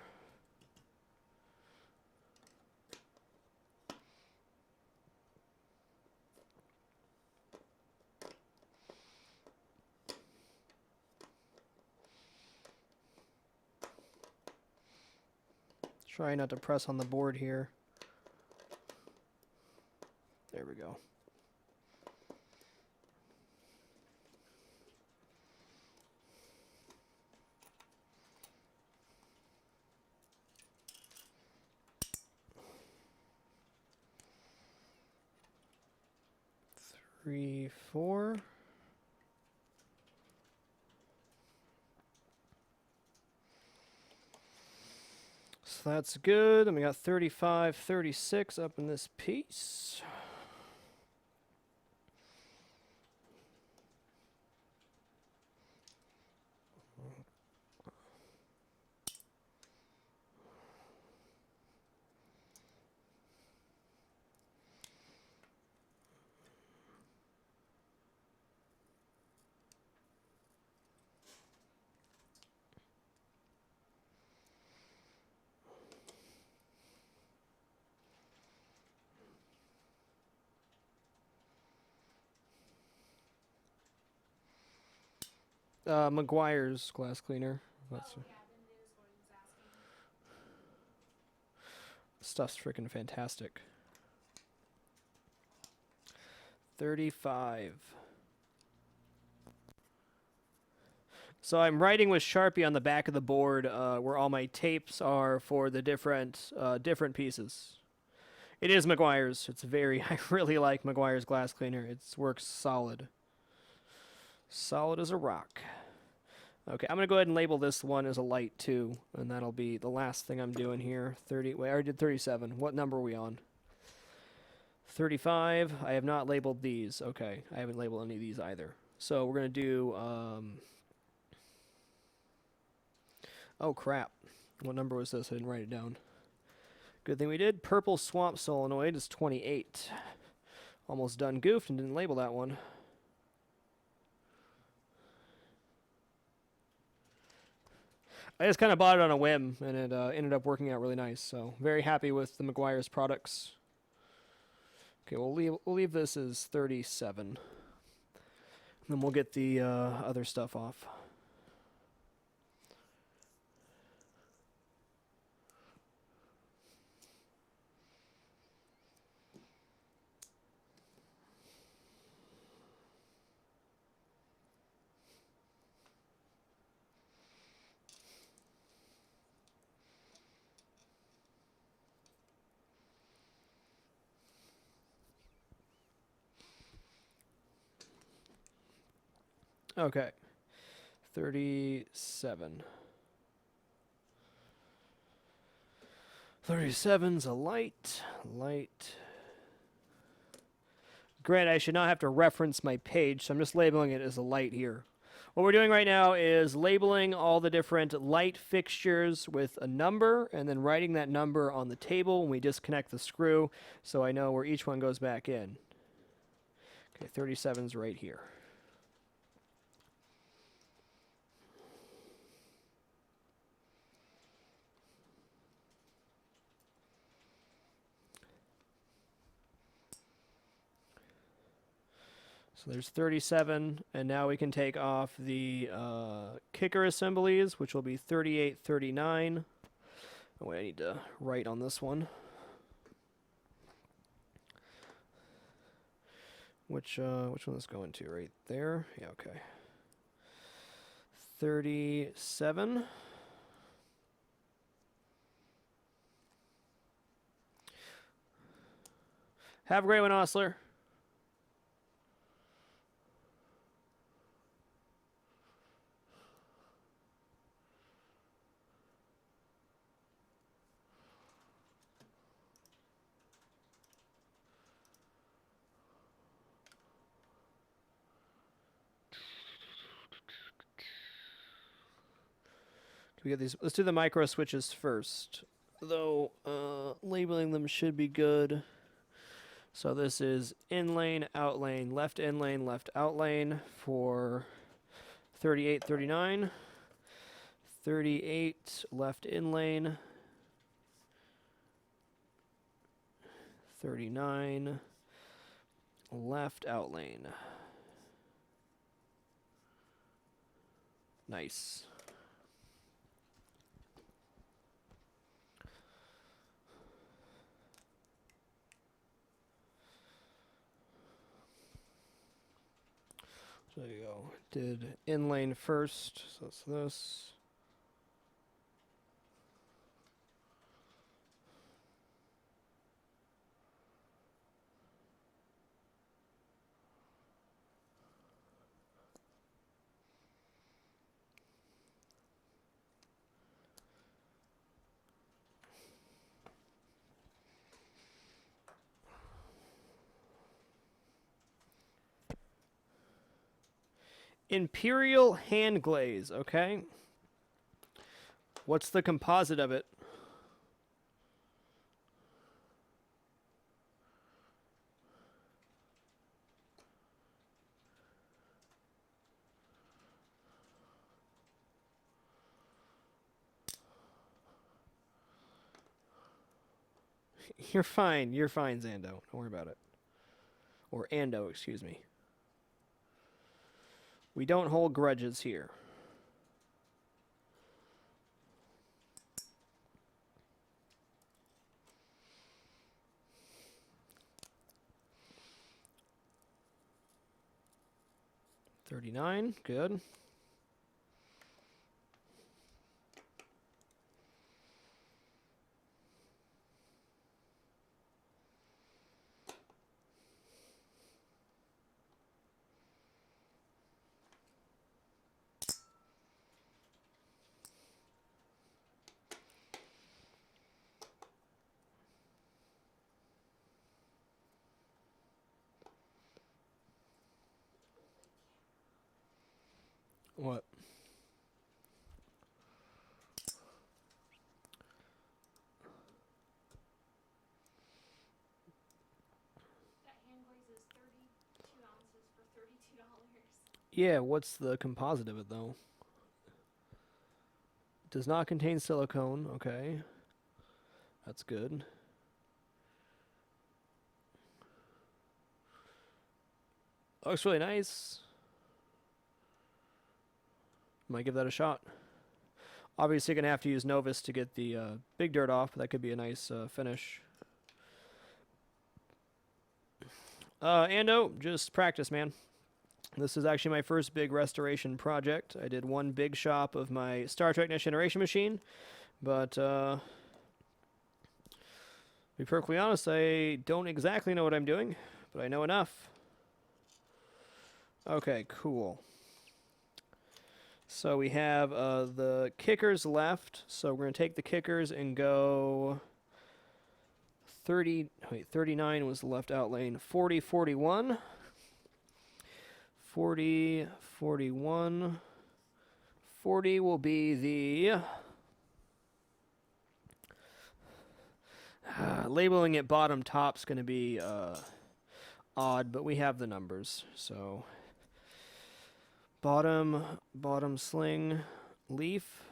[SPEAKER 1] Try not to press on the board here. There we go. Three, 4. So that's good. And we got 35, 36 up in this piece. McGuire's glass cleaner. That's
[SPEAKER 2] Oh, yeah, the news one was asking.
[SPEAKER 1] stuff's freaking fantastic. 35. So I'm writing with Sharpie on the back of the board where all my tapes are for the different pieces. It is McGuire's. It's very. I really like McGuire's glass cleaner. It works solid. Solid as a rock. Okay, I'm going to go ahead and label this one as a light 2, and that'll be the last thing I'm doing here. 30. Wait, I already did 37. What number are we on? 35. I have not labeled these. Okay, I haven't labeled any of these either. So we're going to do... oh, crap. What number was this? I didn't write it down. Good thing we did. Purple swamp solenoid is 28. Almost done goofed and didn't label that one. I just kind of bought it on a whim, and it ended up working out really nice. So very happy with the McGuire's products. Okay, we'll leave this as 37. And then we'll get the other stuff off. Okay. 37. 37's a light. Light. Granted, I should not have to reference my page, so I'm just labeling it as a light here. What we're doing right now is labeling all the different light fixtures with a number and then writing that number on the table when we disconnect the screw so I know where each one goes back in. Okay, 37's right here. So there's 37, and now we can take off the kicker assemblies, which will be 38, 39. Oh, wait, I need to write on this one. Which one is going to? Right there? Yeah, okay. 37. Have a great one, Osler. We get these. Let's do the micro switches first. Though labeling them should be good. So this is in lane, out lane, left in lane, left out lane for 38, 39. 38 left in lane. 39 left out lane. Nice. So there you go. Did in lane first, so that's this. Imperial hand glaze, okay. What's the composite of it? You're fine, Zando. Don't worry about it. Or Ando, excuse me. We don't hold grudges here. $39, good. What?
[SPEAKER 2] That hand glaze is 32 ounces for $32.
[SPEAKER 1] Yeah, what's the composite of it, though? Does not contain silicone, okay. That's good. Looks really nice. Might give that a shot. Obviously, you're going to have to use Novus to get the big dirt off, but that could be a nice finish. Ando, just practice, man. This is actually my first big restoration project. I did one big shop of my Star Trek Next Generation machine, but to be perfectly honest, I don't exactly know what I'm doing, but I know enough. Okay, cool. So we have the kickers left. So we're going to take the kickers and go 39 was the left out lane. 40, 41. 40, 41. 40 will be the... labeling it bottom top's going to be odd, but we have the numbers. So bottom sling leaf.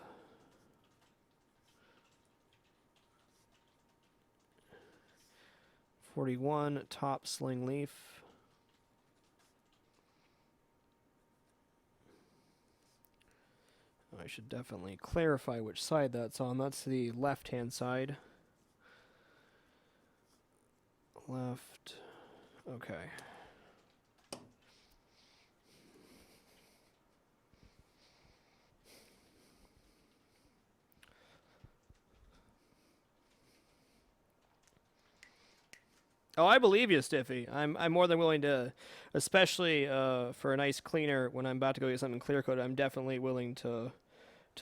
[SPEAKER 1] .41 top sling leaf. I should definitely clarify which side that's on. That's the left-hand side. Left. Okay. Oh, I believe you, Stiffy. I'm more than willing to, especially for a nice cleaner when I'm about to go get something clear coated. I'm definitely willing to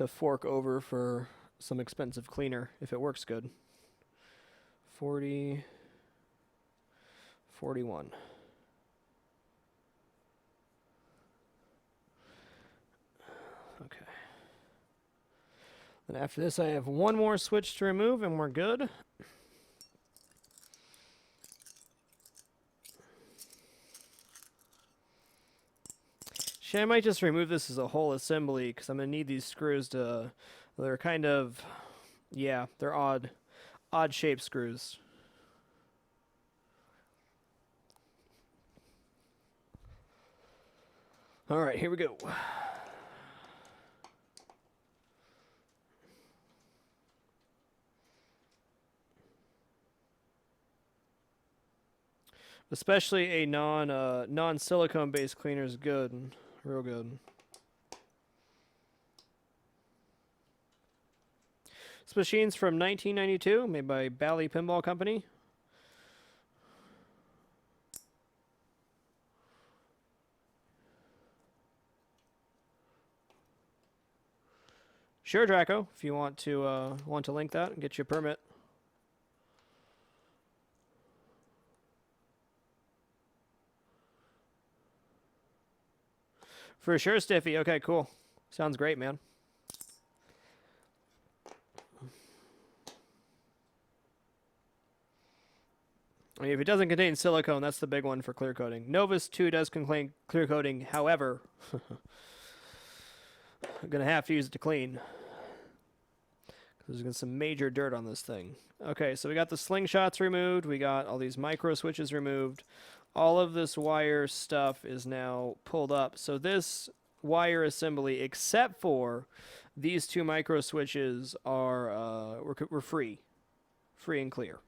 [SPEAKER 1] fork over for some expensive cleaner if it works good. 40, 41. Okay. Then after this, I have one more switch to remove, and we're good. I might just remove this as a whole assembly because I'm going to need these screws to... They're kind of... Yeah, they're odd shaped screws. Alright, here we go. Especially a non-silicone based cleaner is good. Real good. This machine's from 1992, made by Bally Pinball Company. Sure, Draco, if you want to link that and get you a permit. For sure, Stiffy. Okay, cool. Sounds great, man. I mean, if it doesn't contain silicone, that's the big one for clear coating. Novus 2 does contain clear coating. However, I'm going to have to use it to clean. There's some major dirt on this thing. Okay, so we got the slingshots removed. We got all these micro switches removed. All of this wire stuff is now pulled up. So this wire assembly, except for these two micro switches, are we're free and clear.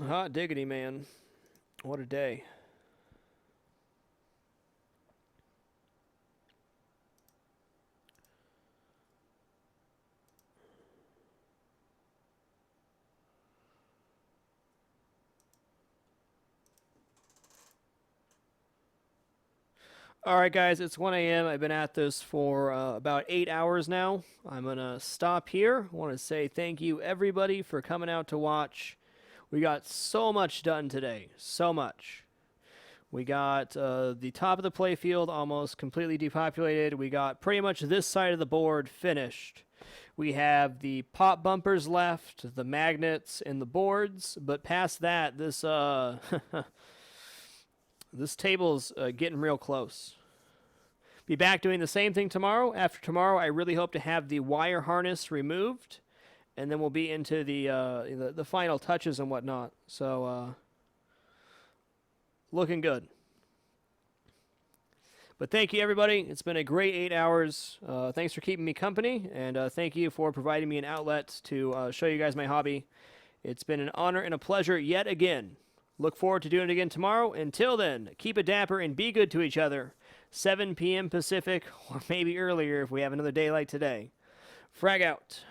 [SPEAKER 1] Hot diggity, man. What a day. All right, guys, it's 1 a.m. I've been at this for about 8 hours now. I'm going to stop here. I want to say thank you, everybody, for coming out to watch. We got so much done today. So much. We got the top of the playfield almost completely depopulated. We got pretty much this side of the board finished. We have the pop bumpers left, the magnets, and the boards. But past that, this... This table's getting real close. Be back doing the same thing tomorrow. After tomorrow, I really hope to have the wire harness removed, and then we'll be into the final touches and whatnot. So, looking good. But thank you, everybody. It's been a great 8 hours. Thanks for keeping me company, and thank you for providing me an outlet to show you guys my hobby. It's been an honor and a pleasure yet again. Look forward to doing it again tomorrow. Until then, keep it dapper and be good to each other. 7 p.m. Pacific, or maybe earlier if we have another day like today. Frag out.